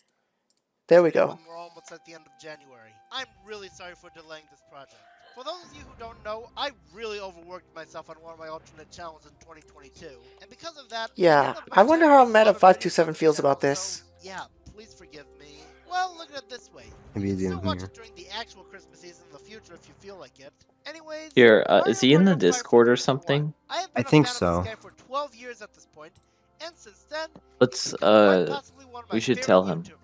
[SPEAKER 1] There we go.
[SPEAKER 7] We're almost at the end of January. I'm really sorry for delaying this project. For those of you who don't know, I really overworked myself on one of my alternate channels in 2022, and because of that,
[SPEAKER 1] Yeah, I wonder how Meta527 feels about this.
[SPEAKER 7] So, yeah, please forgive me. Well, look at it this way.
[SPEAKER 5] Maybe
[SPEAKER 7] You
[SPEAKER 5] he's
[SPEAKER 7] can
[SPEAKER 5] in
[SPEAKER 7] still watch
[SPEAKER 5] here.
[SPEAKER 7] it during the actual Christmas season in the future if you feel like it. Anyways,
[SPEAKER 6] Here,
[SPEAKER 7] Mario
[SPEAKER 6] is he in the
[SPEAKER 7] Mario
[SPEAKER 6] Discord or
[SPEAKER 7] 54321.
[SPEAKER 6] something?
[SPEAKER 7] I have
[SPEAKER 5] I
[SPEAKER 7] been a
[SPEAKER 5] think
[SPEAKER 7] fan
[SPEAKER 5] so.
[SPEAKER 7] of this guy for 12 years at this point, and since then,
[SPEAKER 6] Let's,
[SPEAKER 7] he's become quite possibly one of my
[SPEAKER 6] we should
[SPEAKER 7] favorite
[SPEAKER 6] tell him.
[SPEAKER 7] YouTubers.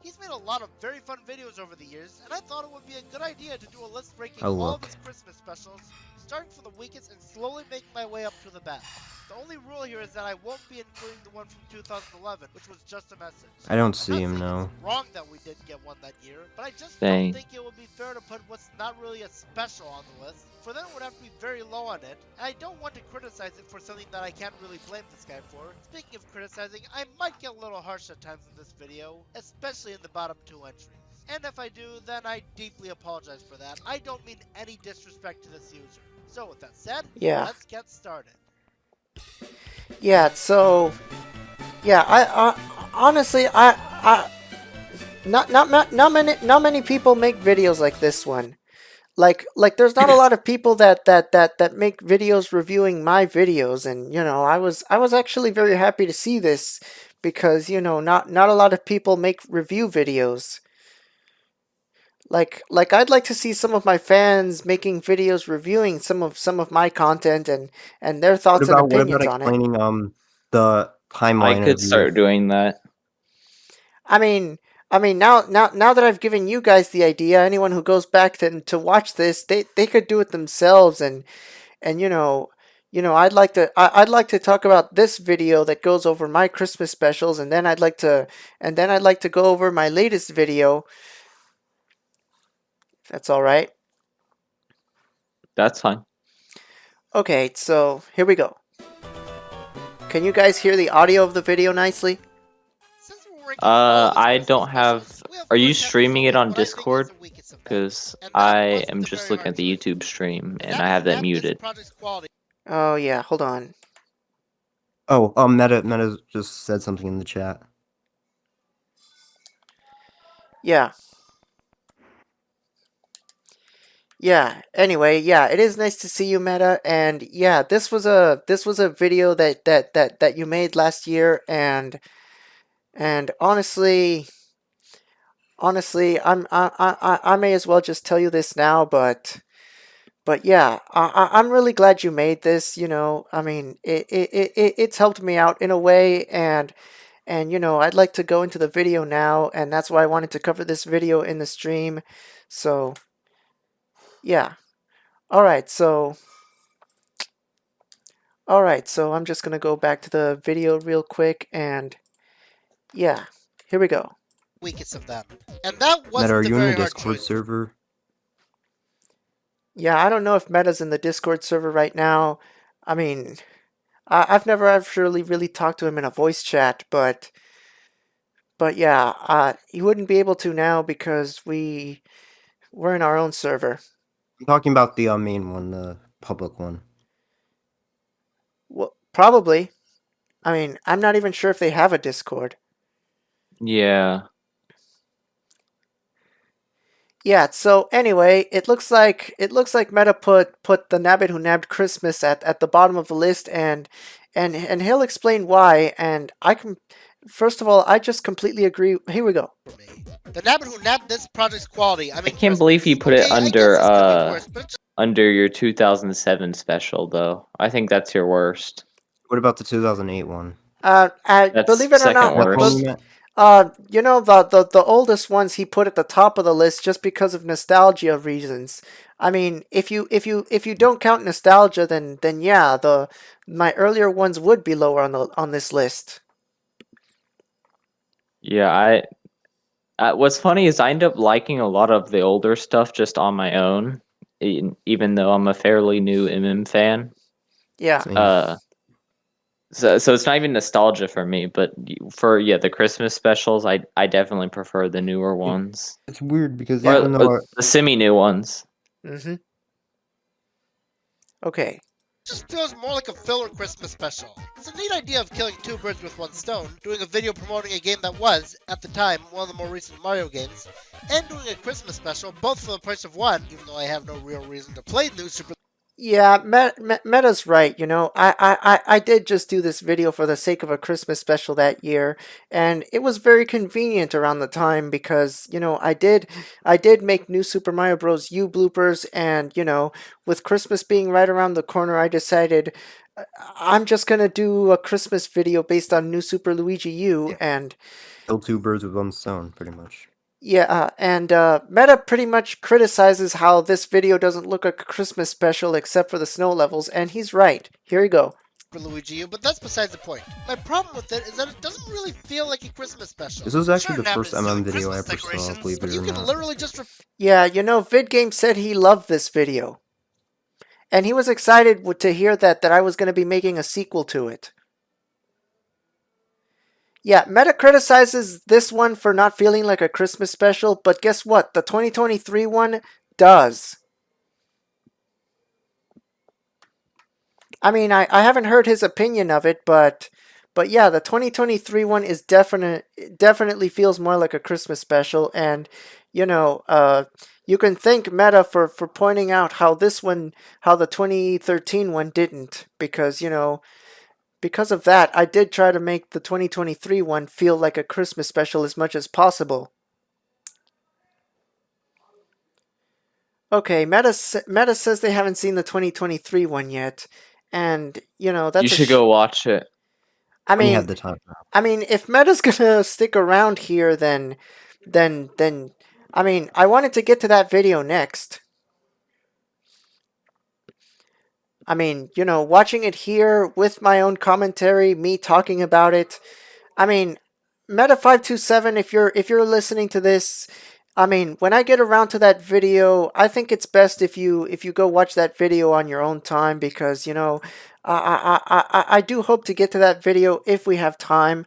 [SPEAKER 7] He's made a lot of very fun videos over the years, and I thought it would be a good idea to do a list breaking
[SPEAKER 5] Oh,
[SPEAKER 7] all of
[SPEAKER 5] look.
[SPEAKER 7] his Christmas specials, starting from the weakest and slowly making my way up to the best. The only rule here is that I won't be including the one from 2011, which was just a message.
[SPEAKER 5] I don't
[SPEAKER 7] I'm
[SPEAKER 5] see
[SPEAKER 7] not
[SPEAKER 5] him
[SPEAKER 7] saying
[SPEAKER 5] now.
[SPEAKER 7] it's wrong that we didn't get one that year, but I just
[SPEAKER 6] Dang.
[SPEAKER 7] don't think it would be fair to put what's not really a special on the list, for then it would have to be very low on it, and I don't want to criticize it for something that I can't really blame this guy for. Speaking of criticizing, I might get a little harsh at times in this video, especially in the bottom 2 entries. And if I do, then I deeply apologize for that. I don't mean any disrespect to this user. So with that said,
[SPEAKER 1] Yeah.
[SPEAKER 7] let's get started.
[SPEAKER 1] Yeah, so yeah, I honestly not many people make videos like this one. Like there's not a lot of people that make videos reviewing my videos, and you know, I was actually very happy to see this because, you know, not a lot of people make review videos. Like I'd like to see some of my fans making videos reviewing some of my content and their thoughts and opinions on it.
[SPEAKER 5] Explaining the timeline?
[SPEAKER 6] I could
[SPEAKER 5] of you?
[SPEAKER 6] start doing that.
[SPEAKER 1] I mean, now that I've given you guys the idea, anyone who goes back to watch this, they could do it themselves, and you know, I'd like to talk about this video that goes over my Christmas specials, and then I'd like to go over my latest video. If that's all right.
[SPEAKER 6] That's fine.
[SPEAKER 1] Okay, so here we go. Can you guys hear the audio of the video nicely?
[SPEAKER 7] Since we're ranking all of his
[SPEAKER 6] I
[SPEAKER 7] Christmas
[SPEAKER 6] don't have.
[SPEAKER 7] specials, we of
[SPEAKER 6] Are you
[SPEAKER 7] course have to
[SPEAKER 6] streaming it
[SPEAKER 7] focus
[SPEAKER 6] on
[SPEAKER 7] what I think is
[SPEAKER 6] Discord?
[SPEAKER 7] the weakest of them.
[SPEAKER 6] Because
[SPEAKER 7] And that
[SPEAKER 6] I
[SPEAKER 7] wasn't
[SPEAKER 6] am
[SPEAKER 7] the
[SPEAKER 6] just
[SPEAKER 7] very
[SPEAKER 6] looking at the
[SPEAKER 7] hard choice.
[SPEAKER 6] YouTube stream
[SPEAKER 7] The
[SPEAKER 6] and I have that
[SPEAKER 7] this
[SPEAKER 6] muted.
[SPEAKER 7] project's quality.
[SPEAKER 1] Oh yeah, hold on.
[SPEAKER 5] Oh, Meta just said something in the chat.
[SPEAKER 1] Yeah. Yeah, anyway, yeah, it is nice to see you, Meta, and yeah, this was a video that you made last year, and honestly, I may as well just tell you this now, but yeah, I'm really glad you made this. You know, I mean, it's helped me out in a way, and you know, I'd like to go into the video now, and that's why I wanted to cover this video in the stream. So yeah. Alright, so I'm just gonna go back to the video real quick, and yeah, here we go.
[SPEAKER 7] Weakest of them. And that
[SPEAKER 5] Meta,
[SPEAKER 7] wasn't
[SPEAKER 5] are
[SPEAKER 7] the
[SPEAKER 5] you in
[SPEAKER 7] very
[SPEAKER 5] the
[SPEAKER 7] hard
[SPEAKER 5] Discord
[SPEAKER 7] choice.
[SPEAKER 5] server?
[SPEAKER 1] Yeah, I don't know if Meta's in the Discord server right now. I mean, I've never actually really talked to him in a voice chat, but yeah, he wouldn't be able to now because we're in our own server.
[SPEAKER 5] I'm talking about the main one, the public one.
[SPEAKER 1] Well, probably. I mean, I'm not even sure if they have a Discord.
[SPEAKER 6] Yeah.
[SPEAKER 1] Yeah, so anyway, it looks like Meta put the Nabbit Who Nabbed Christmas at the bottom of the list, and he'll explain why, and I can first of all, I just completely agree. Here we go.
[SPEAKER 7] For me. The Nabbit Who Nabbed this project's quality. I mean,
[SPEAKER 6] can't believe you put it
[SPEAKER 7] I
[SPEAKER 6] under,
[SPEAKER 7] guess this could be worse, but it's
[SPEAKER 6] under your 2007 special, though. I think that's your worst.
[SPEAKER 5] What about the 2008 one?
[SPEAKER 6] That's
[SPEAKER 1] Believe it or
[SPEAKER 6] second
[SPEAKER 1] not,
[SPEAKER 6] worst.
[SPEAKER 1] you know, the oldest ones he put at the top of the list just because of nostalgia reasons. I mean, if you don't count nostalgia, then yeah, my earlier ones would be lower on this list.
[SPEAKER 6] Yeah, what's funny is I end up liking a lot of the older stuff just on my own, even though I'm a fairly new MM fan.
[SPEAKER 1] Yeah.
[SPEAKER 6] So it's not even nostalgia for me, but for the Christmas specials, I definitely prefer the newer ones.
[SPEAKER 5] It's weird because
[SPEAKER 6] Or
[SPEAKER 5] even though
[SPEAKER 6] the semi-new ones.
[SPEAKER 1] Mm-hmm. Okay.
[SPEAKER 7] just feels more like a filler Christmas special. It's a neat idea of killing two birds with one stone, doing a video promoting a game that was, at the time, one of the more recent Mario games, and doing a Christmas special, both for the price of one, even though I have no real reason to play New Super.
[SPEAKER 1] Yeah, Meta's right. I did just do this video for the sake of a Christmas special that year, and it was very convenient around the time because I did make New Super Mario Bros. U bloopers, and with Christmas being right around the corner, I decided I'm just gonna do a Christmas video based on New Super Luigi U, and
[SPEAKER 5] Kill two birds with one stone, pretty much.
[SPEAKER 1] yeah, and Meta pretty much criticizes how this video doesn't look like a Christmas special except for the snow levels, and he's right. Here we go.
[SPEAKER 7] Luigi U, but that's besides the point. My problem with it is that it doesn't really feel like a Christmas special.
[SPEAKER 5] This was actually
[SPEAKER 7] Sure,
[SPEAKER 5] the first
[SPEAKER 7] Nabbit is doing
[SPEAKER 5] MM video I ever
[SPEAKER 7] Christmas
[SPEAKER 5] saw,
[SPEAKER 7] decorations,
[SPEAKER 5] believe
[SPEAKER 7] but
[SPEAKER 5] it
[SPEAKER 7] you
[SPEAKER 5] or
[SPEAKER 7] can
[SPEAKER 5] not.
[SPEAKER 7] literally just
[SPEAKER 1] Yeah, VidGame said he loved this video. And he was excited to hear that I was going to be making a sequel to it. Yeah, Meta criticizes this one for not feeling like a Christmas special, but guess what? The 2023 one does. I mean, I haven't heard his opinion of it, but yeah, the 2023 one is definitely feels more like a Christmas special, and you can thank Meta for pointing out how the 2013 one didn't, because because of that, I did try to make the 2023 one feel like a Christmas special as much as possible. Okay, Meta says they haven't seen the 2023 one yet, and that's
[SPEAKER 6] you should go watch it.
[SPEAKER 1] I
[SPEAKER 5] When you
[SPEAKER 1] mean,
[SPEAKER 5] have the time.
[SPEAKER 1] I mean, if Meta's gonna stick around here, then I mean, I wanted to get to that video next. I mean, watching it here with my own commentary, me talking about it. I mean, Meta527, if you're listening to this, I mean, when I get around to that video, I think it's best if you go watch that video on your own time, because I do hope to get to that video if we have time.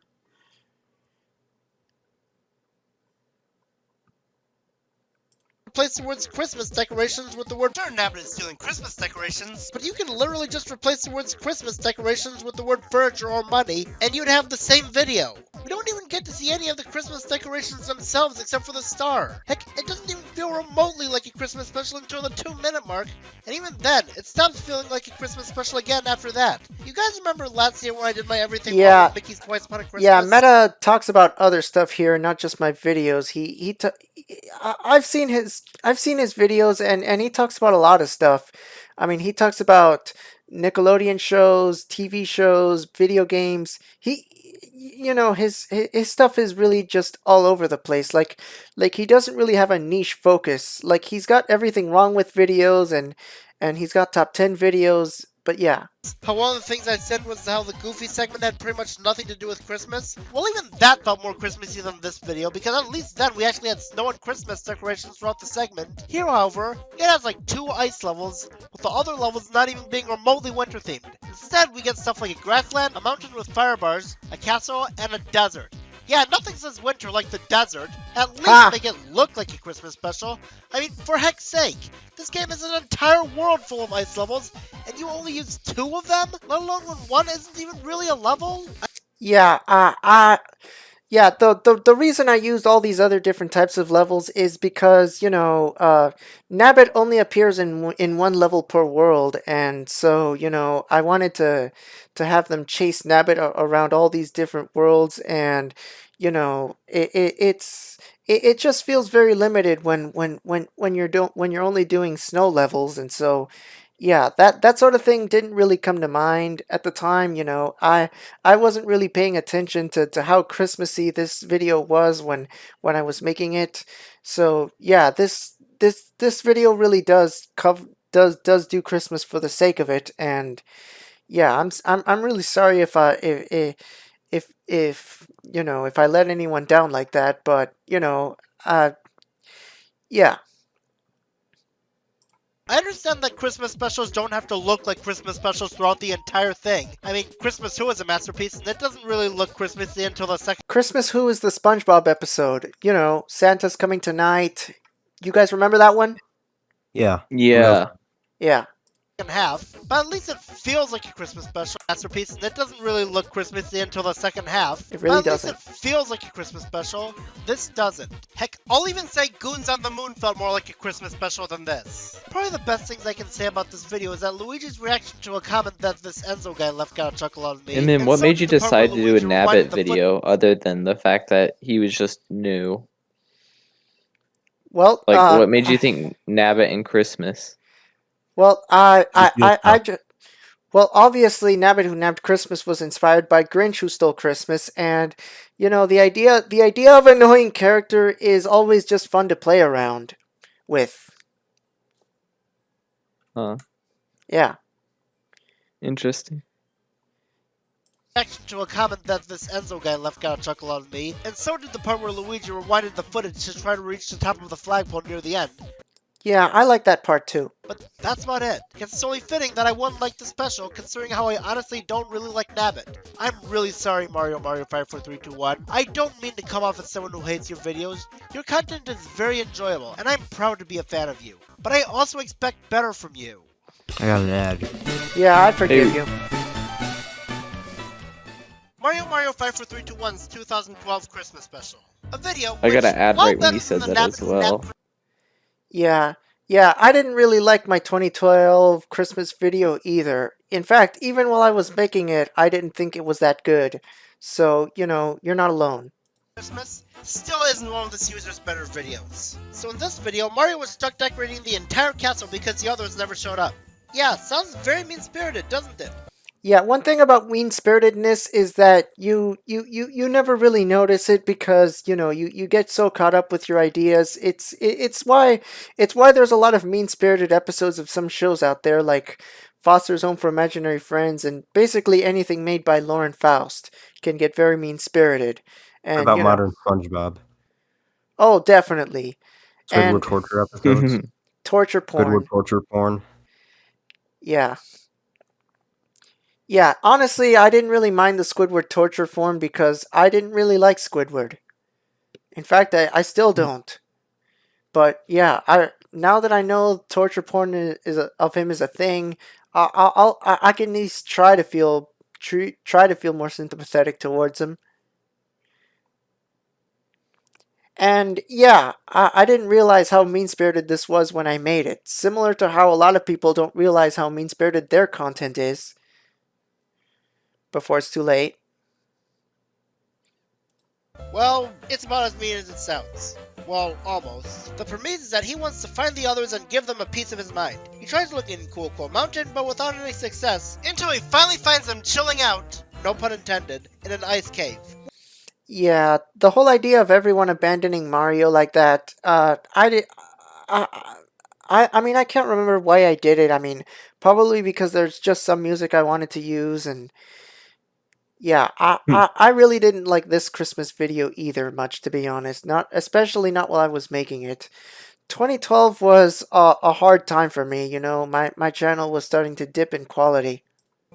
[SPEAKER 7] replace the words Christmas decorations with the word Sure, Nabbit is stealing Christmas decorations, but you can literally just replace the words Christmas decorations with the word furniture or money, and you'd have the same video. We don't even get to see any of the Christmas decorations themselves except for the star. Heck, it doesn't even feel remotely like a Christmas special until the 2-minute mark, and even then, it stops feeling like a Christmas special again after that. You guys remember last year when I did my everything wrong with Mickey's Twice Upon a Christmas?
[SPEAKER 1] Yeah, Meta talks about other stuff here, not just my videos. I've seen his videos, and he talks about a lot of stuff. I mean, he talks about Nickelodeon shows, TV shows, video games. His stuff is really just all over the place. Like he doesn't really have a niche focus. Like, he's got everything wrong with videos, and he's got top 10 videos. But yeah.
[SPEAKER 7] How one of the things I said was how the Goofy segment had pretty much nothing to do with Christmas. Well, even that felt more Christmassy than this video, because at least then we actually had snow and Christmas decorations throughout the segment. Here, however, it has like 2 ice levels, with the other levels not even being remotely winter themed. Instead, we get stuff like a grassland, a mountain with fire bars, a castle, and a desert. Yeah, nothing says winter like the desert. At least make it look like a Christmas special. I mean, for heck's sake, this game is an entire world full of ice levels, and you only use 2 of them? Let alone when one isn't even really a level?
[SPEAKER 1] Yeah, yeah, the reason I used all these other different types of levels is because, Nabbit only appears in one level per world, and so, I wanted to have them chase Nabbit around all these different worlds, and, it just feels very limited when you're only doing snow levels, and so yeah, that sort of thing didn't really come to mind at the time. I wasn't really paying attention to how Christmassy this video was when I was making it. So yeah, this video really does do Christmas for the sake of it, and yeah, I'm really sorry if if I let anyone down like that, but yeah.
[SPEAKER 7] I understand that Christmas specials don't have to look like Christmas specials throughout the entire thing. I mean, Christmas Who is a masterpiece, and it doesn't really look Christmassy until the second.
[SPEAKER 1] Christmas Who is the SpongeBob episode. Santa's coming tonight. You guys remember that one?
[SPEAKER 5] Yeah.
[SPEAKER 6] Yeah.
[SPEAKER 1] Yeah.
[SPEAKER 7] half, but at least it feels like a Christmas special masterpiece, and it doesn't really look Christmassy until the second half.
[SPEAKER 1] It really
[SPEAKER 7] but at
[SPEAKER 1] doesn't.
[SPEAKER 7] least it feels like a Christmas special. This doesn't. Heck, I'll even say Goons on the Moon felt more like a Christmas special than this. Probably the best things I can say about this video is that Luigi's reaction to a comment that this Enzo guy left got a chuckle out of me.
[SPEAKER 6] And then what
[SPEAKER 7] so
[SPEAKER 6] made you
[SPEAKER 7] did the part
[SPEAKER 6] decide to
[SPEAKER 7] where
[SPEAKER 6] do a
[SPEAKER 7] Luigi reminded
[SPEAKER 6] Nabbit
[SPEAKER 7] the
[SPEAKER 6] video other than the fact that he was just new?
[SPEAKER 1] Well,
[SPEAKER 6] Like, what made you think Nabbit and Christmas?
[SPEAKER 1] Well, well, obviously, Nabbit Who Nabbed Christmas was inspired by Grinch Who Stole Christmas, and you know the idea of an annoying character is always just fun to play around with.
[SPEAKER 6] Huh.
[SPEAKER 1] Yeah.
[SPEAKER 6] Interesting.
[SPEAKER 7] reaction to a comment that this Enzo guy left got a chuckle out of me, and so did the part where Luigi rewinded the footage to try to reach the top of the flagpole near the end.
[SPEAKER 1] Yeah, I like that part too.
[SPEAKER 7] But that's about it. It's solely fitting that I wouldn't like the special, considering how I honestly don't really like Nabbit. I'm really sorry, Mario 54321. I don't mean to come off as someone who hates your videos. Your content is very enjoyable, and I'm proud to be a fan of you. But I also expect better from you.
[SPEAKER 5] I got an ad.
[SPEAKER 1] Yeah, I forgive you.
[SPEAKER 7] Mario 54321's 2012 Christmas special. A video
[SPEAKER 6] I got
[SPEAKER 7] which,
[SPEAKER 6] an ad
[SPEAKER 7] while
[SPEAKER 6] right when
[SPEAKER 7] better
[SPEAKER 6] you said
[SPEAKER 7] than the
[SPEAKER 6] that as
[SPEAKER 7] Nabbit
[SPEAKER 6] well.
[SPEAKER 1] Yeah, I didn't really like my 2012 Christmas video either. In fact, even while I was making it, I didn't think it was that good. So, you know, you're not alone.
[SPEAKER 7] Christmas still isn't one of this user's better videos. So in this video, Mario was stuck decorating the entire castle because the others never showed up. Yeah, sounds very mean-spirited, doesn't it?
[SPEAKER 1] Yeah, one thing about mean-spiritedness is that you never really notice it because, you know, you get so caught up with your ideas. It's why there's a lot of mean-spirited episodes of some shows out there like Foster's Home for Imaginary Friends, and basically anything made by Lauren Faust can get very mean-spirited. And
[SPEAKER 5] What about
[SPEAKER 1] you know,
[SPEAKER 5] modern SpongeBob?
[SPEAKER 1] oh, definitely.
[SPEAKER 5] Squidward
[SPEAKER 1] And
[SPEAKER 5] torture episodes.
[SPEAKER 1] torture porn.
[SPEAKER 5] Squidward torture porn.
[SPEAKER 1] Yeah. Yeah, honestly, I didn't really mind the Squidward torture form because I didn't really like Squidward. In fact, I still don't. But yeah, now that I know torture porn of him is a thing, I can at least try to feel more sympathetic towards him. And yeah, I didn't realize how mean-spirited this was when I made it. Similar to how a lot of people don't realize how mean-spirited their content is before it's too late.
[SPEAKER 7] Well, it's about as mean as it sounds. Well, almost. The premise is that he wants to find the others and give them a piece of his mind. He tries looking in Cool Mountain, but without any success, until he finally finds them chilling out, no pun intended, in an ice cave.
[SPEAKER 1] Yeah, the whole idea of everyone abandoning Mario like that, I mean, I can't remember why I did it. I mean, probably because there's just some music I wanted to use, and yeah, I really didn't like this Christmas video either much, to be honest. Especially not while I was making it. 2012 was a hard time for me, you know. My channel was starting to dip in quality.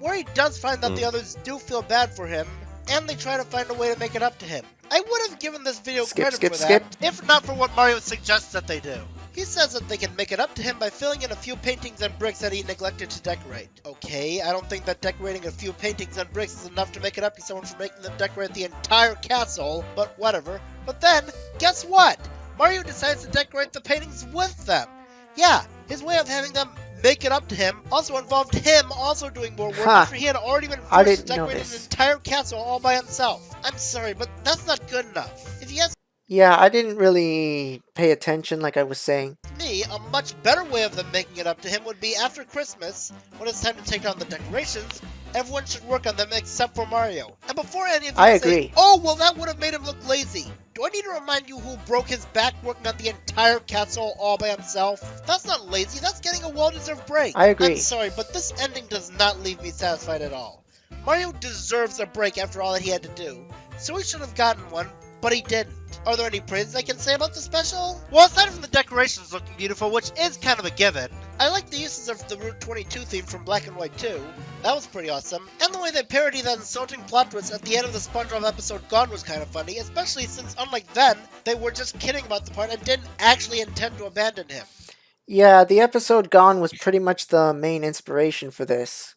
[SPEAKER 7] Where he does find that the others do feel bad for him, and they try to find a way to make it up to him. I would have given this video credit for that, if not for what Mario suggests that they do. He says that they can make it up to him by filling in a few paintings and bricks that he neglected to decorate. Okay, I don't think that decorating a few paintings and bricks is enough to make it up to someone for making them decorate the entire castle, but whatever. But then, guess what? Mario decides to decorate the paintings with them. Yeah, his way of having them make it up to him also involved him also doing more work after he had already been forced to decorate an entire castle all by himself. I'm sorry, but that's not good enough. If he has
[SPEAKER 1] Yeah, I didn't really pay attention like I was saying.
[SPEAKER 7] me, a much better way of them making it up to him would be after Christmas, when it's time to take down the decorations, everyone should work on them except for Mario. And before any of you say, oh, well that would have made him look lazy. Do I need to remind you who broke his back working on the entire castle all by himself? That's not lazy, that's getting a well-deserved break.
[SPEAKER 1] I agree.
[SPEAKER 7] I'm sorry, but this ending does not leave me satisfied at all. Mario deserves a break after all that he had to do, so he should have gotten one, but he didn't. Are there any praises I can say about the special? Well, aside from the decorations looking beautiful, which is kind of a given, I like the uses of the Route 22 theme from Black and White 2. That was pretty awesome. And the way they parody that insulting plot twist at the end of the SpongeBob episode Gone was kind of funny, especially since, unlike then, they were just kidding about the part and didn't actually intend to abandon him.
[SPEAKER 1] Yeah, the episode Gone was pretty much the main inspiration for this.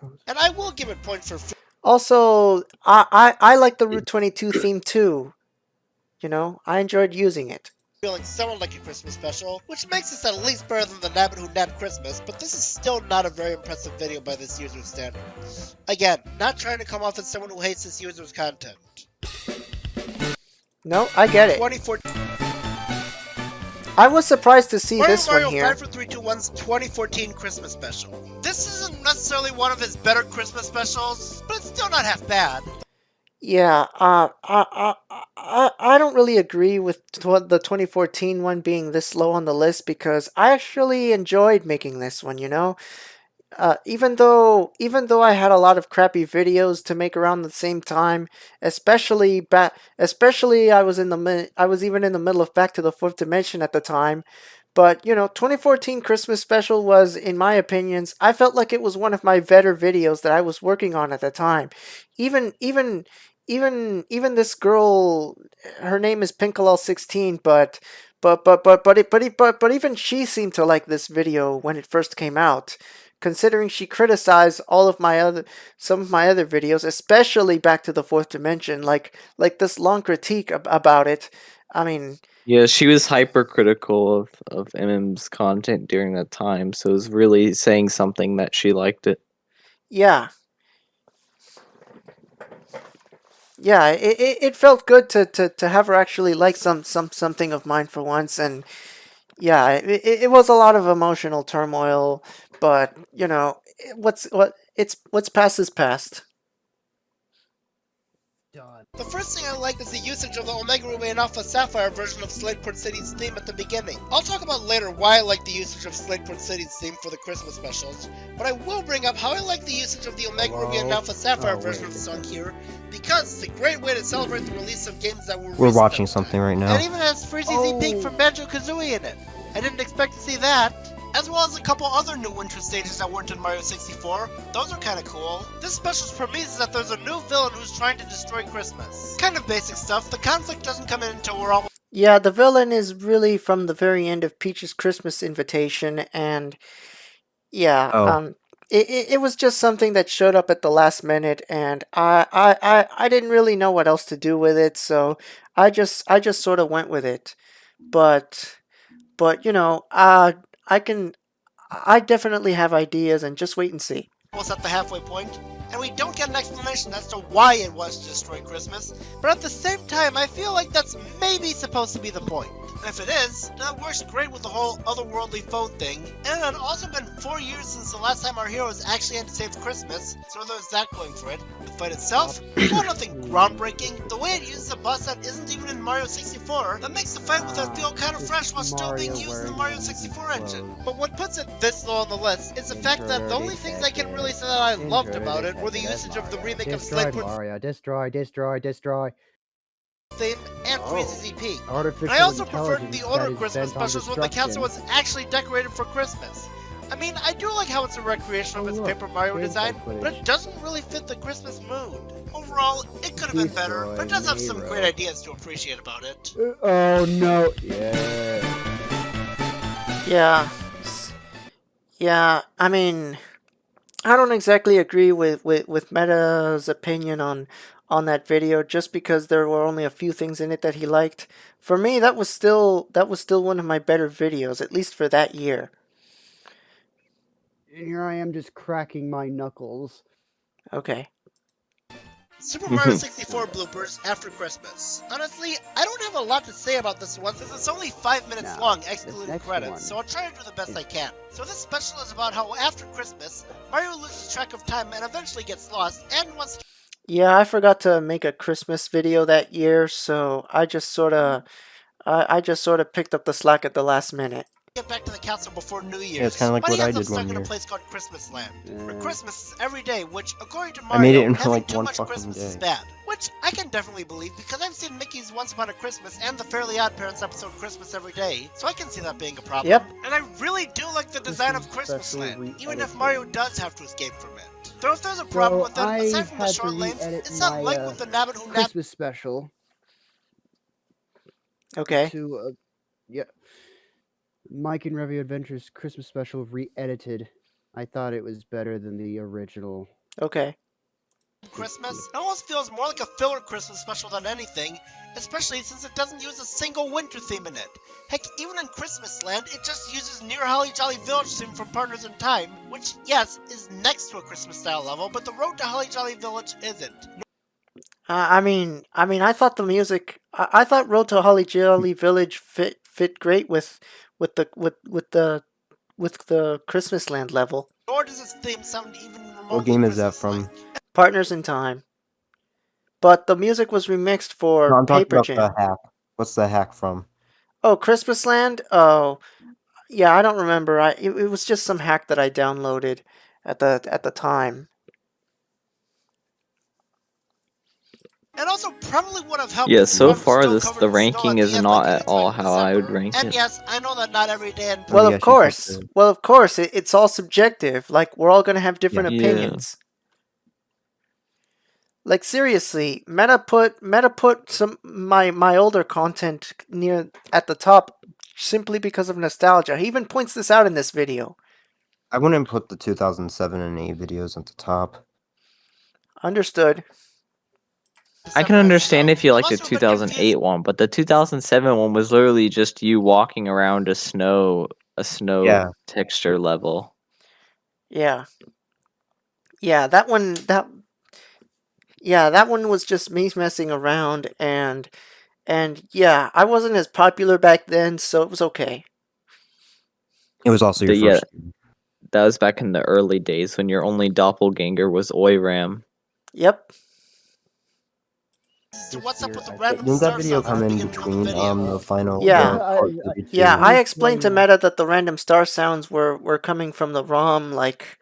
[SPEAKER 7] And I will give it points for
[SPEAKER 1] Also, I like the Route 22 theme too. You know, I enjoyed using it.
[SPEAKER 7] feeling somewhat like a Christmas special, which makes this at least better than the Nabbit Who Nabbed Christmas, but this is still not a very impressive video by this user's standards. Again, not trying to come off as someone who hates this user's content.
[SPEAKER 1] No, I get it.
[SPEAKER 7] 2014
[SPEAKER 1] I was surprised to see this
[SPEAKER 7] Mario
[SPEAKER 1] one here.
[SPEAKER 7] 54321's 2014 Christmas special. This isn't necessarily one of his better Christmas specials, but it's still not half bad.
[SPEAKER 1] Yeah, I don't really agree with the 2014 one being this low on the list because I actually enjoyed making this one, you know? Even though I had a lot of crappy videos to make around the same time, especially I was even in the middle of Back to the Fourth Dimension at the time. But, you know, 2014 Christmas special was, in my opinions, I felt like it was one of my better videos that I was working on at the time. Even this girl, her name is Pinkalal16, but even she seemed to like this video when it first came out, considering she criticized some of my other videos, especially Back to the Fourth Dimension, like this long critique about it. I mean,
[SPEAKER 6] yeah, she was hypercritical of MM's content during that time, so it was really saying something that she liked it.
[SPEAKER 1] Yeah. Yeah, it felt good to have her actually like something of mine for once, and yeah, it was a lot of emotional turmoil, but you know, what's past is past.
[SPEAKER 7] The first thing I like is the usage of the Omega Ruby and Alpha Sapphire version of Slateport City's theme at the beginning. I'll talk about later why I like the usage of Slateport City's theme for the Christmas specials, but I will bring up how I like the usage of the Omega Ruby and Alpha Sapphire version of the song here, because it's a great way to celebrate the release of games that were
[SPEAKER 5] We're watching something right now.
[SPEAKER 7] and even has Freezy's Peak from Banjo-Kazooie in it. I didn't expect to see that. As well as a couple other new winter stages that weren't in Mario 64. Those are kinda cool. This special's premise is that there's a new villain who's trying to destroy Christmas. Kind of basic stuff, the conflict doesn't come in until we're almost...
[SPEAKER 1] Yeah, the villain is really from the very end of Peach's Christmas Invitation, and yeah, it was just something that showed up at the last minute, and I didn't really know what else to do with it, so I just sort of went with it. But you know, I definitely have ideas, and just wait and see.
[SPEAKER 7] Almost at the halfway point, and we don't get an explanation as to why it was to destroy Christmas, but at the same time, I feel like that's maybe supposed to be the point. And if it is, that works great with the whole otherworldly foe thing, and it had also been 4 years since the last time our heroes actually had to save Christmas, so there's that going for it. The fight itself, well, nothing groundbreaking. The way it uses a boss that isn't even in Mario 64, that makes the fight with it feel kind of fresh while still being used in the Mario 64 engine. But what puts it this low on the list is the fact that the only things I can really say that I loved about it were the usage of the remake of Slateport
[SPEAKER 4] Mario, destroy.
[SPEAKER 7] theme and Freeze's EP.
[SPEAKER 4] Artificial
[SPEAKER 7] And I also preferred
[SPEAKER 4] intelligence
[SPEAKER 7] the older
[SPEAKER 4] that is
[SPEAKER 7] Christmas
[SPEAKER 4] bent on
[SPEAKER 7] specials when the castle was
[SPEAKER 4] destruction.
[SPEAKER 7] actually decorated for Christmas. I mean, I do like how it's a recreation of its Paper Mario design, but it doesn't really fit the Christmas mood. Overall, it could have been better, but it does have some great ideas to appreciate about it.
[SPEAKER 4] Oh no! Yeah.
[SPEAKER 1] Yeah, I mean, I don't exactly agree with Meta's opinion on that video, just because there were only a few things in it that he liked. For me, that was still one of my better videos, at least for that year.
[SPEAKER 4] And here I am just cracking my knuckles.
[SPEAKER 1] Okay.
[SPEAKER 7] Super Mario 64 bloopers after Christmas. Honestly, I don't have a lot to say about this one since it's only 5 minutes long, excluding credits, so I'll try to do the best I can. So this special is about how after Christmas, Mario loses track of time and eventually gets lost and wants to...
[SPEAKER 1] Yeah, I forgot to make a Christmas video that year, so I just sort of picked up the slack at the last minute.
[SPEAKER 7] Get back to the castle before New Year's.
[SPEAKER 5] Yeah, it's kind of like
[SPEAKER 7] but
[SPEAKER 5] what
[SPEAKER 7] he
[SPEAKER 5] I
[SPEAKER 7] ends up
[SPEAKER 5] did
[SPEAKER 7] stuck
[SPEAKER 5] one
[SPEAKER 7] in a
[SPEAKER 5] year.
[SPEAKER 7] place called Christmas Land, where Christmas is every day, which, according to
[SPEAKER 5] I
[SPEAKER 7] Mario,
[SPEAKER 5] made it in
[SPEAKER 7] having
[SPEAKER 5] like
[SPEAKER 7] too
[SPEAKER 5] one
[SPEAKER 7] much
[SPEAKER 5] fucking
[SPEAKER 7] Christmas is
[SPEAKER 5] day.
[SPEAKER 7] bad. Which I can definitely believe, because I've seen Mickey's Once Upon a Christmas and the Fairly Odd Parents episode Christmas Every Day, so I can see that being a problem.
[SPEAKER 1] Yep.
[SPEAKER 7] And I really do like the design of Christmas Land, even if Mario does have to escape from it. Though if there's a problem with it, aside from the short length, it's not like with the Nabbit Who Nabbed
[SPEAKER 4] Christmas special.
[SPEAKER 1] Okay.
[SPEAKER 4] To yeah. Mike and Review Adventures Christmas special re-edited. I thought it was better than the original.
[SPEAKER 1] Okay.
[SPEAKER 7] Christmas, it almost feels more like a filler Christmas special than anything, especially since it doesn't use a single winter theme in it. Heck, even in Christmas Land, it just uses Near Holly Jolly Village theme from Partners in Time, which, yes, is next to a Christmas style level, but the Road to Holly Jolly Village isn't.
[SPEAKER 1] I mean, I thought the music. I thought Road to Holly Jolly Village fit great with the Christmas Land level.
[SPEAKER 7] Nor does its theme sound even remotely
[SPEAKER 5] What game is that from?
[SPEAKER 1] Partners in Time. But the music was remixed for
[SPEAKER 5] No, I'm talking
[SPEAKER 1] Paper
[SPEAKER 5] about
[SPEAKER 1] Jam.
[SPEAKER 5] the hack. What's the hack from?
[SPEAKER 1] Oh, Christmas Land? Oh, yeah, I don't remember. It was just some hack that I downloaded at the time.
[SPEAKER 7] And also probably would have helped.
[SPEAKER 6] Yeah, so far the ranking is not at all how I would rank
[SPEAKER 7] and
[SPEAKER 6] it.
[SPEAKER 7] yes, I know that not every day.
[SPEAKER 1] Well, of course. Well, of course, it's all subjective. Like, we're all gonna have different opinions. Like, seriously, Meta put some my older content near at the top simply because of nostalgia. He even points this out in this video.
[SPEAKER 5] I wouldn't put the 2007 and 8 videos at the top.
[SPEAKER 1] Understood.
[SPEAKER 6] I can understand if you like the 2008 one, but the 2007 one was literally just you walking around a snow texture level.
[SPEAKER 1] Yeah. Yeah, that one was just me messing around, and yeah, I wasn't as popular back then, so it was okay.
[SPEAKER 5] It was also your first game.
[SPEAKER 6] That was back in the early days when your only doppelganger was Oiram.
[SPEAKER 1] Yep.
[SPEAKER 7] So what's up with the random
[SPEAKER 5] Didn't that
[SPEAKER 7] star
[SPEAKER 5] video
[SPEAKER 7] sounds
[SPEAKER 5] come
[SPEAKER 7] at the
[SPEAKER 5] in
[SPEAKER 7] beginning of
[SPEAKER 5] between
[SPEAKER 7] the
[SPEAKER 5] the final?
[SPEAKER 1] Yeah, I explained to Meta that the random star sounds were coming from the ROM, like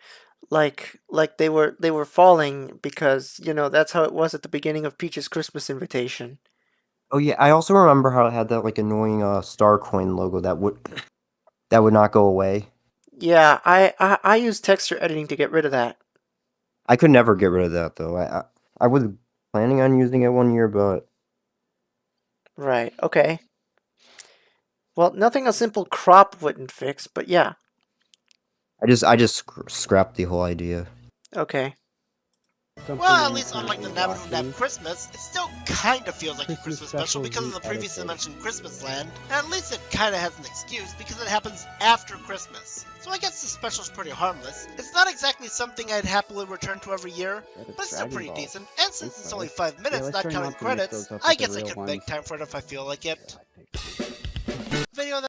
[SPEAKER 1] they were falling, because that's how it was at the beginning of Peach's Christmas Invitation.
[SPEAKER 5] Oh yeah, I also remember how it had that like annoying star coin logo that would not go away.
[SPEAKER 1] Yeah, I used texture editing to get rid of that.
[SPEAKER 5] I could never get rid of that though. I was planning on using it one year, but
[SPEAKER 1] right. Okay. Well, nothing a simple crop wouldn't fix, but yeah.
[SPEAKER 5] I just scrapped the whole idea.
[SPEAKER 1] Okay.
[SPEAKER 7] Well, at least unlike the Naboo Nab Christmas, it still kind of feels like a Christmas special because of the previously mentioned Christmas Land, and at least it kind of has an excuse because it happens after Christmas. So I guess the special's pretty harmless. It's not exactly something I'd happily return to every year, but it's still pretty decent, and since it's only 5 minutes, not counting credits, I guess I could make time for it if I feel like it. Video that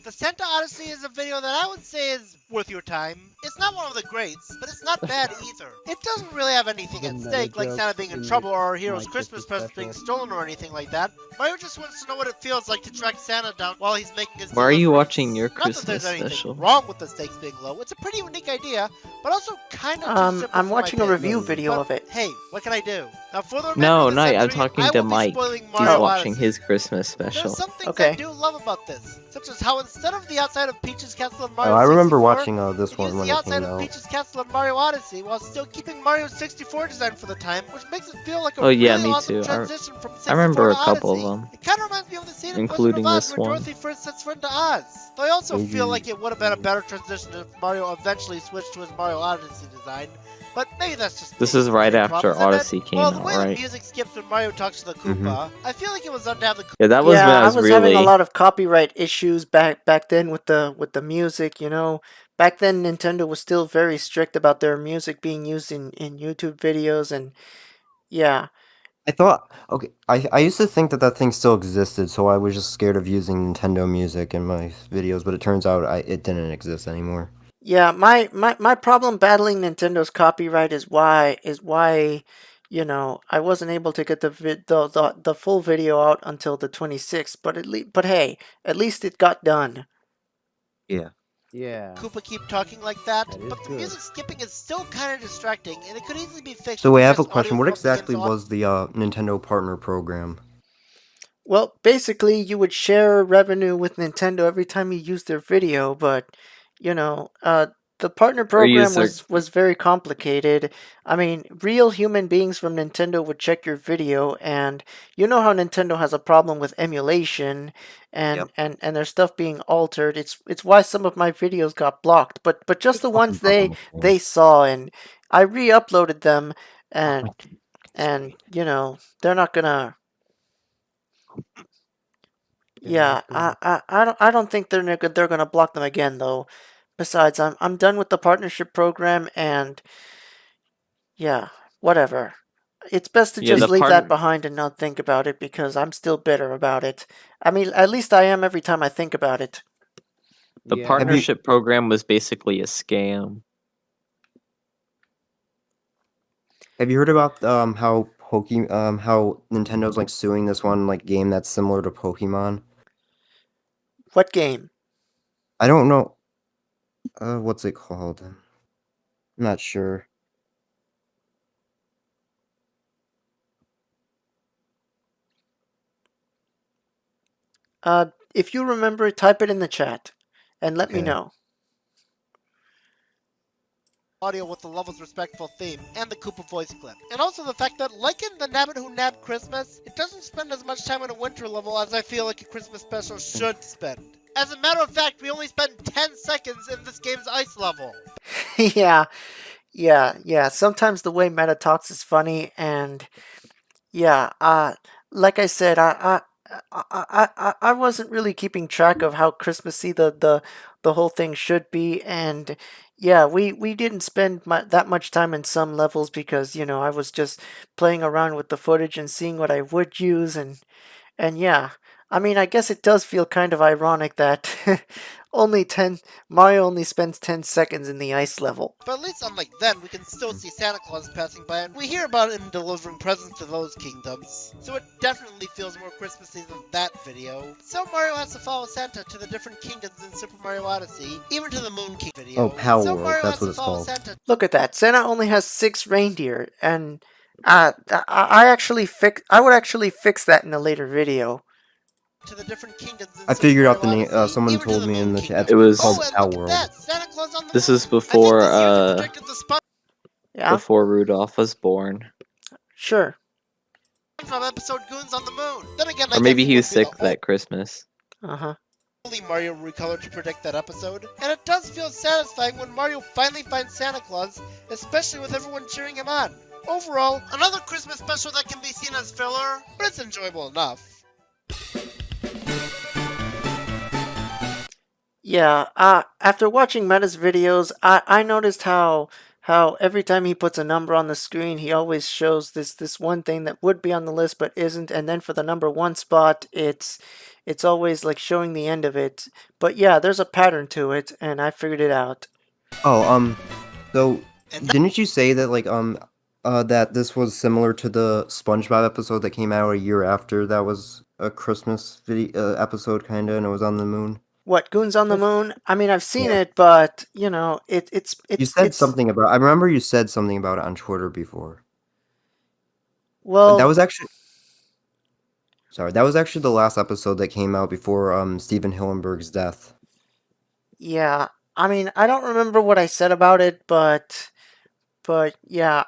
[SPEAKER 7] The Santa Odyssey is a video that I would say is worth your time. It's not one of the greats, but it's not bad either. It doesn't really have anything at stake, like Santa being in trouble or our hero's Christmas presents being stolen or anything like that. Mario just wants to know what it feels like to track Santa down while he's making his
[SPEAKER 6] Why are you watching your
[SPEAKER 7] Not that
[SPEAKER 6] Christmas
[SPEAKER 7] there's anything
[SPEAKER 6] special?
[SPEAKER 7] wrong with the stakes being low. It's a pretty unique idea, but also kind of
[SPEAKER 1] I'm watching a review video of it.
[SPEAKER 7] Hey, what can I do? Now, for the
[SPEAKER 6] No,
[SPEAKER 7] remainder of
[SPEAKER 6] I'm
[SPEAKER 7] the century,
[SPEAKER 6] talking
[SPEAKER 7] I
[SPEAKER 6] to
[SPEAKER 7] will be
[SPEAKER 6] Mike.
[SPEAKER 7] spoiling
[SPEAKER 6] He's
[SPEAKER 7] Mario
[SPEAKER 6] watching
[SPEAKER 7] Odyssey.
[SPEAKER 6] his Christmas special.
[SPEAKER 7] There's some things
[SPEAKER 1] Okay.
[SPEAKER 7] I do love about this, such as how instead of the outside of Peach's Castle in Mario
[SPEAKER 5] I remember
[SPEAKER 7] 64,
[SPEAKER 5] watching this
[SPEAKER 7] it
[SPEAKER 5] one
[SPEAKER 7] used
[SPEAKER 5] when
[SPEAKER 7] the
[SPEAKER 5] it
[SPEAKER 7] outside
[SPEAKER 5] came
[SPEAKER 7] of
[SPEAKER 5] out.
[SPEAKER 7] Peach's Castle in Mario Odyssey while still keeping Mario 64 design for the time, which makes it feel like a
[SPEAKER 6] Oh, yeah,
[SPEAKER 7] really
[SPEAKER 6] me
[SPEAKER 7] awesome
[SPEAKER 6] too.
[SPEAKER 7] transition from 64
[SPEAKER 6] I remember a
[SPEAKER 7] to
[SPEAKER 6] couple of
[SPEAKER 7] Odyssey.
[SPEAKER 6] them,
[SPEAKER 7] It kind of reminds me of the scene in
[SPEAKER 6] including
[SPEAKER 7] Wizard of Oz
[SPEAKER 6] this
[SPEAKER 7] where
[SPEAKER 6] one.
[SPEAKER 7] Dorothy first sets friend to Oz. Though I also
[SPEAKER 5] Maybe.
[SPEAKER 7] feel like it would have been a better transition if Mario eventually switched to his Mario Odyssey design. But maybe that's just
[SPEAKER 6] This
[SPEAKER 7] me.
[SPEAKER 6] is right
[SPEAKER 7] Any
[SPEAKER 6] after
[SPEAKER 7] problems with that?
[SPEAKER 6] Odyssey came
[SPEAKER 7] Well, the
[SPEAKER 6] out,
[SPEAKER 7] way
[SPEAKER 6] right?
[SPEAKER 7] the music skips when Mario talks to the Koopa, I feel like it was done to have the
[SPEAKER 6] Yeah, that was
[SPEAKER 1] yeah,
[SPEAKER 6] when I was
[SPEAKER 1] having
[SPEAKER 6] really.
[SPEAKER 1] a lot of copyright issues back then with the music. Back then Nintendo was still very strict about their music being used in YouTube videos, and yeah.
[SPEAKER 5] I thought, okay, I used to think that thing still existed, so I was just scared of using Nintendo music in my videos, but it turns out it didn't exist anymore.
[SPEAKER 1] Yeah, my problem battling Nintendo's copyright is why I wasn't able to get the full video out until the 26th, but hey, at least it got done.
[SPEAKER 5] Yeah.
[SPEAKER 4] Yeah.
[SPEAKER 7] Koopa keep talking like that,
[SPEAKER 4] That is
[SPEAKER 7] but the
[SPEAKER 4] good.
[SPEAKER 7] music skipping is still kind of distracting, and it could easily be fixed.
[SPEAKER 5] So
[SPEAKER 7] if
[SPEAKER 5] wait,
[SPEAKER 7] you
[SPEAKER 5] I have a
[SPEAKER 7] press
[SPEAKER 5] question.
[SPEAKER 7] audio
[SPEAKER 5] What
[SPEAKER 7] from the
[SPEAKER 5] exactly
[SPEAKER 7] game's
[SPEAKER 5] was the Nintendo partner program?
[SPEAKER 1] Well, basically you would share revenue with Nintendo every time you use their video, but The partner program was very complicated. I mean, real human beings from Nintendo would check your video, and you know how Nintendo has a problem with emulation and their stuff being altered. It's why some of my videos got blocked, but just the ones they saw, and I re-uploaded them, and you know they're not gonna. Yeah, I don't think they're gonna block them again though. Besides, I'm done with the partnership program, and yeah, whatever. It's best to just leave that behind and not think about it, because I'm still bitter about it. I mean, at least I am every time I think about it.
[SPEAKER 6] The partnership program was basically a scam.
[SPEAKER 5] Have you heard about how how Nintendo's like suing this one like game that's similar to Pokemon?
[SPEAKER 1] What game?
[SPEAKER 5] I don't know. What's it called? I'm not sure.
[SPEAKER 1] If you remember, type it in the chat and let me know.
[SPEAKER 7] Audio with the Levels Respectful theme and the Koopa voice clip. And also the fact that, like in the Nabbit Who Nabbed Christmas, it doesn't spend as much time in a winter level as I feel like a Christmas special should spend. As a matter of fact, we only spent 10 seconds in this game's ice level.
[SPEAKER 1] Yeah. Sometimes the way Meta talks is funny, and yeah, like I said, I wasn't really keeping track of how Christmassy the whole thing should be, and yeah, we didn't spend that much time in some levels because, you know, I was just playing around with the footage and seeing what I would use, and yeah, I mean, I guess it does feel kind of ironic that Mario only spends 10 seconds in the ice level.
[SPEAKER 7] But at least unlike then, we can still see Santa Claus passing by, and we hear about him delivering presents to those kingdoms. So it definitely feels more Christmassy than that video. So Mario has to follow Santa to the different kingdoms in Super Mario Odyssey, even to the Moon King video.
[SPEAKER 5] Oh, Pal World, that's what it's called.
[SPEAKER 7] Santa.
[SPEAKER 1] Look at that, Santa only has 6 reindeer, and I would actually fix that in a later video.
[SPEAKER 7] To the different kingdoms
[SPEAKER 5] I figured out the name. Someone told me in the chat.
[SPEAKER 6] It was
[SPEAKER 5] called Pal World.
[SPEAKER 6] This is before
[SPEAKER 1] Yeah.
[SPEAKER 6] before Rudolph was born.
[SPEAKER 1] Sure.
[SPEAKER 7] From episode Goons on the Moon. Then again,
[SPEAKER 6] or maybe he was sick that Christmas.
[SPEAKER 7] Only Mario recolored to predict that episode, and it does feel satisfying when Mario finally finds Santa Claus, especially with everyone cheering him on. Overall, another Christmas special that can be seen as filler, but it's enjoyable enough.
[SPEAKER 1] Yeah, after watching Meta's videos, I noticed how every time he puts a number on the screen, he always shows this one thing that would be on the list but isn't, and then for the number 1 spot, it's always like showing the end of it. But yeah, there's a pattern to it, and I figured it out.
[SPEAKER 5] Oh, so didn't you say that like that this was similar to the SpongeBob episode that came out a year after that was a Christmas video episode kinda, and it was on the moon?
[SPEAKER 1] What, Goons on the Moon? I mean, I've seen it, but you know, it's.
[SPEAKER 5] You said something about. I remember you said something about it on Twitter before.
[SPEAKER 1] Well,
[SPEAKER 5] but that was actually. Sorry, that was actually the last episode that came out before Steven Hillenburg's death.
[SPEAKER 1] Yeah, I mean, I don't remember what I said about it, but yeah,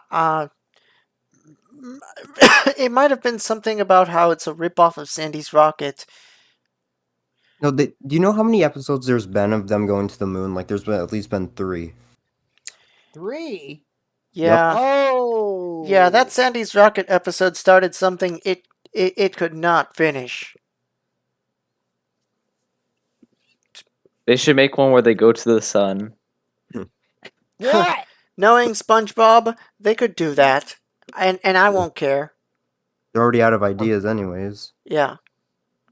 [SPEAKER 1] it might have been something about how it's a ripoff of Sandy's Rocket.
[SPEAKER 5] No, do you know how many episodes there's been of them going to the moon? Like, there's at least been 3.
[SPEAKER 4] 3?
[SPEAKER 1] Yeah.
[SPEAKER 4] Yep. Oh.
[SPEAKER 1] Yeah, that Sandy's Rocket episode started something it could not finish.
[SPEAKER 6] They should make one where they go to the sun.
[SPEAKER 4] What?
[SPEAKER 1] Knowing SpongeBob, they could do that, and I won't care.
[SPEAKER 5] They're already out of ideas, anyways.
[SPEAKER 1] Yeah.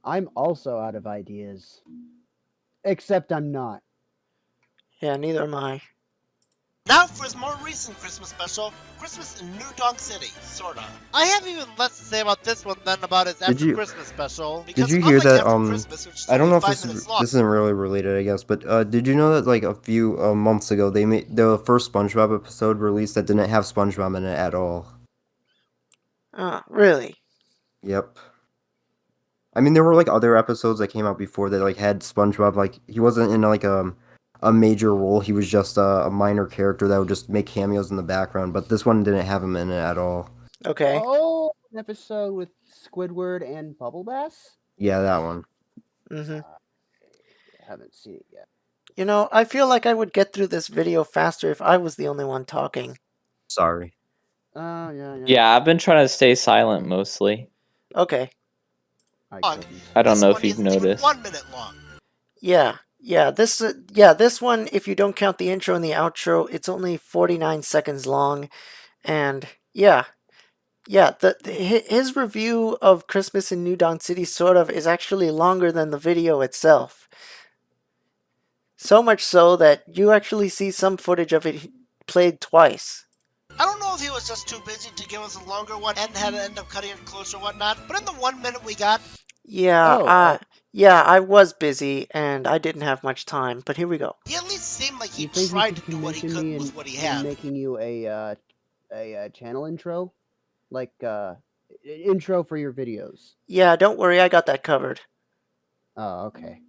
[SPEAKER 4] I'm also out of ideas. Except I'm not.
[SPEAKER 1] Yeah, neither am I.
[SPEAKER 7] Now for his more recent Christmas special, Christmas in New Donk City, sorta. I have even less to say about this one than about his after Christmas special.
[SPEAKER 5] Did you hear that? I don't know if this isn't really related, I guess, but did you know that like a few months ago they made the first SpongeBob episode released that didn't have SpongeBob in it at all?
[SPEAKER 1] Really?
[SPEAKER 5] Yep. I mean, there were like other episodes that came out before that like had SpongeBob, like he wasn't in like a major role. He was just a minor character that would just make cameos in the background. But this one didn't have him in it at all.
[SPEAKER 1] Okay.
[SPEAKER 4] Oh, an episode with Squidward and Bubble Bass?
[SPEAKER 5] Yeah, that one.
[SPEAKER 1] Mm-hmm.
[SPEAKER 4] I haven't seen it yet.
[SPEAKER 1] You know, I feel like I would get through this video faster if I was the only one talking.
[SPEAKER 5] Sorry.
[SPEAKER 4] Oh, yeah.
[SPEAKER 6] Yeah, I've been trying to stay silent mostly.
[SPEAKER 1] Okay.
[SPEAKER 6] I don't know if you've noticed.
[SPEAKER 7] 1 minute long.
[SPEAKER 1] Yeah. This one, if you don't count the intro and the outro, it's only 49 seconds long, and his review of Christmas in New Dawn City sort of is actually longer than the video itself. So much so that you actually see some footage of it played twice.
[SPEAKER 7] I don't know if he was just too busy to give us a longer one and had to end up cutting it close or whatnot, but in the 1 minute we got...
[SPEAKER 1] I was busy and I didn't have much time, but here we go.
[SPEAKER 7] He at least seemed like he tried to do what he could with what he had.
[SPEAKER 4] Making you a channel intro? Like, intro for your videos.
[SPEAKER 1] Yeah, don't worry, I got that covered.
[SPEAKER 4] Oh, okay.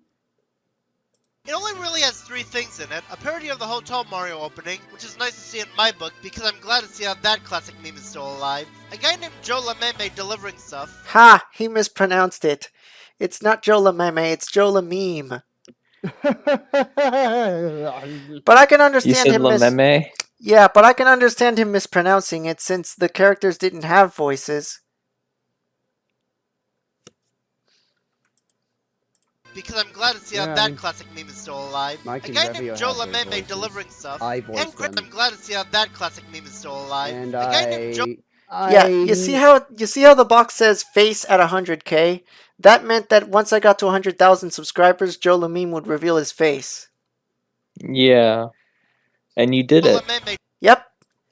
[SPEAKER 7] It only really has 3 things in it. A parody of the Hotel Mario opening, which is nice to see in my book because I'm glad to see how that classic meme is still alive. A guy named Joe LaMeme delivering stuff.
[SPEAKER 1] Ha! He mispronounced it. It's not Joe LaMeme, it's Joe LaMeme. But I can understand
[SPEAKER 6] You said LaMeme?
[SPEAKER 1] Yeah, but I can understand him mispronouncing it since the characters didn't have voices.
[SPEAKER 7] Because I'm glad to see how that classic meme is still alive. A guy named Joe LaMeme delivering stuff.
[SPEAKER 4] I voiced them.
[SPEAKER 7] I'm glad to see how that classic meme is still alive.
[SPEAKER 4] And
[SPEAKER 7] a guy named Joe...
[SPEAKER 1] Yeah, you see how the box says face at 100K? That meant that once I got to 100,000 subscribers, Joe LaMeme would reveal his face.
[SPEAKER 6] Yeah. And you did it.
[SPEAKER 1] Yep.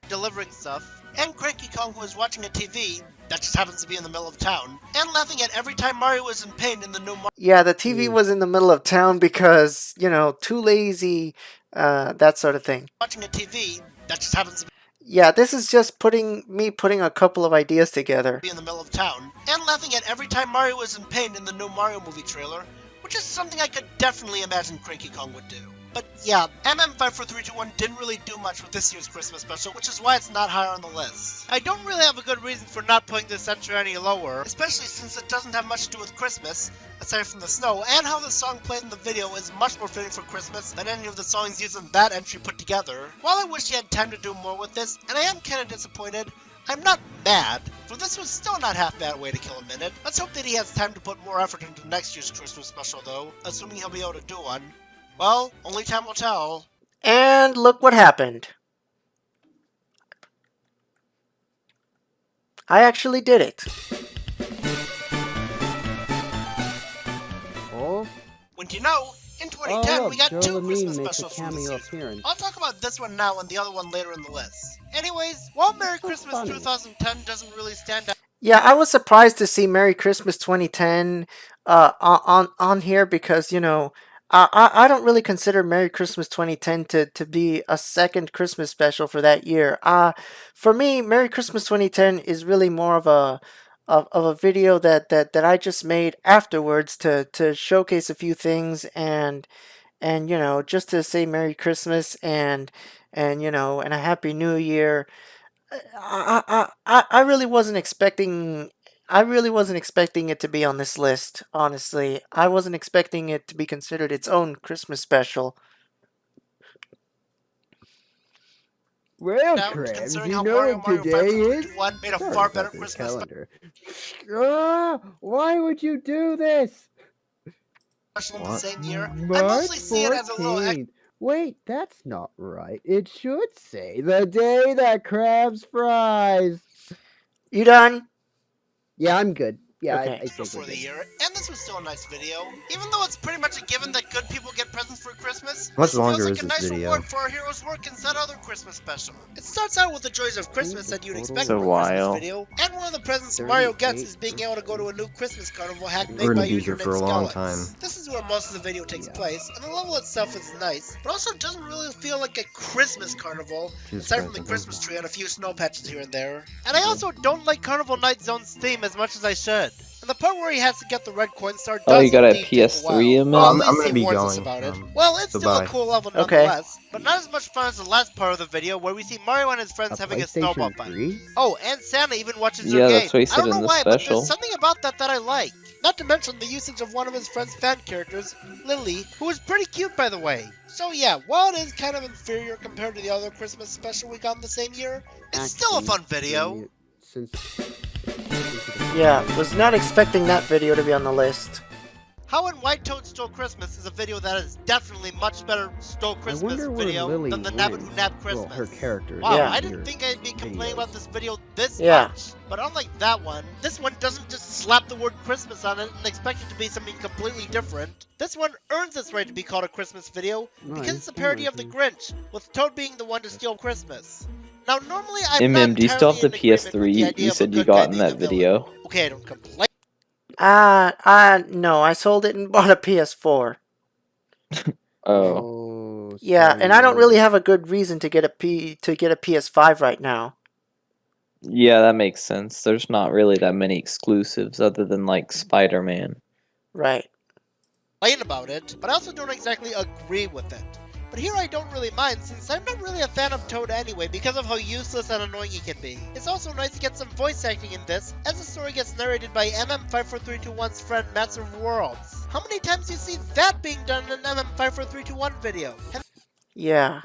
[SPEAKER 7] Delivering stuff. And Cranky Kong, who is watching a TV that just happens to be in the middle of town, and laughing at every time Mario is in pain in the new Mario.
[SPEAKER 1] Yeah, the TV was in the middle of town because, too lazy, that sort of thing.
[SPEAKER 7] Watching a TV that just happens to be...
[SPEAKER 1] Yeah, this is just putting a couple of ideas together.
[SPEAKER 7] In the middle of town, and laughing at every time Mario is in pain in the new Mario movie trailer, which is something I could definitely imagine Cranky Kong would do. But yeah, MM54321 didn't really do much with this year's Christmas special, which is why it's not higher on the list. I don't really have a good reason for not putting this entry any lower, especially since it doesn't have much to do with Christmas, aside from the snow, and how the song played in the video is much more fitting for Christmas than any of the songs used in that entry put together. While I wish he had time to do more with this, and I am kinda disappointed, I'm not mad, for this was still not half bad way to kill a minute. Let's hope that he has time to put more effort into next year's Christmas special though, assuming he'll be able to do one. Well, only time will tell.
[SPEAKER 1] And look what happened. I actually did it.
[SPEAKER 4] Oh?
[SPEAKER 7] Wouldn't you know, in 2010 we got
[SPEAKER 4] Joe
[SPEAKER 7] 2
[SPEAKER 4] LaMeme
[SPEAKER 7] Christmas
[SPEAKER 4] makes
[SPEAKER 7] specials
[SPEAKER 4] a
[SPEAKER 7] from this
[SPEAKER 4] cameo
[SPEAKER 7] year.
[SPEAKER 4] appearance.
[SPEAKER 7] I'll talk about this one now and the other one later in the list. Anyways, while Merry Christmas
[SPEAKER 4] funny.
[SPEAKER 7] 2010 doesn't really stand out.
[SPEAKER 1] Yeah, I was surprised to see Merry Christmas 2010 on here because, I don't really consider Merry Christmas 2010 to be a second Christmas special for that year. For me, Merry Christmas 2010 is really more of a video that I just made afterwards to showcase a few things and just to say Merry Christmas and a Happy New Year. I really wasn't expecting it to be on this list, honestly. I wasn't expecting it to be considered its own Christmas special.
[SPEAKER 4] Well,
[SPEAKER 7] Now,
[SPEAKER 4] Krabs,
[SPEAKER 7] considering
[SPEAKER 4] you
[SPEAKER 7] how
[SPEAKER 4] know
[SPEAKER 7] Mario
[SPEAKER 4] today is...
[SPEAKER 7] 54321 made a
[SPEAKER 4] Sorry
[SPEAKER 7] far
[SPEAKER 4] about
[SPEAKER 7] better
[SPEAKER 4] this
[SPEAKER 7] Christmas
[SPEAKER 4] calendar. Why would you do this?
[SPEAKER 7] special in the same year. I
[SPEAKER 4] March
[SPEAKER 7] mostly see it as a little
[SPEAKER 4] 14th. Wait, that's not right. It should say the day that Krabs fries.
[SPEAKER 1] You done?
[SPEAKER 4] Yeah, I'm good. Yeah,
[SPEAKER 1] Okay.
[SPEAKER 4] I think
[SPEAKER 7] before
[SPEAKER 4] we're
[SPEAKER 7] the
[SPEAKER 4] good.
[SPEAKER 7] year, and this was still a nice video. Even though it's pretty much a given that good people get presents for Christmas,
[SPEAKER 5] Much
[SPEAKER 7] this
[SPEAKER 5] longer
[SPEAKER 7] feels
[SPEAKER 5] is
[SPEAKER 7] like a
[SPEAKER 5] this
[SPEAKER 7] nice
[SPEAKER 5] video?
[SPEAKER 7] reward for our hero's work in said other Christmas special. It starts out with the joys of Christmas that you'd expect
[SPEAKER 6] It's a
[SPEAKER 7] from a
[SPEAKER 6] while.
[SPEAKER 7] Christmas video, and one of the presents Mario gets
[SPEAKER 4] 38
[SPEAKER 7] is being able to go to a new Christmas carnival hack made
[SPEAKER 5] We're
[SPEAKER 7] by
[SPEAKER 5] gonna be
[SPEAKER 7] user
[SPEAKER 5] here
[SPEAKER 7] named
[SPEAKER 5] for a long
[SPEAKER 7] Skelex.
[SPEAKER 5] time.
[SPEAKER 7] This is where most of the video takes place, and the level itself is nice, but also doesn't really feel like a Christmas carnival,
[SPEAKER 5] Jesus
[SPEAKER 7] aside from the
[SPEAKER 5] Christ,
[SPEAKER 7] Christmas tree and a few snow patches here and there. And I also don't like Carnival Night Zone's theme as much as I should. And the part where he has to get the red coin star
[SPEAKER 6] Oh, you
[SPEAKER 7] does
[SPEAKER 6] got a
[SPEAKER 7] indeed take a
[SPEAKER 6] PS3
[SPEAKER 7] while.
[SPEAKER 6] in
[SPEAKER 7] Well,
[SPEAKER 5] I'm
[SPEAKER 7] at least
[SPEAKER 5] gonna
[SPEAKER 7] he
[SPEAKER 5] be
[SPEAKER 7] warns us
[SPEAKER 5] going,
[SPEAKER 7] about it. Well, it's
[SPEAKER 5] so
[SPEAKER 7] still a
[SPEAKER 5] bye.
[SPEAKER 7] cool level
[SPEAKER 1] Okay.
[SPEAKER 7] nonetheless, but not as much fun as the last part of the video where we see Mario and his friends having a snowball
[SPEAKER 4] PlayStation
[SPEAKER 7] fight.
[SPEAKER 4] 3?
[SPEAKER 7] Oh, and Santa even watches
[SPEAKER 6] Yeah,
[SPEAKER 7] your game.
[SPEAKER 6] that's what he
[SPEAKER 7] I
[SPEAKER 6] said
[SPEAKER 7] don't know
[SPEAKER 6] in the
[SPEAKER 7] why, but
[SPEAKER 6] special.
[SPEAKER 7] there's something about that I like. Not to mention the usage of one of his friend's fan characters, Lily, who is pretty cute by the way. So yeah, while it is kind of inferior compared to the other Christmas special we got in the same year, it's still a fun video.
[SPEAKER 1] Yeah, was not expecting that video to be on the list.
[SPEAKER 7] How in White Toad Stole Christmas is a video that is definitely much better Stole Christmas
[SPEAKER 4] wonder where
[SPEAKER 7] video
[SPEAKER 4] Lily
[SPEAKER 7] than the Nabbit Who
[SPEAKER 4] went.
[SPEAKER 7] Nabbed Christmas.
[SPEAKER 4] Well, her character.
[SPEAKER 7] Wow,
[SPEAKER 1] Yeah.
[SPEAKER 7] I didn't think I'd be complaining about this video this
[SPEAKER 1] Yeah.
[SPEAKER 7] much. But unlike that one, this one doesn't just slap the word Christmas on it and expect it to be something completely different. This one earns its right to be called a Christmas video because it's a parody of the Grinch, with Toad being the one to steal Christmas. Now, normally I'm not
[SPEAKER 6] MM, do you still have the
[SPEAKER 7] entirely in agreement with
[SPEAKER 6] PS3
[SPEAKER 7] the idea
[SPEAKER 6] you
[SPEAKER 7] of a
[SPEAKER 6] said you
[SPEAKER 7] good guy
[SPEAKER 6] got in
[SPEAKER 7] being a
[SPEAKER 6] that
[SPEAKER 7] villain.
[SPEAKER 6] video?
[SPEAKER 7] Okay, I don't complain.
[SPEAKER 1] No, I sold it and bought a PS4.
[SPEAKER 6] Oh.
[SPEAKER 1] Yeah, and I don't really have a good reason to get a PS5 right now.
[SPEAKER 6] Yeah, that makes sense. There's not really that many exclusives other than like Spider-Man.
[SPEAKER 1] Right.
[SPEAKER 7] About it, but I also don't exactly agree with it. But here I don't really mind, since I'm not really a fan of Toad anyway because of how useless and annoying he can be. It's also nice to get some voice acting in this, as the story gets narrated by MM54321's friend Master of Worlds. How many times do you see that being done in an MM54321 video?
[SPEAKER 1] Yeah.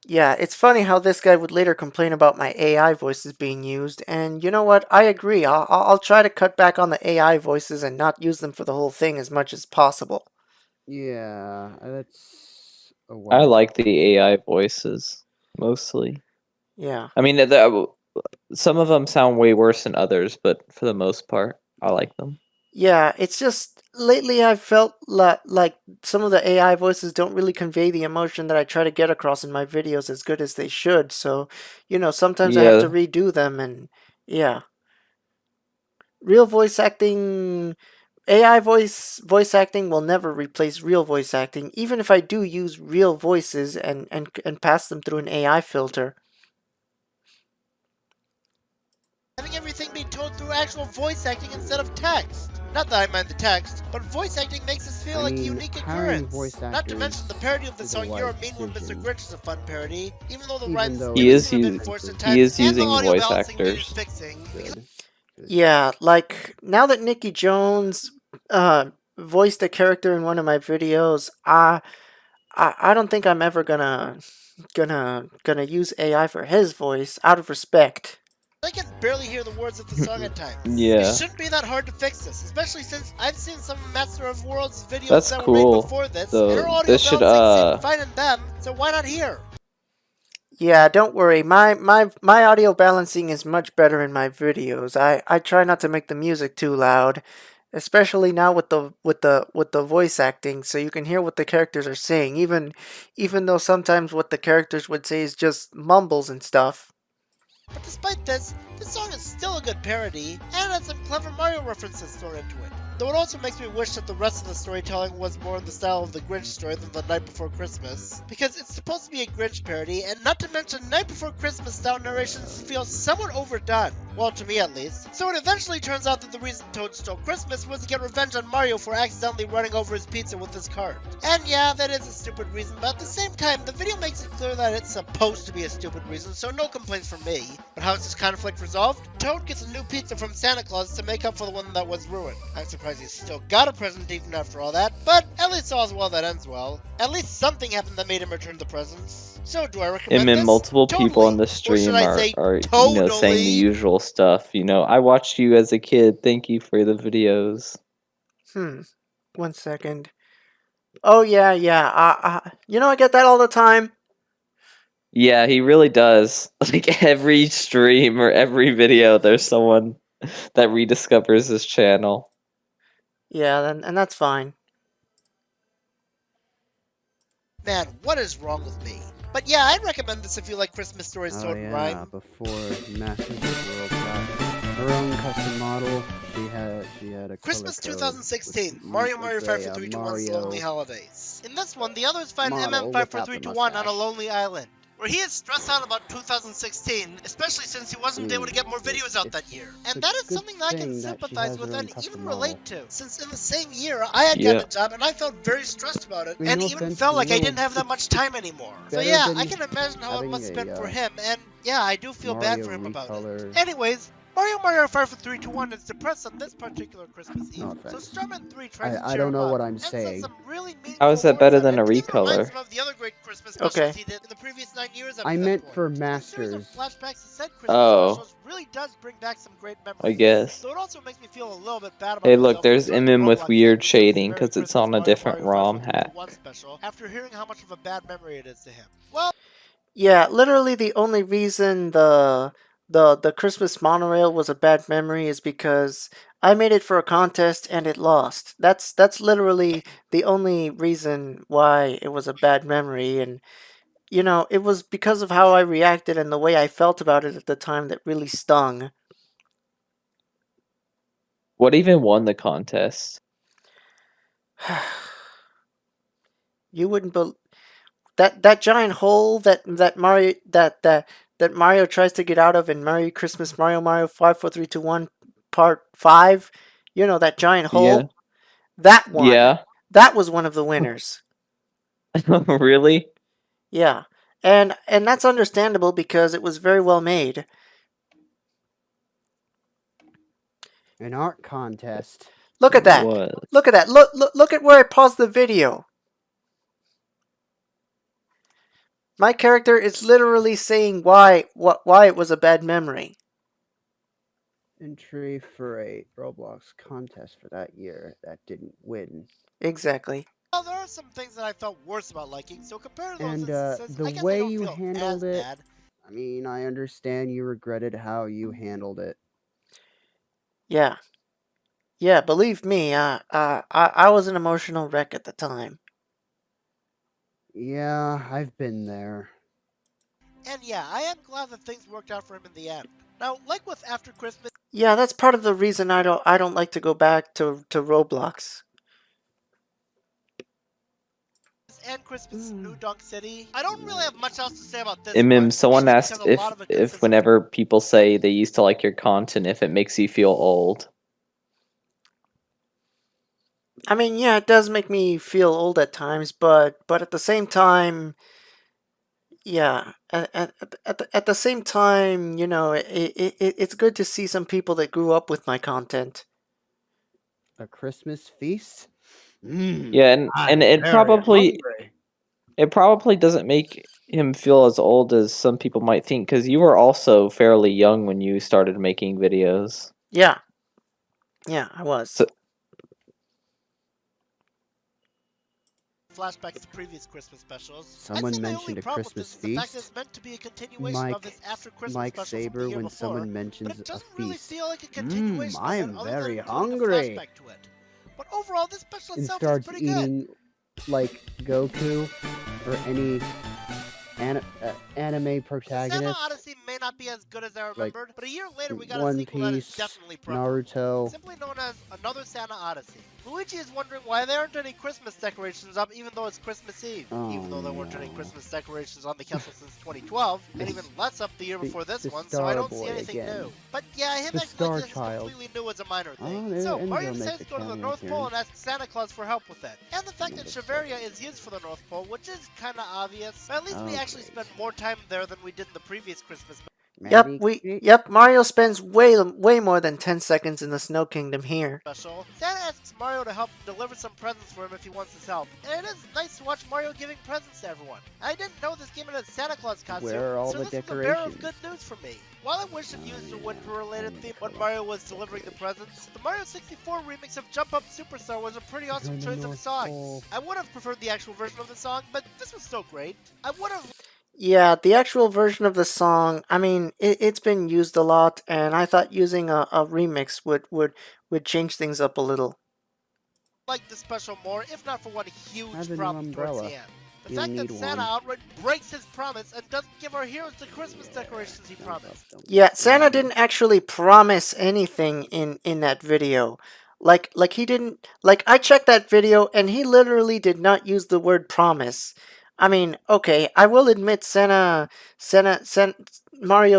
[SPEAKER 1] Yeah, it's funny how this guy would later complain about my AI voices being used, and you know what? I agree. I'll try to cut back on the AI voices and not use them for the whole thing as much as possible.
[SPEAKER 4] Yeah, that's a
[SPEAKER 6] I
[SPEAKER 4] while.
[SPEAKER 6] like the AI voices mostly.
[SPEAKER 1] Yeah.
[SPEAKER 6] I mean, some of them sound way worse than others, but for the most part, I like them.
[SPEAKER 1] Yeah, it's just lately I've felt like some of the AI voices don't really convey the emotion that I try to get across in my videos as good as they should. So, you know, sometimes I have to redo them, and yeah. Real voice acting, AI voice acting will never replace real voice acting, even if I do use real voices and pass them through an AI filter.
[SPEAKER 7] Having everything be told through actual voice acting instead of text. Not that I mind the text, but voice acting makes this feel like a unique occurrence. Not to mention the parody of the song You're a Mean One, Mr. Grinch is a fun parody, even though the rhymes
[SPEAKER 6] he is
[SPEAKER 7] using
[SPEAKER 6] voice actors.
[SPEAKER 1] Yeah, like now that Nicky Jones voiced a character in one of my videos, I don't think I'm ever gonna use AI for his voice out of respect.
[SPEAKER 7] I can barely hear the words of the song at times.
[SPEAKER 6] Yeah.
[SPEAKER 7] It shouldn't be that hard to fix this, especially since I've seen some Master of Worlds videos
[SPEAKER 6] That's
[SPEAKER 7] that
[SPEAKER 6] cool,
[SPEAKER 7] were made before this,
[SPEAKER 6] though.
[SPEAKER 7] and her audio
[SPEAKER 6] This should,
[SPEAKER 7] balancing seemed fine in them, so why not here?
[SPEAKER 1] Yeah, don't worry. My audio balancing is much better in my videos. I try not to make the music too loud, especially now with the voice acting, so you can hear what the characters are saying, even though sometimes what the characters would say is just mumbles and stuff.
[SPEAKER 7] But despite this song is still a good parody, and has some clever Mario references thrown into it. Though it also makes me wish that the rest of the storytelling was more in the style of the Grinch story than The Night Before Christmas, because it's supposed to be a Grinch parody, and not to mention Night Before Christmas style narrations feel somewhat overdone, well to me at least. So it eventually turns out that the reason Toad stole Christmas was to get revenge on Mario for accidentally running over his pizza with his cart. And yeah, that is a stupid reason, but at the same time, the video makes it clear that it's supposed to be a stupid reason, so no complaints from me. But how is this conflict resolved? Toad gets a new pizza from Santa Claus to make up for the one that was ruined. I'm surprised he's still got a present even after all that, but at least all's well that ends well. At least something happened that made him return the presents. So do I recommend this?
[SPEAKER 6] Multiple
[SPEAKER 7] Totally.
[SPEAKER 6] people on the stream are saying the usual stuff. I watched you as a kid. Thank you for the videos.
[SPEAKER 1] 1 second. Oh yeah. I get that all the time.
[SPEAKER 6] Yeah, he really does. Like every stream or every video, there's someone that rediscovers his channel.
[SPEAKER 1] Yeah, and that's fine.
[SPEAKER 7] Man, what is wrong with me? But yeah, I'd recommend this if you like Christmas stories told in rhyme.
[SPEAKER 4] Before Masters of the World got her own custom model, she had a
[SPEAKER 7] Christmas
[SPEAKER 4] color
[SPEAKER 7] 2016,
[SPEAKER 4] code.
[SPEAKER 7] Mario 54321's
[SPEAKER 4] Mario
[SPEAKER 7] Lonely Holidays. In this one, the others find
[SPEAKER 4] model with
[SPEAKER 7] MM54321 on a lonely island, where he is stressed out about 2016, especially since he wasn't able to get more videos out that year. And that is something that I can sympathize with and even relate to, since in the same year, I had gotten a job and I felt very stressed about it, and even felt like I didn't have that much time anymore. So yeah, I can imagine how it must have been for him, and yeah, I do feel bad for him about it. Anyways, Mario 54321 is depressed on this particular Christmas Eve. So Starman 3 tries to
[SPEAKER 4] I
[SPEAKER 7] cheer
[SPEAKER 4] don't
[SPEAKER 7] him
[SPEAKER 4] know
[SPEAKER 7] up
[SPEAKER 4] what I'm
[SPEAKER 7] and
[SPEAKER 4] saying.
[SPEAKER 7] says some really meaningful
[SPEAKER 6] How is that
[SPEAKER 7] words
[SPEAKER 6] better
[SPEAKER 7] at
[SPEAKER 6] than
[SPEAKER 7] him.
[SPEAKER 6] a
[SPEAKER 7] It even reminds
[SPEAKER 6] recolor?
[SPEAKER 7] him of the other great Christmas specials he did in the previous 9 years up
[SPEAKER 4] I
[SPEAKER 7] to that
[SPEAKER 4] meant
[SPEAKER 7] point.
[SPEAKER 4] for
[SPEAKER 7] And the series of
[SPEAKER 4] masters.
[SPEAKER 7] flashbacks to said Christmas
[SPEAKER 6] Oh.
[SPEAKER 7] specials really does bring back some great memories.
[SPEAKER 6] I guess.
[SPEAKER 7] So it also makes me feel a little bit bad about
[SPEAKER 6] Hey,
[SPEAKER 7] myself
[SPEAKER 6] look, there's
[SPEAKER 7] for joining
[SPEAKER 6] MM with
[SPEAKER 7] Roblox
[SPEAKER 6] weird
[SPEAKER 7] fans
[SPEAKER 6] shading
[SPEAKER 7] Merry
[SPEAKER 6] because it's
[SPEAKER 7] Christmas
[SPEAKER 6] on a different ROM hack.
[SPEAKER 7] 54321 special after hearing how much of a bad memory it is to him. Well,
[SPEAKER 1] Yeah, literally the only reason the Christmas monorail was a bad memory is because I made it for a contest and it lost. That's literally the only reason why it was a bad memory, and you know, it was because of how I reacted and the way I felt about it at the time that really stung.
[SPEAKER 6] What even won the contest?
[SPEAKER 1] You wouldn't believe that giant hole that Mario tries to get out of in Merry Christmas Mario 54321 Part 5. You know, that giant hole?
[SPEAKER 6] Yeah.
[SPEAKER 1] That one.
[SPEAKER 6] Yeah.
[SPEAKER 1] That was one of the winners.
[SPEAKER 6] Really?
[SPEAKER 1] Yeah. And that's understandable because it was very well made.
[SPEAKER 4] An art contest.
[SPEAKER 1] Look at that.
[SPEAKER 6] Was.
[SPEAKER 1] Look at that. Look at where I paused the video. My character is literally saying why it was a bad memory.
[SPEAKER 4] Entry for a Roblox contest for that year that didn't win.
[SPEAKER 1] Exactly.
[SPEAKER 7] well, there are some things that I felt worse about liking, so compared to those
[SPEAKER 4] And
[SPEAKER 7] instances, I
[SPEAKER 4] the
[SPEAKER 7] guess I
[SPEAKER 4] way
[SPEAKER 7] don't
[SPEAKER 4] you
[SPEAKER 7] feel
[SPEAKER 4] handled
[SPEAKER 7] as
[SPEAKER 4] it,
[SPEAKER 7] bad.
[SPEAKER 4] I mean, I understand you regretted how you handled it.
[SPEAKER 1] Yeah. Yeah, believe me, I was an emotional wreck at the time.
[SPEAKER 4] Yeah, I've been there.
[SPEAKER 7] And yeah, I am glad that things worked out for him in the end. Now, like with After Christmas
[SPEAKER 1] Yeah, that's part of the reason I don't like to go back to Roblox.
[SPEAKER 7] and Christmas New Donk City, I don't really have much else to say about this
[SPEAKER 6] MM,
[SPEAKER 7] one,
[SPEAKER 6] someone
[SPEAKER 7] mainly
[SPEAKER 6] asked
[SPEAKER 7] because a lot of it
[SPEAKER 6] if
[SPEAKER 7] consists of
[SPEAKER 6] whenever people say they used to like your content, if it makes you feel old.
[SPEAKER 1] I mean, yeah, it does make me feel old at times, but at the same time, yeah, at the same time, you know, it's good to see some people that grew up with my content.
[SPEAKER 4] A Christmas feast?
[SPEAKER 6] Yeah, and
[SPEAKER 4] I'm
[SPEAKER 6] it
[SPEAKER 4] very
[SPEAKER 6] probably
[SPEAKER 4] hungry.
[SPEAKER 6] it probably doesn't make him feel as old as some people might think, because you were also fairly young when you started making videos.
[SPEAKER 1] Yeah. Yeah, I was.
[SPEAKER 6] So,
[SPEAKER 7] flashbacks to previous Christmas specials.
[SPEAKER 4] Someone
[SPEAKER 7] I'd say my
[SPEAKER 4] mentioned
[SPEAKER 7] only
[SPEAKER 4] a
[SPEAKER 7] problem with
[SPEAKER 4] Christmas
[SPEAKER 7] this is the fact that
[SPEAKER 4] feast?
[SPEAKER 7] it's meant to be a continuation of his After Christmas
[SPEAKER 4] Mike
[SPEAKER 7] special from
[SPEAKER 4] Saber
[SPEAKER 7] the year
[SPEAKER 4] when
[SPEAKER 7] before,
[SPEAKER 4] someone
[SPEAKER 7] but
[SPEAKER 4] mentions
[SPEAKER 7] it
[SPEAKER 4] a
[SPEAKER 7] doesn't really
[SPEAKER 4] feast.
[SPEAKER 7] feel like a continuation
[SPEAKER 4] I
[SPEAKER 7] of
[SPEAKER 4] am
[SPEAKER 7] it, other
[SPEAKER 4] very
[SPEAKER 7] than including a
[SPEAKER 4] hungry.
[SPEAKER 7] flashback to it. But overall, this special
[SPEAKER 4] And
[SPEAKER 7] itself is
[SPEAKER 4] starts
[SPEAKER 7] pretty good.
[SPEAKER 4] eating like Goku or any anime
[SPEAKER 7] Santa
[SPEAKER 4] protagonist.
[SPEAKER 7] Odyssey may not be as good as I remembered, but a year later we got a
[SPEAKER 4] One
[SPEAKER 7] sequel that is
[SPEAKER 4] Piece,
[SPEAKER 7] definitely preferable.
[SPEAKER 4] Naruto.
[SPEAKER 7] Simply known as Another Santa Odyssey. Luigi is wondering why there aren't any Christmas decorations up even though it's Christmas Eve. Even though there weren't any Christmas decorations on the castle since 2012, and even less up the year before this one, so I don't see anything new. But yeah, him acting like this is completely new is a minor thing. So Mario decides to go to the North Pole and ask Santa Claus for help with it. And the fact that Shiveria is used for the North Pole, which is kinda obvious, but at least we actually spent more time there than we did in the previous Christmas.
[SPEAKER 1] Yep, Mario spends way more than 10 seconds in the Snow Kingdom here.
[SPEAKER 7] Special. Santa asks Mario to help deliver some presents for him if he wants his help. And it is nice to watch Mario giving presents to everyone. I didn't know this came in a Santa Claus costume,
[SPEAKER 4] Where are all
[SPEAKER 7] so
[SPEAKER 4] the
[SPEAKER 7] this is a bearer of
[SPEAKER 4] decorations?
[SPEAKER 7] good news for me. While I wish it used a winter-related theme when Mario was delivering the presents, the Mario 64 remix of Jump Up Superstar was a pretty awesome choice of a song. I would have preferred the actual version of the song, but this was still great. I would have
[SPEAKER 1] Yeah, the actual version of the song, I mean, it's been used a lot, and I thought using a remix would change things up a little.
[SPEAKER 7] liked the special more, if not for one huge
[SPEAKER 4] Have a new
[SPEAKER 7] problem towards
[SPEAKER 4] umbrella.
[SPEAKER 7] the end. The
[SPEAKER 4] You'll
[SPEAKER 7] fact that
[SPEAKER 4] need
[SPEAKER 7] Santa
[SPEAKER 4] one.
[SPEAKER 7] outright breaks his promise and doesn't give our heroes the Christmas decorations he promised.
[SPEAKER 1] Yeah, Santa didn't actually promise anything in that video. Like he didn't, like I checked that video and he literally did not use the word promise. I mean, okay, I will admit Mario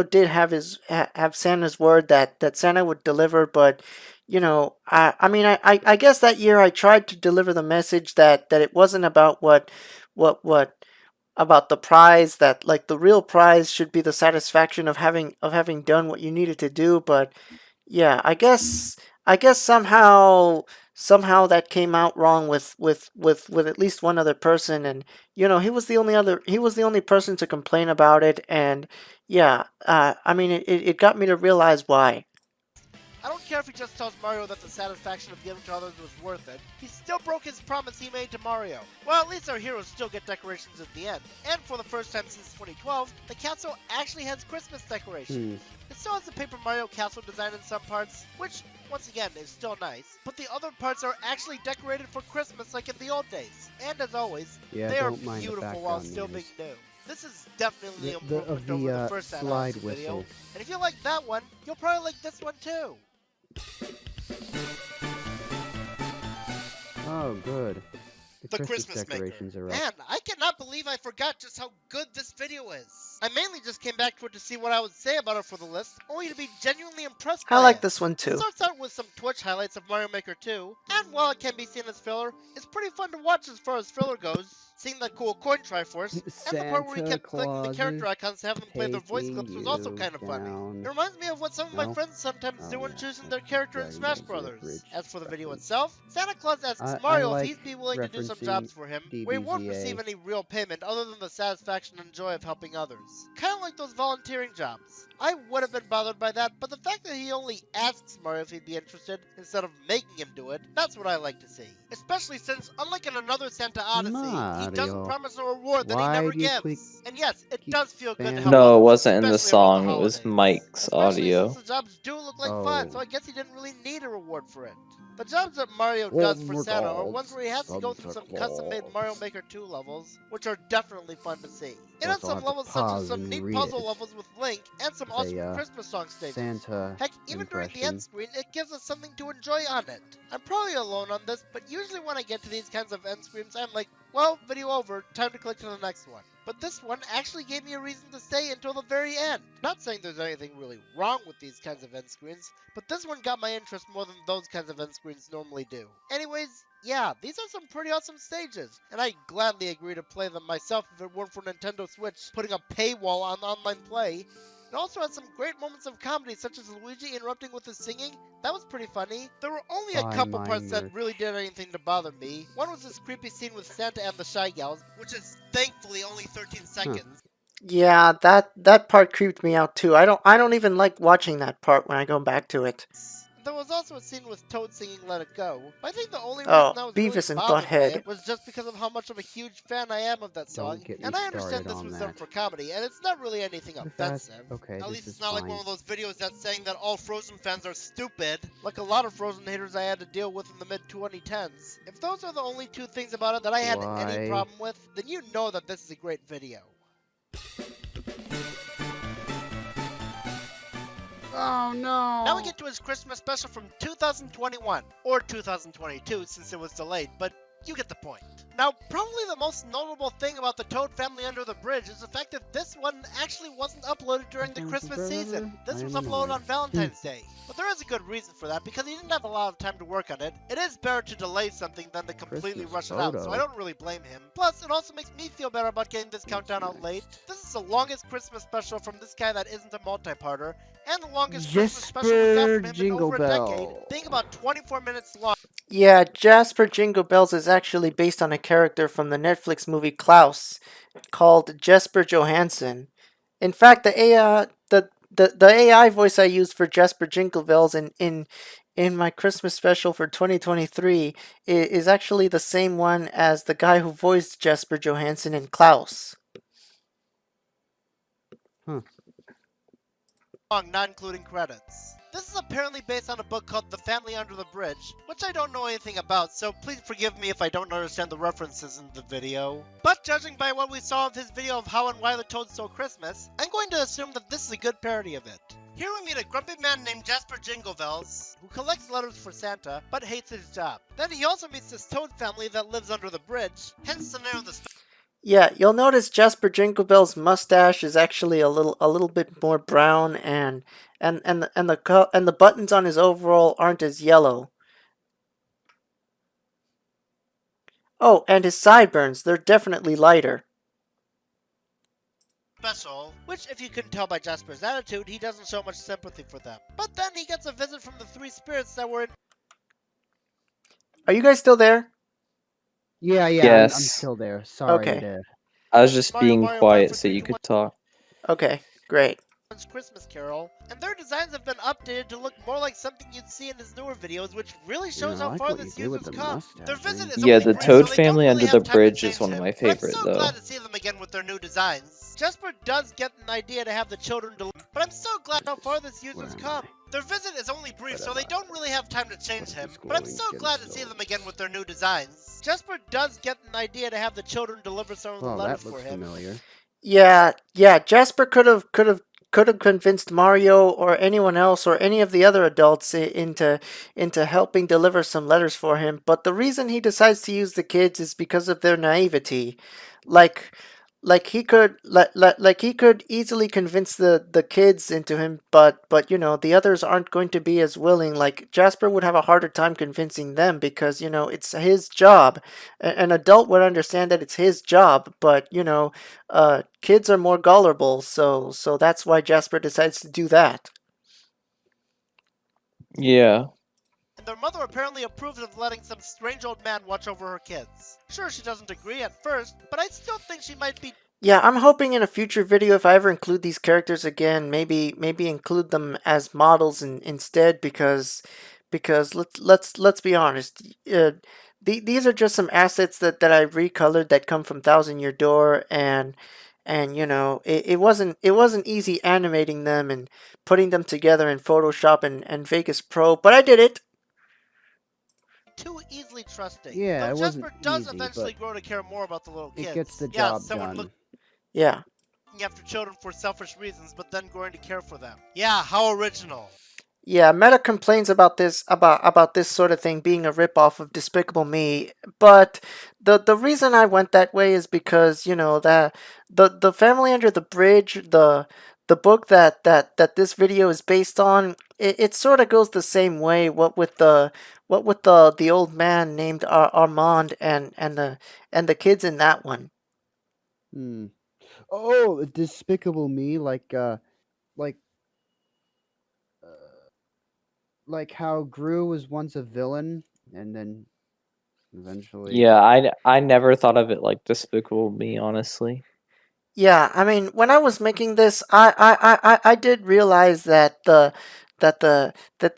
[SPEAKER 1] did have Santa's word that Santa would deliver, but I guess that year I tried to deliver the message that it wasn't about what about the prize, that like the real prize should be the satisfaction of having done what you needed to do. But yeah, I guess somehow that came out wrong with at least one other person, and he was the only person to complain about it. And yeah, I mean, it got me to realize why.
[SPEAKER 7] I don't care if he just tells Mario that the satisfaction of giving to others was worth it. He still broke his promise he made to Mario. Well, at least our heroes still get decorations at the end. And for the first time since 2012, the castle actually has Christmas decorations. It still has the Paper Mario castle design in some parts, which, once again, is still nice. But the other parts are actually decorated for Christmas like in the old days. And as always, they are beautiful while still being new. This is definitely an improvement over the first
[SPEAKER 4] slide
[SPEAKER 7] video.
[SPEAKER 4] whistle.
[SPEAKER 7] And if you like that one, you'll probably like this one too.
[SPEAKER 4] Oh, good.
[SPEAKER 7] The Christmas
[SPEAKER 4] decorations
[SPEAKER 7] Maker.
[SPEAKER 4] are up.
[SPEAKER 7] Man, I cannot believe I forgot just how good this video is. I mainly just came back to it to see what I would say about it for the list, only to be genuinely impressed by
[SPEAKER 1] I like
[SPEAKER 7] it.
[SPEAKER 1] this one
[SPEAKER 7] It
[SPEAKER 1] too.
[SPEAKER 7] starts out with some Twitch highlights of Mario Maker 2, and while it can be seen as filler, it's pretty fun to watch as far as filler goes. Seeing that cool coin Triforce, and the part where he kept clicking the character icons to have them play their voice clips was also kind of funny. It reminds me of what some of my friends sometimes do when choosing their character in Smash Brothers. As for the video itself, Santa Claus asks Mario if he'd be willing to do some jobs for him, where he won't receive any real payment other than the satisfaction and joy of helping others. Kind of like those volunteering jobs. I would have been bothered by that, but the fact that he only asks Mario if he'd be interested instead of making him do it, that's what I like to see. Especially since, unlike in another Santa Odyssey, he doesn't promise a reward that he never gives. And yes, it does feel good to help
[SPEAKER 6] No, it
[SPEAKER 7] others,
[SPEAKER 6] wasn't in the
[SPEAKER 7] especially around
[SPEAKER 6] song.
[SPEAKER 7] the
[SPEAKER 6] It was
[SPEAKER 7] holidays.
[SPEAKER 6] Mike's
[SPEAKER 7] Especially
[SPEAKER 6] audio.
[SPEAKER 7] since the jobs do look like fun, so I guess he didn't really need a reward for it. The jobs that Mario does for Santa are ones where he has to go through some custom-made Mario Maker 2 levels, which are definitely fun to see. It has some levels such as some neat puzzle levels with Link, and some awesome Christmas song stages.
[SPEAKER 4] Santa
[SPEAKER 7] Heck, even during the end screen, it gives us something to enjoy on it. I'm probably alone on this, but usually when I get to these kinds of end screens, I'm like, well, video over, time to click to the next one. But this one actually gave me a reason to stay until the very end. Not saying there's anything really wrong with these kinds of end screens, but this one got my interest more than those kinds of end screens normally do. Anyways, yeah, these are some pretty awesome stages, and I'd gladly agree to play them myself if it weren't for Nintendo Switch putting a paywall on online play. It also had some great moments of comedy, such as Luigi interrupting with his singing. That was pretty funny. There were only a couple parts that really did anything to bother me. One was this creepy scene with Santa and the Shy Gals, which is thankfully only 13 seconds.
[SPEAKER 1] Yeah, that part creeped me out too. I don't even like watching that part when I go back to it.
[SPEAKER 7] There was also a scene with Toad singing Let It Go. I think the only reason
[SPEAKER 1] Oh,
[SPEAKER 7] I was
[SPEAKER 1] Beavis
[SPEAKER 7] really
[SPEAKER 1] and
[SPEAKER 7] bothered by
[SPEAKER 1] Butthead.
[SPEAKER 7] it was just because of how much of a huge fan I am of that song. And I understand this was done for comedy, and it's not really anything offensive. At least it's not like one of those videos that's saying that all Frozen fans are stupid, like a lot of Frozen haters I had to deal with in the mid-2010s. If those are the only two things about it that I had any problem with, then you know that this is a great video.
[SPEAKER 4] Oh no!
[SPEAKER 7] Now we get to his Christmas special from 2021, or 2022 since it was delayed, but you get the point. Now, probably the most notable thing about the Toad Family Under the Bridge is the fact that this one actually wasn't uploaded during the Christmas season. This was uploaded on Valentine's Day. But there is a good reason for that, because he didn't have a lot of time to work on it. It is better to delay something than to completely rush it out, so I don't really blame him. Plus, it also makes me feel better about getting this countdown out late. This is the longest Christmas special from this guy that isn't a multi-parter, and the longest Christmas special we got from him in over a decade, being about 24 minutes long.
[SPEAKER 1] Yeah, Jasper Jingle Bells is actually based on a character from the Netflix movie Klaus called Jesper Johansson. In fact, the AI voice I used for Jasper Jingle Bells in my Christmas special for 2023 is actually the same one as the guy who voiced Jesper Johansson in Klaus.
[SPEAKER 7] Not including credits. This is apparently based on a book called The Family Under the Bridge, which I don't know anything about, so please forgive me if I don't understand the references in the video. But judging by what we saw of his video of how and why the Toad stole Christmas, I'm going to assume that this is a good parody of it. Here we meet a grumpy man named Jasper Jingle Bells, who collects letters for Santa, but hates his job. Then he also meets this Toad family that lives under the bridge, hence the name of the
[SPEAKER 1] Yeah, you'll notice Jasper Jingle Bell's mustache is actually a little bit more brown, and the buttons on his overall aren't as yellow. Oh, and his sideburns, they're definitely lighter.
[SPEAKER 7] Special, which if you couldn't tell by Jasper's attitude, he doesn't show much sympathy for them. But then he gets a visit from the three spirits that were in...
[SPEAKER 1] Are you guys still there?
[SPEAKER 4] Yeah, I'm
[SPEAKER 6] Yes.
[SPEAKER 4] still there. Sorry.
[SPEAKER 1] Okay.
[SPEAKER 6] I was just
[SPEAKER 7] Mario,
[SPEAKER 6] being
[SPEAKER 7] Mario,
[SPEAKER 6] quiet so
[SPEAKER 7] 54321.
[SPEAKER 6] you could talk.
[SPEAKER 1] Okay, great.
[SPEAKER 7] Christmas Carol, and their designs have been updated to look more like something you'd see in his newer videos, which really shows how far this user's come. Their visit is
[SPEAKER 6] Yeah,
[SPEAKER 7] only
[SPEAKER 6] the
[SPEAKER 7] brief,
[SPEAKER 6] Toad
[SPEAKER 7] so they don't
[SPEAKER 6] family
[SPEAKER 7] really
[SPEAKER 6] under
[SPEAKER 7] have
[SPEAKER 6] the
[SPEAKER 7] time to
[SPEAKER 6] bridge
[SPEAKER 7] change
[SPEAKER 6] is one of
[SPEAKER 7] him,
[SPEAKER 6] my
[SPEAKER 7] but I'm
[SPEAKER 6] favorite,
[SPEAKER 7] so
[SPEAKER 6] though.
[SPEAKER 7] glad to see them again with their new designs. Jasper does get an idea to have the children deliver, but I'm so glad how far this user's come. Their visit is only brief, so they don't really have time to change him, but I'm so glad to see them again with their new designs. Jasper does get an idea to have the children deliver some of the letters for him.
[SPEAKER 4] Familiar.
[SPEAKER 1] Yeah, Jasper could have convinced Mario or anyone else or any of the other adults into helping deliver some letters for him, but the reason he decides to use the kids is because of their naivety. Like he could like he could easily convince the kids into him, but you know, the others aren't going to be as willing. Like Jasper would have a harder time convincing them because, you know, it's his job. An adult would understand that it's his job, but you know, kids are more gullible, so that's why Jasper decides to do that.
[SPEAKER 6] Yeah.
[SPEAKER 7] And their mother apparently approves of letting some strange old man watch over her kids. Sure, she doesn't agree at first, but I still think she might be...
[SPEAKER 1] Yeah, I'm hoping in a future video, if I ever include these characters again, maybe include them as models instead, because let's be honest, these are just some assets that I recolored that come from Thousand Year Door, and you know, it wasn't easy animating them and putting them together in Photoshop and Vegas Pro, but I did it.
[SPEAKER 7] too easily trusting.
[SPEAKER 4] Yeah,
[SPEAKER 7] though
[SPEAKER 4] it wasn't
[SPEAKER 7] Jasper does
[SPEAKER 4] easy,
[SPEAKER 7] eventually
[SPEAKER 4] but
[SPEAKER 7] grow to care more about the little kids.
[SPEAKER 4] it gets the
[SPEAKER 7] Yeah,
[SPEAKER 4] job
[SPEAKER 7] someone
[SPEAKER 4] done.
[SPEAKER 1] Yeah.
[SPEAKER 7] looking after children for selfish reasons, but then growing to care for them. Yeah, how original.
[SPEAKER 1] Yeah, Meta complains about this sort of thing being a ripoff of Despicable Me, but the reason I went that way is because, you know, that the Family Under the Bridge, the book that this video is based on, it sort of goes the same way. What with the old man named Armand and the kids in that one.
[SPEAKER 4] Oh, Despicable Me, like how Gru was once a villain and then eventually.
[SPEAKER 6] Yeah, I never thought of it like Despicable Me, honestly.
[SPEAKER 1] Yeah, I mean, when I was making this, I did realize that the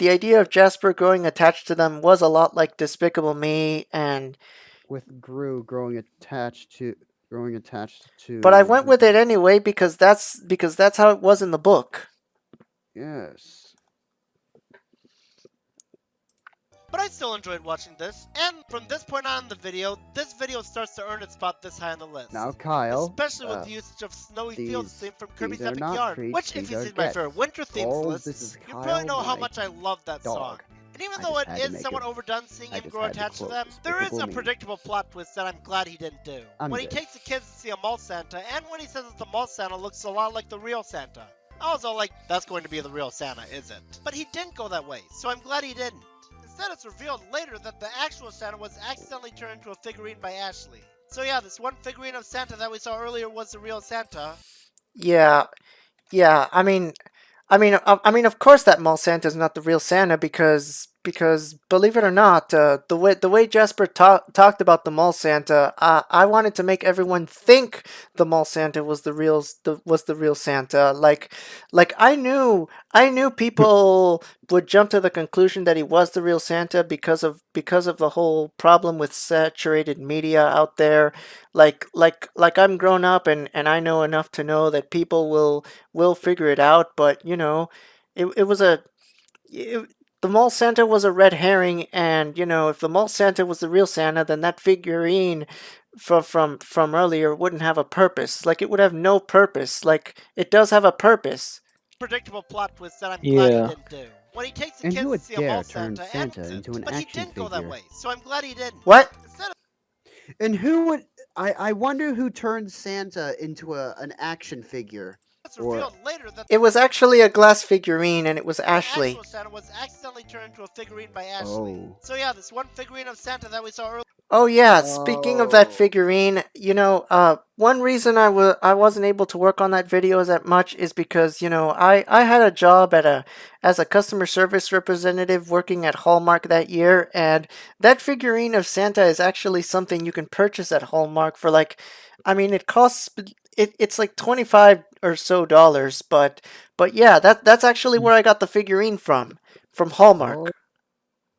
[SPEAKER 1] idea of Jasper growing attached to them was a lot like Despicable Me, and
[SPEAKER 4] with Gru growing attached to.
[SPEAKER 1] But I went with it anyway because that's how it was in the book.
[SPEAKER 4] Yes.
[SPEAKER 7] But I still enjoyed watching this, and from this point on in the video, this video starts to earn its spot this high on the list.
[SPEAKER 4] Now, Kyle,
[SPEAKER 7] especially with the usage of Snowy Fields theme from Kirby's Epic
[SPEAKER 4] not
[SPEAKER 7] Yarn,
[SPEAKER 4] treats,
[SPEAKER 7] which, if
[SPEAKER 4] these
[SPEAKER 7] you
[SPEAKER 4] are
[SPEAKER 7] see my
[SPEAKER 4] gifts.
[SPEAKER 7] favorite winter themes
[SPEAKER 4] Charles,
[SPEAKER 7] list, you
[SPEAKER 4] Kyle,
[SPEAKER 7] probably know how
[SPEAKER 4] my
[SPEAKER 7] much I love that
[SPEAKER 4] dog.
[SPEAKER 7] song. And even
[SPEAKER 4] I
[SPEAKER 7] though
[SPEAKER 4] just
[SPEAKER 7] it
[SPEAKER 4] had to
[SPEAKER 7] is
[SPEAKER 4] make
[SPEAKER 7] somewhat
[SPEAKER 4] it.
[SPEAKER 7] overdone seeing
[SPEAKER 4] I
[SPEAKER 7] him
[SPEAKER 4] just
[SPEAKER 7] grow
[SPEAKER 4] had to
[SPEAKER 7] attached to
[SPEAKER 4] quote
[SPEAKER 7] them, there is a
[SPEAKER 4] Despicable Me.
[SPEAKER 7] predictable plot twist that I'm glad he didn't do.
[SPEAKER 4] I'm
[SPEAKER 7] when he
[SPEAKER 4] good.
[SPEAKER 7] takes the kids to see a mall Santa, and when he says that the mall Santa looks a lot like the real Santa. I was all like, that's going to be the real Santa, is it? But he didn't go that way, so I'm glad he didn't. Instead, it's revealed later that the actual Santa was accidentally turned into a figurine by Ashley. So yeah, this one figurine of Santa that we saw earlier was the real Santa.
[SPEAKER 1] Yeah, I mean, of course that mall Santa is not the real Santa because believe it or not, the way Jasper talked about the mall Santa, I wanted to make everyone think the mall Santa was the real Santa. Like I knew people would jump to the conclusion that he was the real Santa because of the whole problem with saturated media out there. Like I'm grown up and I know enough to know that people will figure it out, but you know, it was the mall Santa was a red herring, and you know, if the mall Santa was the real Santa, then that figurine from earlier wouldn't have a purpose. Like, it would have no purpose. Like, it does have a purpose.
[SPEAKER 7] Predictable plot twist that I'm glad he didn't do. When he takes the
[SPEAKER 4] And
[SPEAKER 7] kids
[SPEAKER 4] who
[SPEAKER 7] to
[SPEAKER 4] would
[SPEAKER 7] see a mall
[SPEAKER 4] dare turn
[SPEAKER 7] Santa,
[SPEAKER 4] Santa into an
[SPEAKER 7] but he
[SPEAKER 4] action
[SPEAKER 7] didn't go that
[SPEAKER 4] figure?
[SPEAKER 7] way, so I'm glad he didn't.
[SPEAKER 1] What?
[SPEAKER 7] Instead of
[SPEAKER 4] And who would I wonder who turned Santa into an action figure.
[SPEAKER 7] It's revealed later that
[SPEAKER 1] It was actually a glass figurine, and it was Ashley.
[SPEAKER 7] the actual Santa was accidentally turned into a figurine by Ashley.
[SPEAKER 4] Oh.
[SPEAKER 7] So yeah, this one figurine of Santa that we saw earlier.
[SPEAKER 1] Oh yeah, speaking of that
[SPEAKER 4] Oh.
[SPEAKER 1] figurine, one reason I wasn't able to work on that video as that much is because, I had a job as a customer service representative working at Hallmark that year, and that figurine of Santa is actually something you can purchase at Hallmark for it costs it's like $25 or so, but yeah, that's actually where I got the figurine from Hallmark.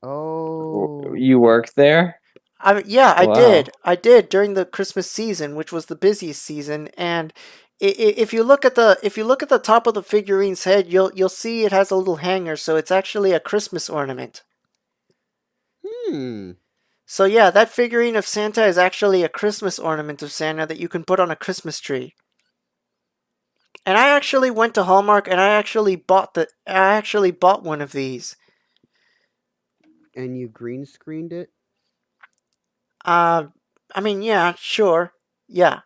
[SPEAKER 4] Oh.
[SPEAKER 6] You work there?
[SPEAKER 1] I
[SPEAKER 6] Wow.
[SPEAKER 1] I did during the Christmas season, which was the busiest season. And if you look at the top of the figurine's head, you'll see it has a little hanger, so it's actually a Christmas ornament. So yeah, that figurine of Santa is actually a Christmas ornament of Santa that you can put on a Christmas tree. And I actually went to Hallmark and I actually bought one of these.
[SPEAKER 4] And you green screened it?
[SPEAKER 1] Yeah, sure. Yeah.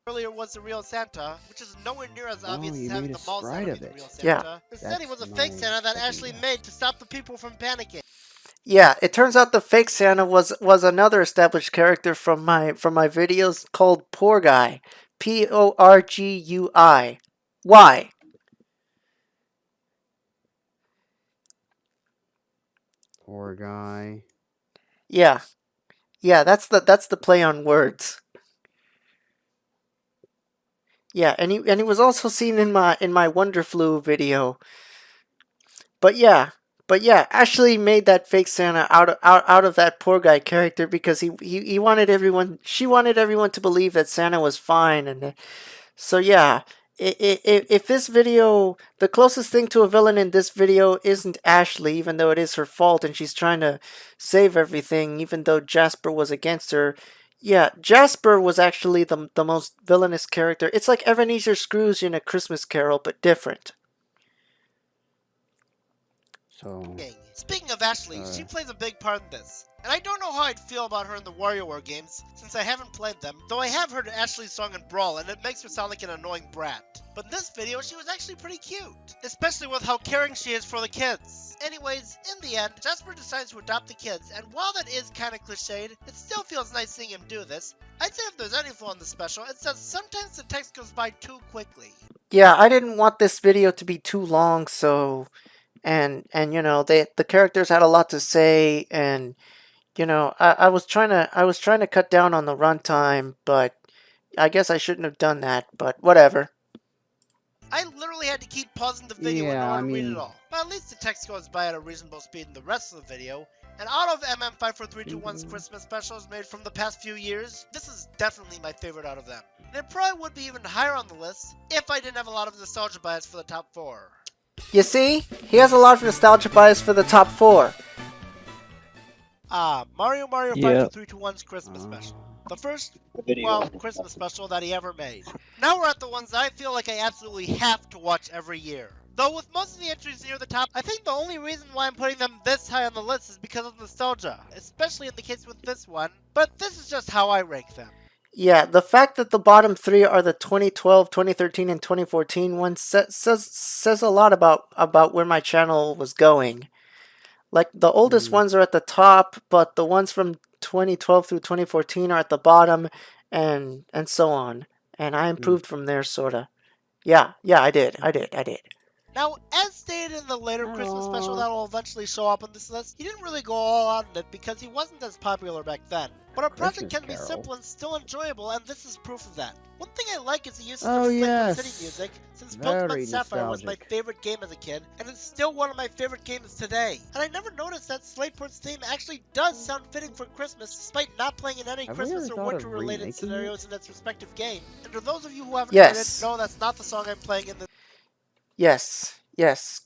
[SPEAKER 7] Earlier was the real Santa, which is nowhere near as obvious as
[SPEAKER 4] you
[SPEAKER 7] having
[SPEAKER 4] made
[SPEAKER 7] the
[SPEAKER 4] a
[SPEAKER 7] mall
[SPEAKER 4] sprite
[SPEAKER 7] Santa
[SPEAKER 4] of
[SPEAKER 7] be the
[SPEAKER 4] it.
[SPEAKER 7] real
[SPEAKER 1] Yeah.
[SPEAKER 7] Santa. Instead, he was a
[SPEAKER 4] That's
[SPEAKER 7] fake
[SPEAKER 4] nice.
[SPEAKER 7] Santa that
[SPEAKER 4] I can
[SPEAKER 7] Ashley
[SPEAKER 4] do that.
[SPEAKER 7] made to stop the people from panicking.
[SPEAKER 1] Yeah, it turns out the fake Santa was another established character from my videos called Poor Guy. Porgui. Why?
[SPEAKER 4] Poor guy.
[SPEAKER 1] Yeah. Yeah, that's the play on words. Yeah, and he was also seen in my Wonder Flu video. But yeah, Ashley made that fake Santa out of that Poor Guy character because he wanted she wanted everyone to believe that Santa was fine. And so yeah, if this video, the closest thing to a villain in this video isn't Ashley, even though it is her fault and she's trying to save everything, even though Jasper was against her. Yeah, Jasper was actually the most villainous character. It's like Ebenezer Scrooge in A Christmas Carol, but different.
[SPEAKER 4] So.
[SPEAKER 7] Speaking of Ashley, she plays a big part in this. And I don't know how I'd feel about her in the WarioWare games, since I haven't played them, though I have heard Ashley's song in Brawl, and it makes her sound like an annoying brat. But in this video, she was actually pretty cute, especially with how caring she is for the kids. Anyways, in the end, Jasper decides to adopt the kids, and while that is kinda cliched, it still feels nice seeing him do this. I'd say if there's any flaw in the special, it's that sometimes the text goes by too quickly.
[SPEAKER 1] Yeah, I didn't want this video to be too long, so... And the characters had a lot to say, and I was trying to cut down on the runtime, but I guess I shouldn't have done that, but whatever.
[SPEAKER 7] I literally had to keep pausing the video in order to read it all. But at least the text goes by at a reasonable speed in the rest of the video. And out of MM54321's Christmas specials made from the past few years, this is definitely my favorite out of them. And it probably would be even higher on the list if I didn't have a lot of nostalgia bias for the top 4.
[SPEAKER 1] You see? He has a lot of nostalgia bias for the top 4.
[SPEAKER 7] Mario 54321's Christmas special. The first, Christmas special that he ever made. Now we're at the ones that I feel like I absolutely have to watch every year. Though with most of the entries near the top, I think the only reason why I'm putting them this high on the list is because of nostalgia, especially in the case with this one, but this is just how I rank them.
[SPEAKER 1] Yeah, the fact that the bottom 3 are the 2012, 2013, and 2014 ones says a lot about where my channel was going. Like, the oldest ones are at the top, but the ones from 2012 through 2014 are at the bottom, and so on. And I improved from there, sorta. Yeah, I did.
[SPEAKER 7] Now, as stated in the later Christmas special that will eventually show up on this list, he didn't really go all out on it because he wasn't as popular back then. But our project can be simple and still enjoyable, and this is proof of that. One thing I like is the use of Slate City music, since Pokemon Sapphire was my favorite game as a kid, and it's still one of my favorite games today. And I never noticed that Slateport's theme actually does sound fitting for Christmas, despite not playing in any Christmas or winter-related scenarios in its respective game. And for those of you who haven't heard it, no, that's not the song I'm playing in the...
[SPEAKER 1] Yes.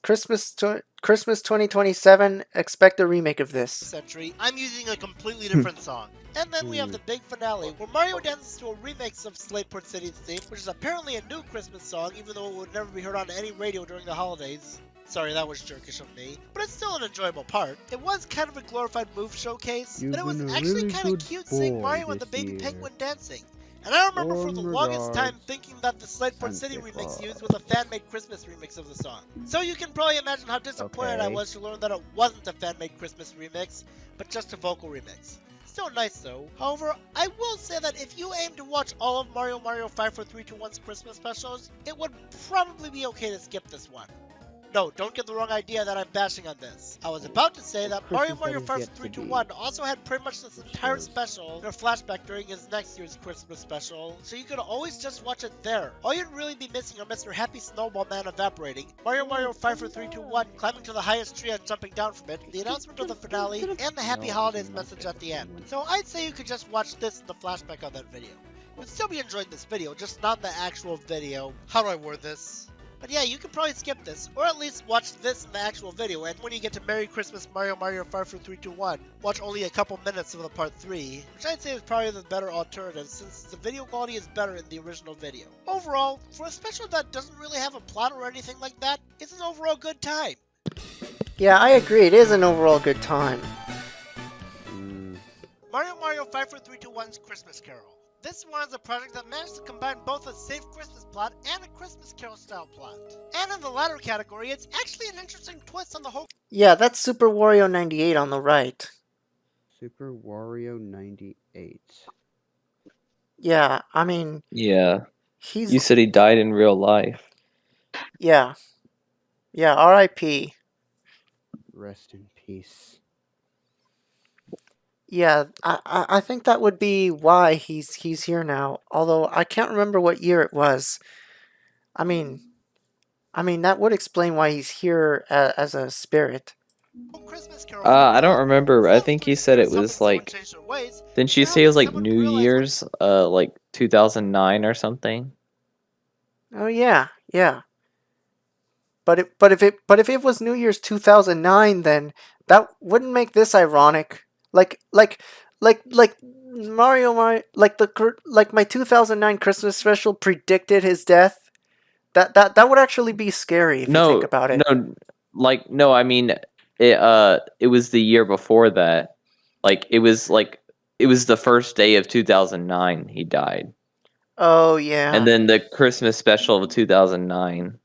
[SPEAKER 1] Christmas 2027, expect a remake of this.
[SPEAKER 7] Century, I'm using a completely different song. And then we have the big finale, where Mario dances to a remix of Slateport City's theme, which is apparently a new Christmas song, even though it would never be heard on any radio during the holidays. Sorry, that was jerkish of me, but it's still an enjoyable part. It was kind of a glorified move showcase, but it was actually kind of cute seeing Mario and the baby penguin dancing. And I remember for the longest time thinking that the Slateport City remix used was a fan-made Christmas remix of the song. So you can probably imagine how disappointed I was to learn that it wasn't a fan-made Christmas remix, but just a vocal remix. Still nice though. However, I will say that if you aim to watch all of Mario 54321's Christmas specials, it would probably be okay to skip this one. No, don't get the wrong idea that I'm bashing on this. I was about to say that Mario 54321 also had pretty much this entire special in a flashback during his next year's Christmas special, so you could always just watch it there. All you'd really be missing are Mr. Happy Snowball Man evaporating, Mario 54321 climbing to the highest tree and jumping down from it, the announcement of the finale, and the Happy Holidays message at the end. So I'd say you could just watch this in the flashback of that video. You'd still be enjoying this video, just not the actual video. How do I word this? But yeah, you can probably skip this, or at least watch this in the actual video, and when you get to Merry Christmas Mario 54321, watch only a couple minutes of the part 3, which I'd say is probably the better alternative since the video quality is better in the original video. Overall, for a special that doesn't really have a plot or anything like that, it's an overall good time.
[SPEAKER 1] Yeah, I agree, it is an overall good time.
[SPEAKER 7] Mario 54321's Christmas Carol. This one is a project that managed to combine both a safe Christmas plot and a Christmas Carol style plot. And in the latter category, it's actually an interesting twist on the whole.
[SPEAKER 1] Yeah, that's Super Wario 98 on the right.
[SPEAKER 4] Super Wario 98.
[SPEAKER 1] Yeah, I mean...
[SPEAKER 6] Yeah. You said he died in real life.
[SPEAKER 1] Yeah. Yeah, R.I.P.
[SPEAKER 4] Rest in peace.
[SPEAKER 1] Yeah, I think that would be why he's here now. Although I can't remember what year it was. I mean that would explain why he's here as a spirit.
[SPEAKER 6] I don't remember. I think he said it was like. Didn't you say it was like New Year's, like 2009 or something?
[SPEAKER 1] Oh yeah, yeah. But if it was New Year's 2009, then that wouldn't make this ironic. Like Mario, like my 2009 Christmas special predicted his death. That would actually be scary if you think about it.
[SPEAKER 6] No, I mean it was the year before that. It was the first day of 2009 he died.
[SPEAKER 1] Oh yeah.
[SPEAKER 6] And then the Christmas special of 2009.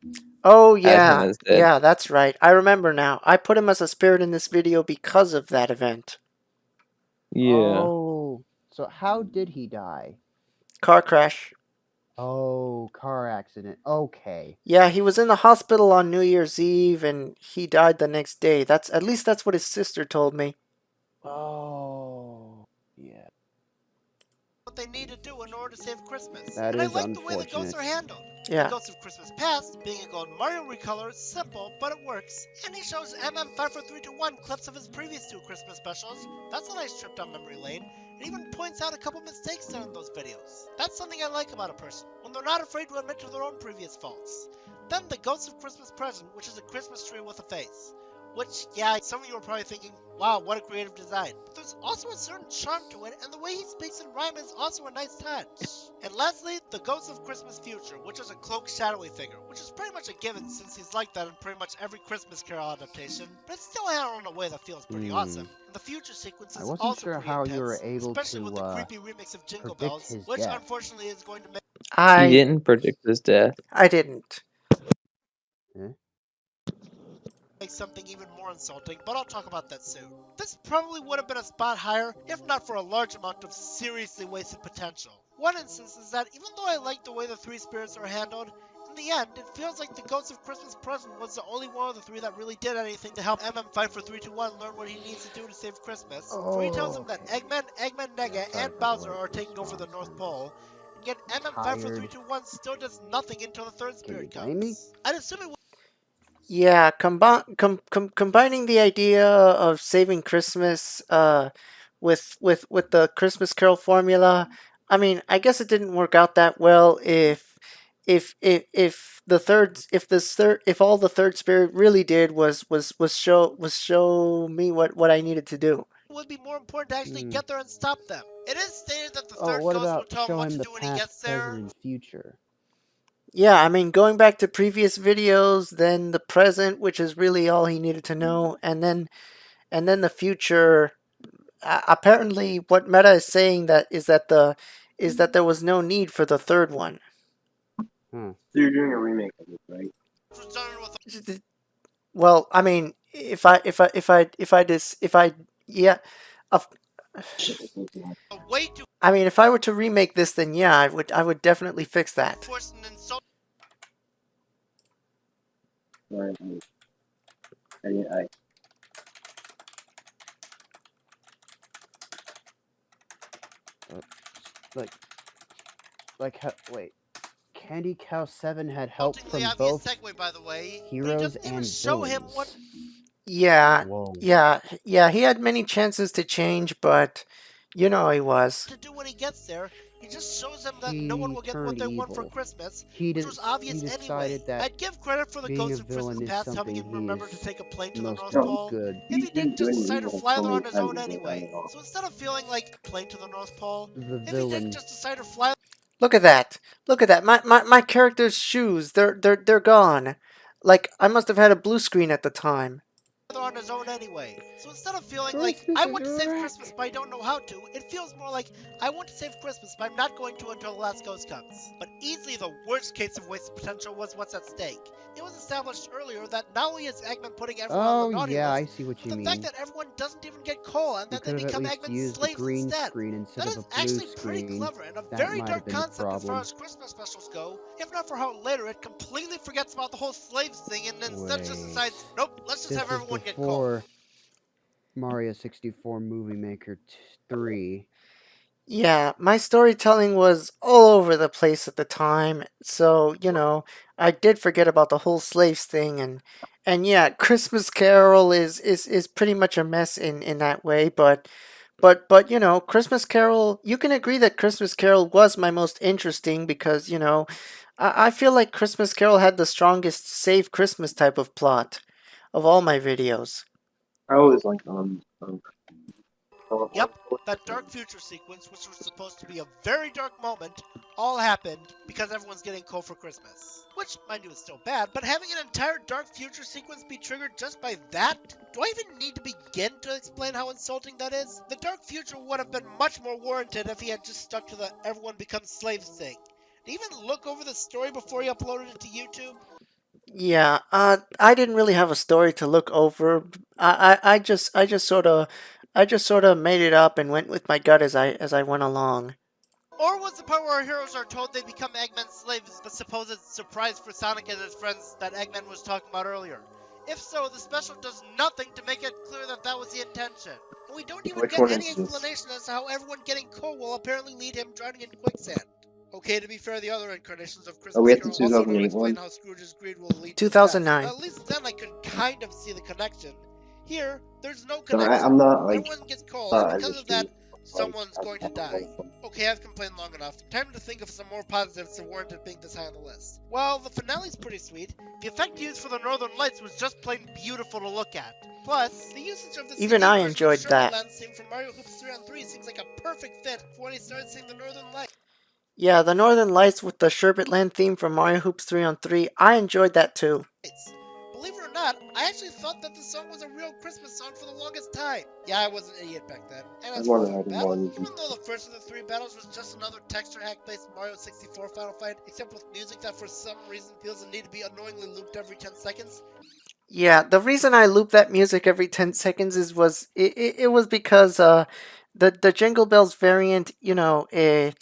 [SPEAKER 1] Oh yeah. Yeah, that's right. I remember now. I put him as a spirit in this video because of that event.
[SPEAKER 6] Yeah.
[SPEAKER 4] Oh, so how did he die?
[SPEAKER 1] Car crash.
[SPEAKER 4] Oh, car accident. Okay.
[SPEAKER 1] Yeah, he was in the hospital on New Year's Eve and he died the next day. At least that's what his sister told me.
[SPEAKER 4] Oh, yeah.
[SPEAKER 7] What they need to do in order to save Christmas.
[SPEAKER 4] That
[SPEAKER 7] and
[SPEAKER 4] is
[SPEAKER 7] I like the way the ghosts are handled.
[SPEAKER 1] Yeah.
[SPEAKER 7] The Ghosts of Christmas Past, being a gold Mario recolor, is simple, but it works. And he shows MM54321 clips of his previous 2 Christmas specials. That's a nice trip down memory lane. It even points out a couple mistakes done in those videos. That's something I like about a person, when they're not afraid to admit to their own previous faults. Then the Ghosts of Christmas Present, which is a Christmas tree with a face. Which, yeah, some of you are probably thinking, wow, what a creative design. But there's also a certain charm to it, and the way he speaks in rhyme is also a nice touch. And lastly, the Ghost of Christmas Future, which is a cloaked shadowy figure, which is pretty much a given since he's like that in pretty much every Christmas Carol adaptation, but it's still handled in a way that feels pretty awesome. And the future sequence is also
[SPEAKER 4] sure
[SPEAKER 7] pretty
[SPEAKER 4] how
[SPEAKER 7] intense,
[SPEAKER 4] you were able
[SPEAKER 7] especially with
[SPEAKER 4] to,
[SPEAKER 7] the creepy remix of Jingle
[SPEAKER 4] predict
[SPEAKER 7] Bells,
[SPEAKER 4] his
[SPEAKER 7] which
[SPEAKER 4] death.
[SPEAKER 7] unfortunately is going to make
[SPEAKER 6] He didn't predict his death.
[SPEAKER 1] I didn't.
[SPEAKER 7] something even more insulting, but I'll talk about that soon. This probably would have been a spot higher if not for a large amount of seriously wasted potential. One instance is that even though I like the way the 3 spirits are handled, in the end, it feels like the Ghost of Christmas Present was the only one of the 3 that really did anything to help MM54321 learn what he needs to do to save Christmas. For he tells him that Eggman, Nega, and Bowser are taking over the North Pole, and yet MM54321 still does nothing until the 3rd spirit comes. I'd assume it would.
[SPEAKER 1] Yeah, combining the idea of saving Christmas with the Christmas Carol formula. I mean, I guess it didn't work out that well if all the 3rd spirit really did was show me what I needed to do.
[SPEAKER 7] It would be more important to actually get there and stop them. It is stated that the 3rd
[SPEAKER 4] what
[SPEAKER 7] ghost will
[SPEAKER 4] about
[SPEAKER 7] tell him
[SPEAKER 4] show
[SPEAKER 7] what
[SPEAKER 4] him
[SPEAKER 7] to
[SPEAKER 4] the
[SPEAKER 7] do when he
[SPEAKER 4] past,
[SPEAKER 7] gets there.
[SPEAKER 4] present, and future?
[SPEAKER 1] Yeah, I mean, going back to previous videos, then the present, which is really all he needed to know, and then the future. Apparently, what Meta is saying that there was no need for the third one.
[SPEAKER 3] Hmm.
[SPEAKER 5] So you're doing a remake of it, right?
[SPEAKER 7] Was done with
[SPEAKER 1] Well, I mean, yeah, of,
[SPEAKER 7] a way too
[SPEAKER 1] I mean, if I were to remake this, then yeah, I would definitely fix that.
[SPEAKER 7] forced and insulting.
[SPEAKER 5] I
[SPEAKER 4] Like, wait. Candy Cow 7 had help from
[SPEAKER 7] Obvious
[SPEAKER 4] both
[SPEAKER 7] segue, by the way.
[SPEAKER 4] heroes
[SPEAKER 7] But it doesn't even
[SPEAKER 4] and
[SPEAKER 7] show him
[SPEAKER 4] villains.
[SPEAKER 7] what.
[SPEAKER 1] Yeah,
[SPEAKER 4] Whoa.
[SPEAKER 1] yeah. He had many chances to change, but you know he was.
[SPEAKER 7] To do when he gets there. He just shows them that
[SPEAKER 4] He
[SPEAKER 7] no one will get what
[SPEAKER 4] turned
[SPEAKER 7] they want for
[SPEAKER 4] evil.
[SPEAKER 7] Christmas,
[SPEAKER 4] He
[SPEAKER 7] which was obvious
[SPEAKER 4] decided
[SPEAKER 7] anyway.
[SPEAKER 4] that
[SPEAKER 7] I'd give credit for the
[SPEAKER 4] being
[SPEAKER 7] Ghost
[SPEAKER 4] a
[SPEAKER 7] of Christmas
[SPEAKER 4] villain is
[SPEAKER 7] Past helping
[SPEAKER 4] something
[SPEAKER 7] him
[SPEAKER 4] he
[SPEAKER 7] remember to
[SPEAKER 4] is
[SPEAKER 7] take a plane to the
[SPEAKER 4] most
[SPEAKER 7] North
[SPEAKER 5] No,
[SPEAKER 7] Pole.
[SPEAKER 4] good.
[SPEAKER 7] If he didn't just decide to fly there on his own
[SPEAKER 5] times
[SPEAKER 7] anyway. So instead of feeling like plane to the North Pole,
[SPEAKER 4] The
[SPEAKER 7] if he
[SPEAKER 4] villain.
[SPEAKER 7] didn't just decide to fly
[SPEAKER 1] Look at that. Look at that. My character's shoes. They're gone. Like I must have had a blue screen at the time.
[SPEAKER 7] on his own anyway. So instead of feeling like
[SPEAKER 4] Christmas
[SPEAKER 7] I
[SPEAKER 4] is
[SPEAKER 7] want to save
[SPEAKER 4] wrapped.
[SPEAKER 7] Christmas but I don't know how to, it feels more like I want to save Christmas but I'm not going to until the last ghost comes. But easily the worst case of wasted potential was what's at stake. It was established earlier that not only is Eggman putting everyone on
[SPEAKER 4] Oh
[SPEAKER 7] the naughty
[SPEAKER 4] yeah, I
[SPEAKER 7] list,
[SPEAKER 4] see what you
[SPEAKER 7] the
[SPEAKER 4] mean.
[SPEAKER 7] fact that everyone doesn't even get coal and
[SPEAKER 4] You
[SPEAKER 7] that they
[SPEAKER 4] could have at
[SPEAKER 7] become
[SPEAKER 4] least
[SPEAKER 7] Eggman's
[SPEAKER 4] used a
[SPEAKER 7] slaves
[SPEAKER 4] green
[SPEAKER 7] instead.
[SPEAKER 4] screen instead
[SPEAKER 7] That
[SPEAKER 4] of
[SPEAKER 7] is
[SPEAKER 4] a blue
[SPEAKER 7] actually pretty
[SPEAKER 4] screen.
[SPEAKER 7] clever and a
[SPEAKER 4] That
[SPEAKER 7] very
[SPEAKER 4] might have
[SPEAKER 7] dark
[SPEAKER 4] been the
[SPEAKER 7] concept as far
[SPEAKER 4] problem.
[SPEAKER 7] as Christmas specials go, if not for how later it completely forgets about the whole slaves thing and instead just
[SPEAKER 4] Wait.
[SPEAKER 7] decides, nope, let's just
[SPEAKER 4] This
[SPEAKER 7] have
[SPEAKER 4] is
[SPEAKER 7] everyone get coal.
[SPEAKER 4] before Mario 64 Movie Maker 3.
[SPEAKER 1] Yeah, my storytelling was all over the place at the time, so I did forget about the whole slaves thing, and yeah, Christmas Carol is pretty much a mess in that way, but Christmas Carol, you can agree that Christmas Carol was my most interesting because I feel like Christmas Carol had the strongest save Christmas type of plot of all my videos.
[SPEAKER 5] I always like
[SPEAKER 7] Yep, that dark future sequence, which was supposed to be a very dark moment, all happened because everyone's getting coal for Christmas. Which, mind you, is still bad, but having an entire dark future sequence be triggered just by that? Do I even need to begin to explain how insulting that is? The dark future would have been much more warranted if he had just stuck to the everyone becomes slaves thing. Did he even look over the story before he uploaded it to YouTube?
[SPEAKER 1] Yeah, I didn't really have a story to look over. I just sort of made it up and went with my gut as I went along.
[SPEAKER 7] Or was the part where our heroes are told they become Eggman's slaves, the supposed surprise for Sonic and his friends that Eggman was talking about earlier? If so, the special does nothing to make it clear that that was the intention. And we don't even get any explanation as to how everyone getting coal will apparently lead him drowning in quicksand. Okay, to be fair, the other incarnations of Christmas
[SPEAKER 5] we at the
[SPEAKER 7] Carol also don't
[SPEAKER 5] 2008
[SPEAKER 7] explain
[SPEAKER 5] one?
[SPEAKER 7] how Scrooge's greed will lead to his death.
[SPEAKER 1] 2009.
[SPEAKER 7] At least then I could kind of see the connection. Here, there's no
[SPEAKER 5] So
[SPEAKER 7] connection.
[SPEAKER 5] I'm not like
[SPEAKER 7] Everyone gets coal, and because of that, someone's
[SPEAKER 5] like,
[SPEAKER 7] going to die. Okay, I've complained long enough. Time to think of some more positives to warrant it being this high on the list. Well, the finale's pretty sweet. The effect used for the Northern Lights was just plain beautiful to look at. Plus, the usage of the
[SPEAKER 1] Even
[SPEAKER 7] CD
[SPEAKER 1] I
[SPEAKER 7] version
[SPEAKER 1] enjoyed
[SPEAKER 7] of
[SPEAKER 1] that.
[SPEAKER 7] Sherwood scene from Mario Hoops 3 on 3 seems like a perfect fit for when he started seeing the Northern Lights.
[SPEAKER 1] Yeah, the Northern Lights with the Sherbetland theme from Mario Hoops 3 on 3, I enjoyed that too.
[SPEAKER 7] Believe it or not, I actually thought that the song was a real Christmas song for the longest time. Yeah, I was an idiot back then. And as for the battle, even though the first of the three battles was just another texture hack-based Mario 64 final fight, except with music that for some reason feels the need to be annoyingly looped every 10 seconds.
[SPEAKER 1] Yeah, the reason I loop that music every 10 seconds was because the Jingle Bells variant, the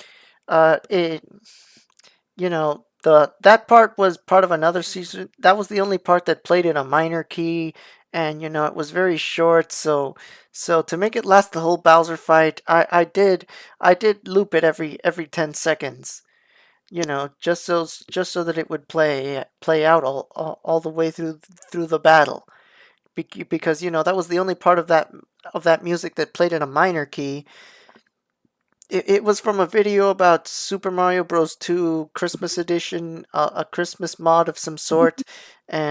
[SPEAKER 1] that part was part of another season. That was the only part that played in a minor key, and it was very short. So to make it last the whole Bowser fight, I did loop it every 10 seconds. Just so that it would play out all the way through the battle. Because that was the only part of that music that played in a minor key. It was from a video about Super Mario Bros. 2 Christmas Edition, a Christmas mod of some sort, and